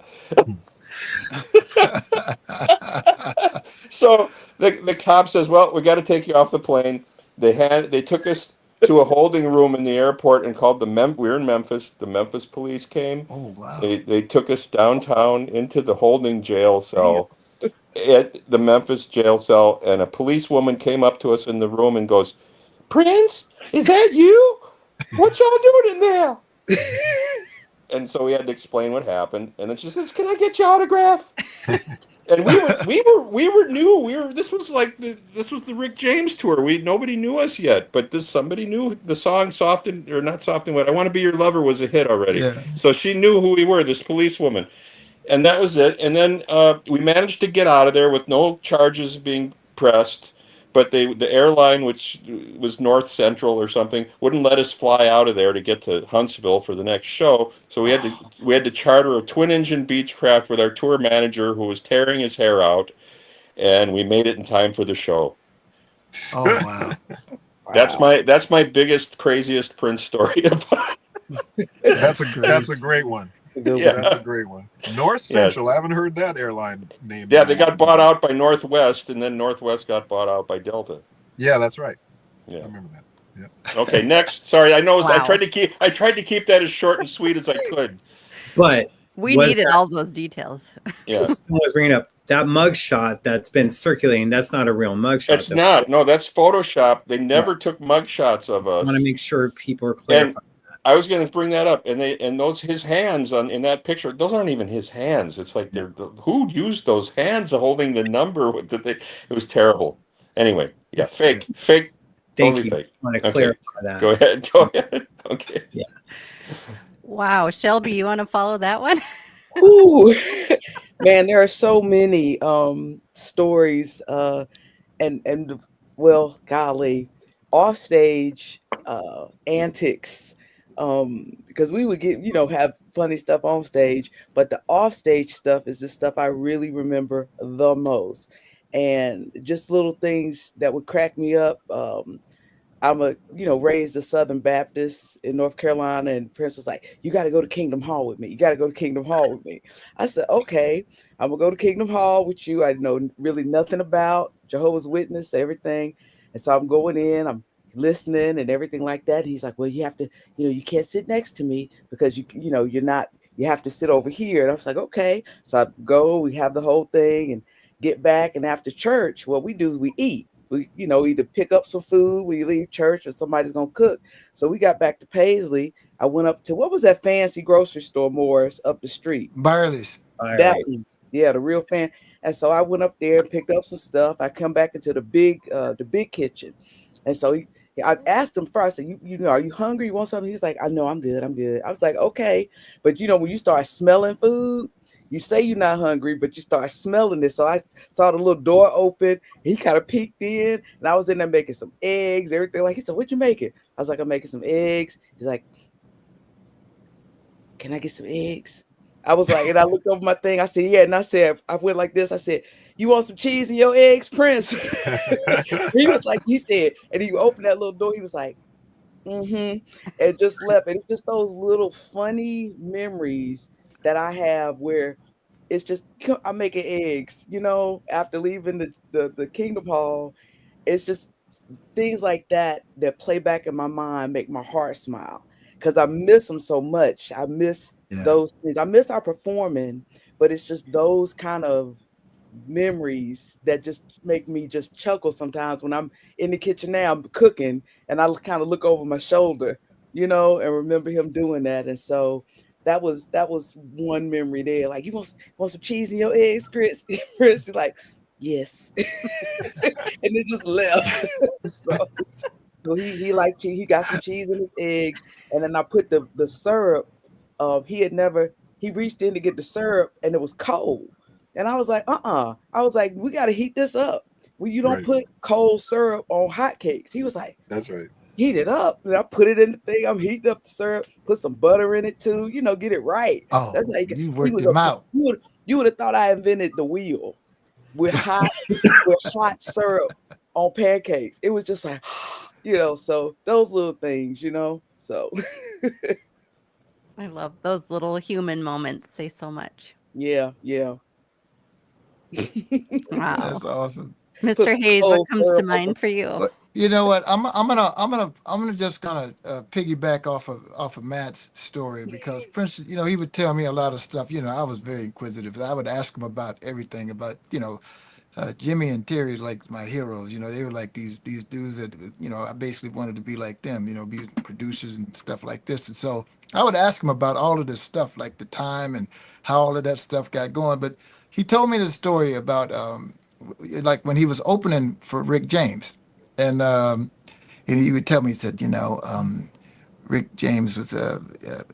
So the cop says, well, we got to take you off the plane. They took us to a holding room in the airport and called we were in Memphis. The Memphis police came. Oh, wow. They took us downtown into the holding jail cell at the Memphis jail cell, and a policewoman came up to us in the room and goes, Prince, is that you? What y'all doing in there? And so we had to explain what happened. And then she says, can I get your autograph? And we were new. This was the Rick James tour. Nobody knew us yet, but somebody knew the song Soft and, or not Soft and Wet, I Want to Be Your Lover was a hit already. Yeah. So she knew who we were, this policewoman. And that was it. And then we managed to get out of there with no charges being pressed. But the airline, which was North Central or something, wouldn't let us fly out of there to get to Huntsville for the next show. So we had to charter a twin-engine Beechcraft with our tour manager, who was tearing his hair out, and we made it in time for the show. Oh, wow. That's my biggest, craziest Prince story. That's a great one. Yeah. That's a great one. North Central. I haven't heard that airline name. Yeah, they got bought out by Northwest, and then Northwest got bought out by Delta. Yeah, that's right. Yeah, I remember that. Yeah. Okay, next. Sorry, I know. Wow. I tried to keep that as short and sweet as I could. But We needed all those details. Yeah, someone was bringing up that mug shot that's been circulating. That's not a real mug shot. it's not. No, that's Photoshop. They never took mug shots of us. I want to make sure people are clarifying. I was going to bring that up, and his hands in that picture, those aren't even his hands. It's like who used those hands holding the number? It was terrible. Anyway, yeah, fake. Thank Totally you. fake. I want to clarify that. Go ahead. Okay. Yeah. Wow, Shelby, you want to follow that one? Ooh, man, there are so many stories, and well, golly, off stage antics. Because we would get, have funny stuff on stage, but the off stage stuff is the stuff I really remember the most. And just little things that would crack me up. I'm raised a Southern Baptist in North Carolina, and Prince was like, you got to go to Kingdom Hall with me. You got to go to Kingdom Hall with me. I said, okay, I'm gonna go to Kingdom Hall with you. I know really nothing about Jehovah's Witness, everything. And so I'm going in, I'm listening and everything like that. He's like, well, you have to, you can't sit next to me because you have to sit over here. And I was like, okay. So I go, we have the whole thing and get back. And after church, what we do is we eat. We, either pick up some food, we leave church, or somebody's gonna cook. So we got back to Paisley. I went up to, what was that fancy grocery store, Morris, up the street? Burley's. That was, the real fan. And so I went up there and picked up some stuff. I come back into the big kitchen. And so I asked him first, I said, are you hungry? You want something? He was like, I know, I'm good. I was like, okay. But when you start smelling food, you say you're not hungry, but you start smelling it. So I saw the little door open. He kind of peeked in, and I was in there making some eggs, everything. Like, he said, what you making? I was like, I'm making some eggs. He's like, can I get some eggs? I was like, and I looked over my thing. I said, yeah. And I went like this. I said, you want some cheese in your eggs, Prince? He said, and he opened that little door. He was like, and just left. And it's just those little funny memories that I have where it's just, I'm making eggs, after leaving the Kingdom Hall. It's just things like that play back in my mind, make my heart smile, because I miss them so much. I miss those things. I miss our performing, but it's just those kind of memories that just make me just chuckle sometimes when I'm in the kitchen now, I'm cooking, and I kind of look over my shoulder, and remember him doing that. And so that was one memory there. Like, you want some cheese in your eggs, Chris? Chris is like, yes. And it just left. So he liked cheese. He got some cheese in his eggs, and then I put the syrup. He had never he reached in to get the syrup and it was cold. And I was like, I was like, we got to heat this up. Well, you don't Right. put cold syrup on hot cakes. He was like, That's right. heat it up. And I put it in the thing. I'm heating up the syrup, put some butter in it too, get it right. Oh, That's like you worked him out. You would have thought I invented the wheel with hot syrup on pancakes. It was just like, so those little things, so I love those little human moments. Say so much. yeah. Wow. That's awesome. Mr. Hayes, what comes to mind for you? But you know what? I'm gonna just piggyback off of Matt's story, because Prince, he would tell me a lot of stuff. I was very inquisitive. I would ask him about everything, about Jimmy and Terry, like my heroes. They were like these dudes that I basically wanted to be like them. Be producers and stuff like this. And so I would ask him about all of this stuff, like the time and how all of that stuff got going. But he told me the story about like when he was opening for Rick James, and he would tell me, he said, Rick James was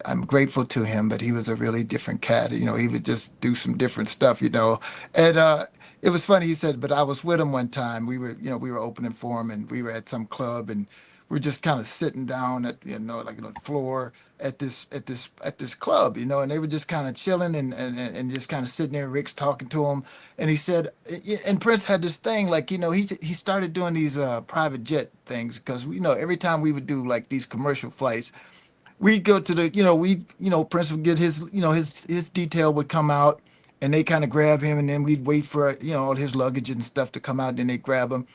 I'm grateful to him, but he was a really different cat. He would just do some different stuff, and it was funny. He said, but I was with him one time. We were opening for him, and we were at some club, and we're just kind of sitting down at the floor at this club, and they were just kind of chilling and just kind of sitting there. Rick's talking to him, and he said, and Prince had this thing, like, he started doing these private jet things, because every time we would do like these commercial flights, we'd go to the Prince would get his his detail would come out, and they kind of grab him, and then we'd wait for all his luggage and stuff to come out, and then they grab him,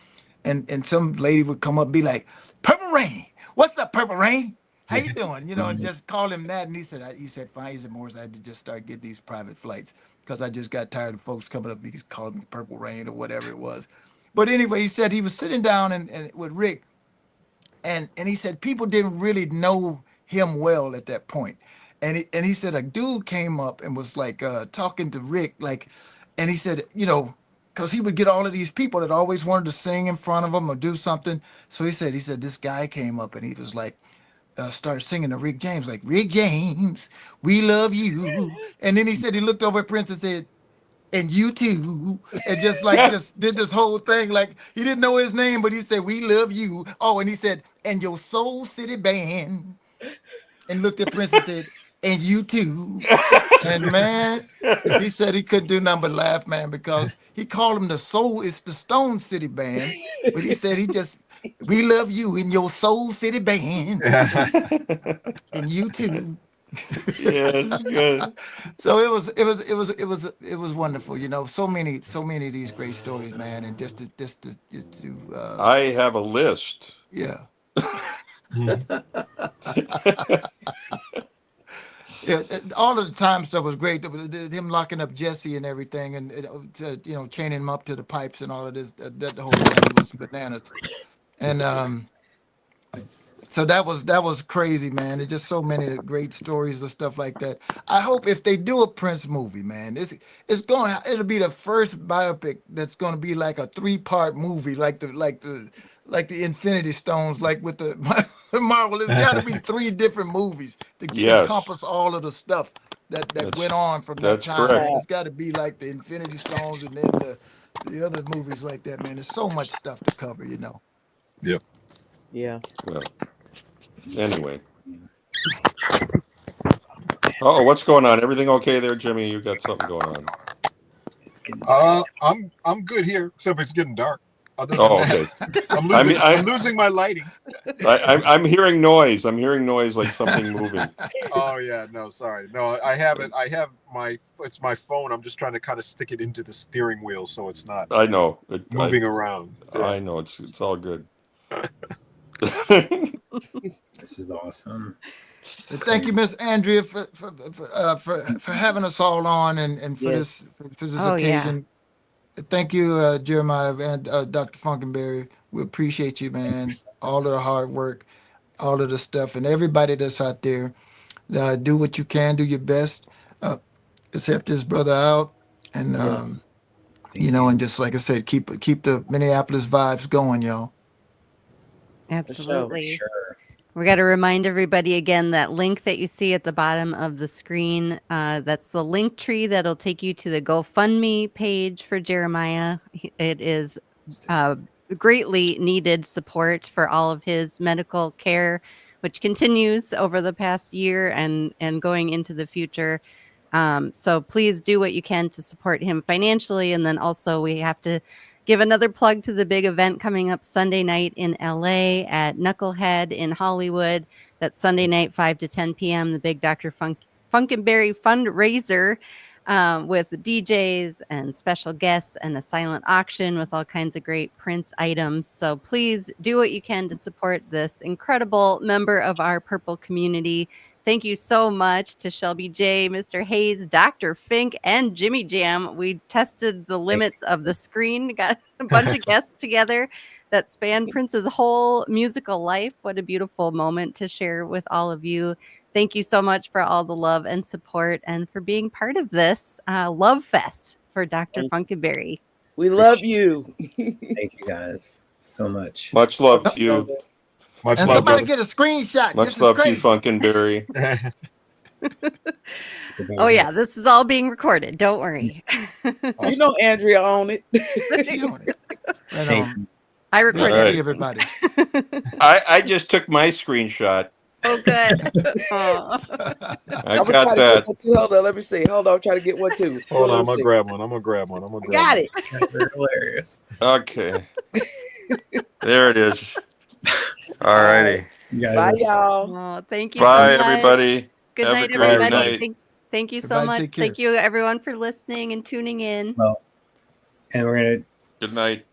and some lady would come up and be like, Purple Rain, what's up, Purple Rain? How you doing? And just call him that. And he said, fine. He said, Morris, I had to just start getting these private flights, because I just got tired of folks coming up. He's calling me Purple Rain or whatever it was. But anyway, he said he was sitting down and with Rick, and he said people didn't really know him well at that point. And he said a dude came up and was like talking to Rick, like, and he said, because he would get all of these people that always wanted to sing in front of him or do something. So he said this guy came up and he was like, started singing to Rick James, like, Rick James, we love you. And then he said he looked over at Prince and said, and you too, and just did this whole thing, like he didn't know his name, but he said, we love you. Oh, and he said, and your Soul City Band, and looked at Prince and said, and you too. And man, he said he couldn't do nothing but laugh, man, because he called him it's the Stone City Band, but he said we love you in your Soul City Band, and you too. Yes, good. So it was wonderful. So many of these great stories, man, and just to I have a list. Yeah. Yeah, all of the time stuff was great. Him locking up Jesse and everything, and chaining him up to the pipes and all of this. That the whole thing was bananas. And so that was crazy, man. There's just so many great stories and stuff like that. I hope if they do a Prince movie, man, it'll be the first biopic that's gonna be like a 3-part movie, like the Infinity Stones, like with the Marvel. It's got to be 3 different movies to encompass all of the stuff that went on from that time. Correct. It's got to be like the Infinity Stones and then the other movies like that, man. There's so much stuff to cover, Yep. Yeah. Well, anyway. Oh, what's going on? Everything okay there, Jimmy? You got something going on? It's getting I'm good here, except it's getting dark. Oh, okay. I'm losing my lighting. I'm hearing noise. I'm hearing noise, like something moving. Oh yeah, no, sorry, no, I have it. I have it's my phone. I'm just trying to kind of stick it into the steering wheel so it's not. I know moving around. I know it's all good. This is awesome. Thank you, Miss Andrea, for having us all on and for this occasion. Yeah. Thank you, Jeremiah and Dr. Funkenberry. We appreciate you, man. All of the hard work, all of the stuff, and everybody that's out there. Do what you can, do your best. Let's help this brother out, and and just like I said, keep the Minneapolis vibes going, y'all. Absolutely. For sure. We got to remind everybody again that link that you see at the bottom of the screen, that's the link tree that'll take you to the GoFundMe page for Jeremiah. It is greatly needed support for all of his medical care, which continues over the past year and going into the future. So please do what you can to support him financially. And then also we have to give another plug to the big event coming up Sunday night in LA at Knucklehead in Hollywood. That's Sunday night, 5 to 10 p.m. The big Dr. Funkenberry fundraiser with DJs and special guests and a silent auction with all kinds of great Prince items. So please do what you can to support this incredible member of our Purple community. Thank you so much to Shelby J, Mr. Hayes, Dr. Fink, and Jimmy Jam. We tested the limit of the screen, got a bunch of guests together that span Prince's whole musical life. What a beautiful moment to share with all of you. Thank you so much for all the love and support and for being part of this love fest for Dr. Funkenberry. We love you. Thank you guys so much. Much love to you. Much And love, somebody brother. get a screenshot. Much This is love to you, crazy. Funkenberry. Oh, yeah, this is all being recorded. Don't worry. You know Andrea on it. She on it. And, Thank you. I good to recorded Alright. see everybody. I just took my screenshot. Oh, good. Aw. I I'm gonna got try to that. get one too. Hold on, let me see. Hold on, try to get one too. Hold on, I'm Let me gonna see. grab one. I'm gonna grab one. I'm gonna grab Got one. it. You guys are hilarious. Okay. There it is. All righty. You guys Bye, are so- y'all. Oh, thank you Bye, so much. everybody. Good Have a night, great everybody. night. Thank you so Everybody much. take care. Thank you, everyone, for listening and tuning in. well, and we're gonna Good night.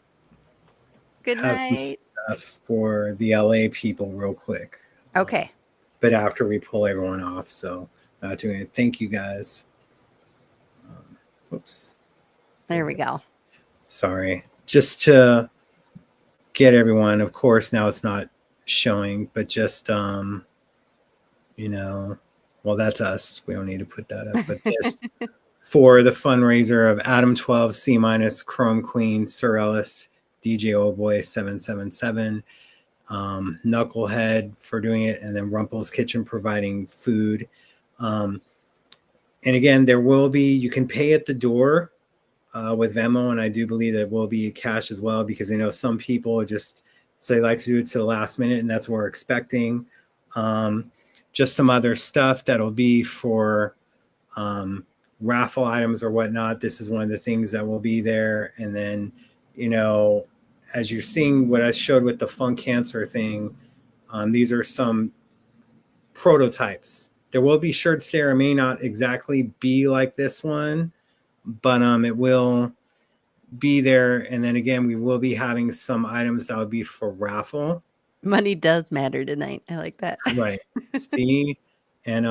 Good have some night. stuff for the LA people real quick. Okay. But after we pull everyone off, so not doing it. Thank you guys. Whoops. There we go. Sorry. Just to get everyone, of course, now it's not showing, but just you know, well, that's us. We don't need to put that up. But this for the fundraiser of Adam 12, C minus, Chrome Queen, Sir Ellis, DJ Old Boy 777, Knucklehead for doing it, and then Rumple's Kitchen providing food. And again, there will be, you can pay at the door with Venmo, and I do believe that will be cash as well, because I know some people just say like to do it to the last minute, and that's what we're expecting. Just some other stuff that'll be for raffle items or whatnot. This is one of the things that will be there. And then, you know, as you're seeing what I showed with the Funk Cancer thing, these are some prototypes. There will be shirts there. It may not exactly be like this one, but it will be there. And then again, we will be having some items that will be for raffle. Money does matter tonight. I like that. Right. See? And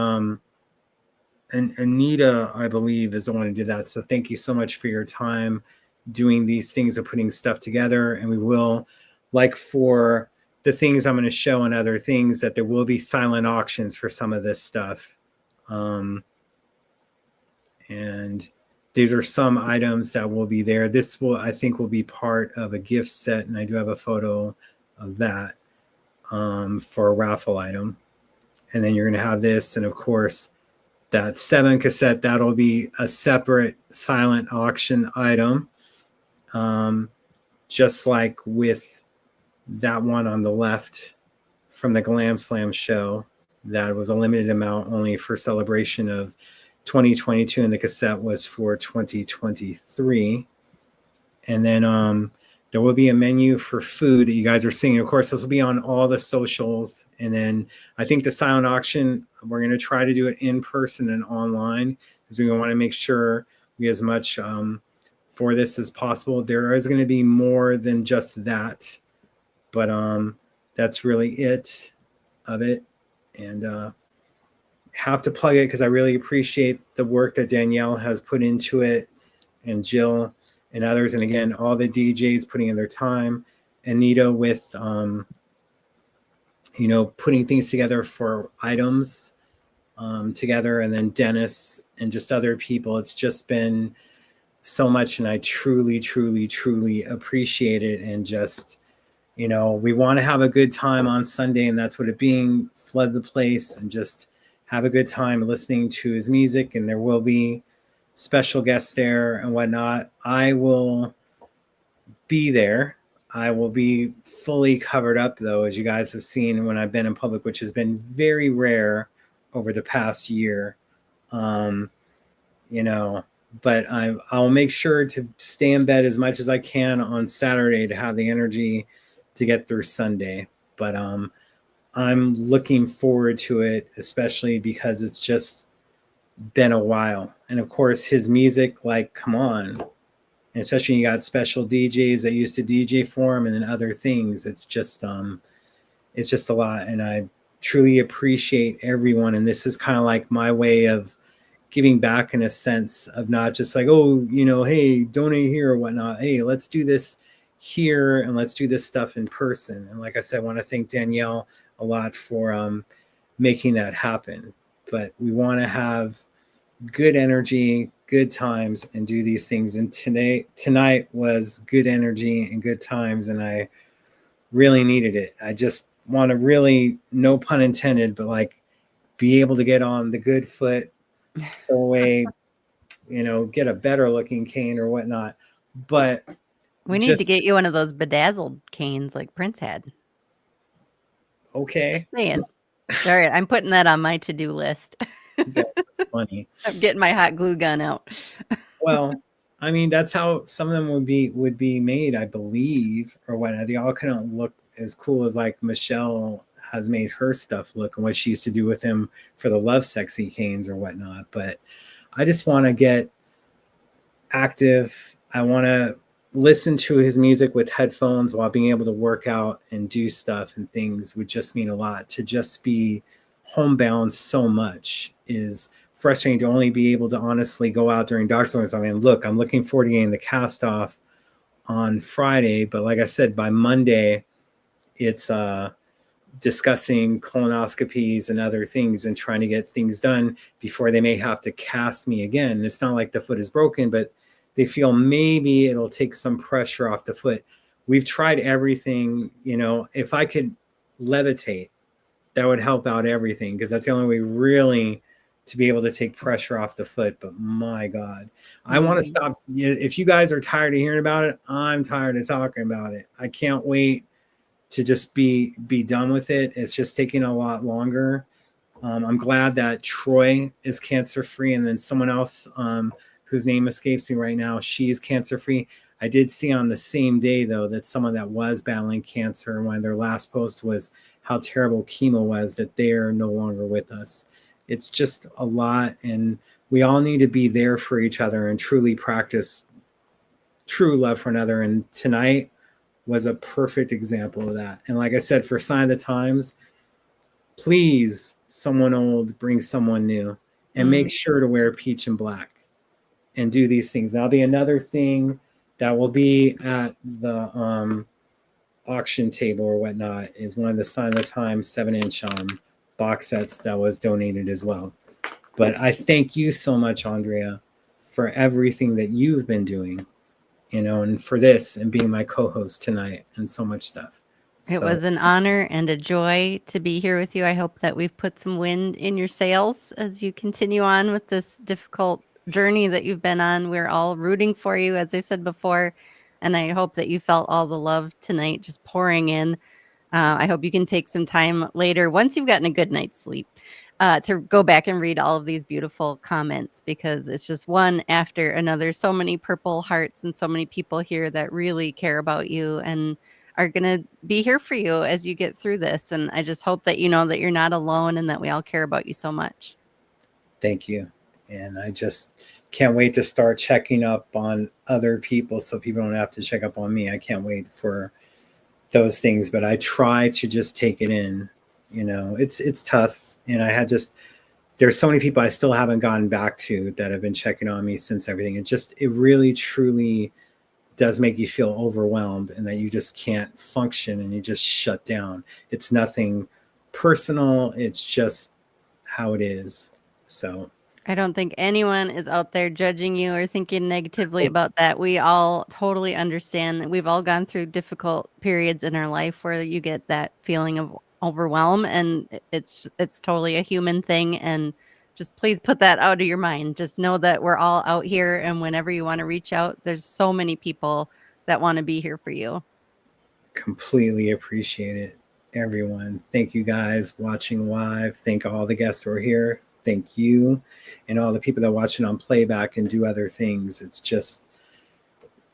Anita, I believe, is the one who did that. So thank you so much for your time doing these things and putting stuff together. And we will, like for the things I'm going to show and other things, that there will be silent auctions for some of this stuff. And these are some items that will be there. This will, I think, will be part of a gift set. And I do have a photo of that for a raffle item. And then you're going to have this. And of course, that 7 cassette, that'll be a separate silent auction item. Just like with that one on the left from the Glam Slam show, that was a limited amount only for celebration of 2022, and the cassette was for 2023. And then there will be a menu for food that you guys are seeing. Of course, this will be on all the socials. And then I think the silent auction, we're going to try to do it in person and online, because we want to make sure we get as much for this as possible. There is going to be more than just that, but that's really it of it. And have to plug it because I really appreciate the work that Danielle has put into it, and Jill and others. And again, all the DJs putting in their time, Anita with, you know, putting things together for items together, and then Dennis and just other people. It's just been so much, and I truly, truly, truly appreciate it. And just, You know, we want to have a good time on Sunday, and that's what it being, flood the place and just have a good time listening to his music. And there will be special guests there and whatnot. I will be there. I will be fully covered up, though, as you guys have seen when I've been in public, which has been very rare over the past year. You know, but I'll make sure to stay in bed as much as I can on Saturday to have the energy to get through Sunday. But I'm looking forward to it, especially because it's just been a while. And of course, his music, like, come on. And especially when you got special DJs that used to DJ for him and then other things. It's just a lot. And I truly appreciate everyone. And this is kind of like my way of giving back in a sense of not just like, oh, you know, hey, donate here or whatnot. Hey, let's do this here and let's do this stuff in person. And like I said, I want to thank Danielle a lot for making that happen. But we want to have good energy, good times, and do these things. And tonight was good energy and good times, and I really needed it. I just want to really, no pun intended, but like be able to get on the good foot, throw away, you know, get a better looking cane or whatnot. But We need to get you one of those bedazzled canes like Prince had. Okay. Just saying. All right, I'm putting that on my to-do list. That's funny. I'm getting my hot glue gun out. Well, I mean, that's how some of them would be made, I believe, or whatnot. They all couldn't look as cool as like Michelle has made her stuff look and what she used to do with him for the Love Sexy canes or whatnot. But I just want to get active. I want to listen to his music with headphones while being able to work out and do stuff and things would just mean a lot. To just be homebound so much is frustrating, to only be able to honestly go out during dark zones. I mean, look, I'm looking forward to getting the cast off on Friday, but like I said, by Monday, it's discussing colonoscopies and other things and trying to get things done before they may have to cast me again. It's not like the foot is broken, but they feel maybe it'll take some pressure off the foot. We've tried everything, you know, if I could levitate, that would help out everything, because that's the only way really to be able to take pressure off the foot. But my God, I want to stop. If you guys are tired of hearing about it, I'm tired of talking about it. I can't wait to just be done with it. It's just taking a lot longer. I'm glad that Troy is cancer free, and then someone else whose name escapes me right now, she's cancer free. I did see on the same day though that someone that was battling cancer, and one of their last post was how terrible chemo was, that they're no longer with us. It's just a lot, and we all need to be there for each other and truly practice true love for another. And tonight was a perfect example of that. And like I said, for Sign of the Times, please, someone old, bring someone new, and make sure to wear peach and black and do these things. That'll be another thing that will be at the auction table or whatnot, is one of the Sign of the Times 7-inch box sets that was donated as well. But I thank you so much, Andrea, for everything that you've been doing, you know, and for this and being my co-host tonight and so much stuff. It was an honor and a joy to be here with you. I hope that we've put some wind in your sails as you continue on with this difficult journey that you've been on. We're all rooting for you, as I said before, and I hope that you felt all the love tonight just pouring in. I hope you can take some time later, once you've gotten a good night's sleep, to go back and read all of these beautiful comments, because it's just one after another. So many purple hearts and so many people here that really care about you and are going to be here for you as you get through this. And I just hope that you know that you're not alone and that we all care about you so much. Thank you. And I just can't wait to start checking up on other people so people don't have to check up on me. I can't wait for those things, but I try to just take it in. You know, it's tough. And there's so many people I still haven't gotten back to that have been checking on me since everything. It really, truly does make you feel overwhelmed and that you just can't function and you just shut down. It's nothing personal. It's just how it is. So I don't think anyone is out there judging you or thinking negatively about that. We all totally understand that we've all gone through difficult periods in our life where you get that feeling of overwhelm, and it's totally a human thing. And just please put that out of your mind. Just know that we're all out here, and whenever you want to reach out, there's so many people that want to be here for you. Completely appreciate it, everyone. Thank you guys watching live. Thank all the guests who are here. Thank you and all the people that watch it on playback and do other things. It's just,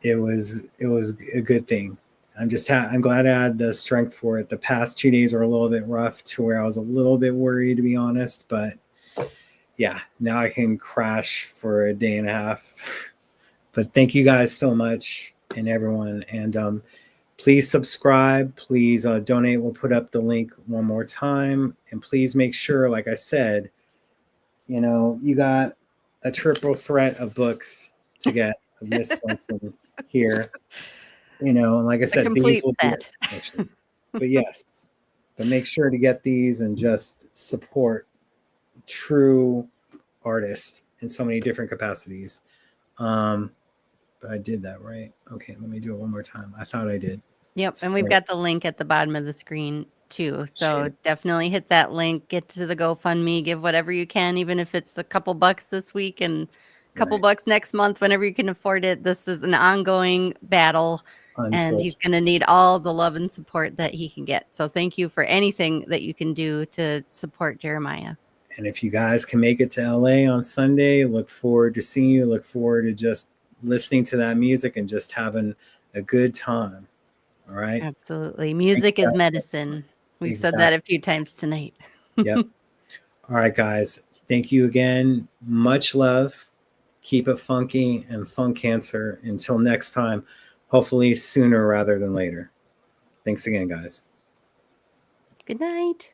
it was a good thing. I'm glad I had the strength for it. The past 2 days are a little bit rough to where I was a little bit worried, to be honest, but yeah, now I can crash for a day and a half. But thank you guys so much, and everyone. And please subscribe. Please donate. We'll put up the link one more time. And please make sure, like I said, you got a triple threat of books to get of Miss Swensson here. And like I said, these will set. Be actually. But yes, but make sure to get these and just support true artists in so many different capacities. But I did that right. Okay, let me do it one more time. I thought I did. Yep, and we've got the link at the bottom of the screen too. So definitely hit that link, get to the GoFundMe, give whatever you can, even if it's a couple bucks this week and a couple bucks next month, whenever you can afford it. This is an ongoing battle, and he's going to need all the love and support that he can get. So thank you for anything that you can do to support Jeremiah. And if you guys can make it to LA on Sunday, look forward to seeing you. Look forward to just listening to that music and just having a good time. All right. Absolutely. Music is medicine. We've said that a few times tonight. Yep. All right, guys. Thank you again. Much love. Keep it funky and funk cancer. Until next time, hopefully sooner rather than later. Thanks again, guys. Good night.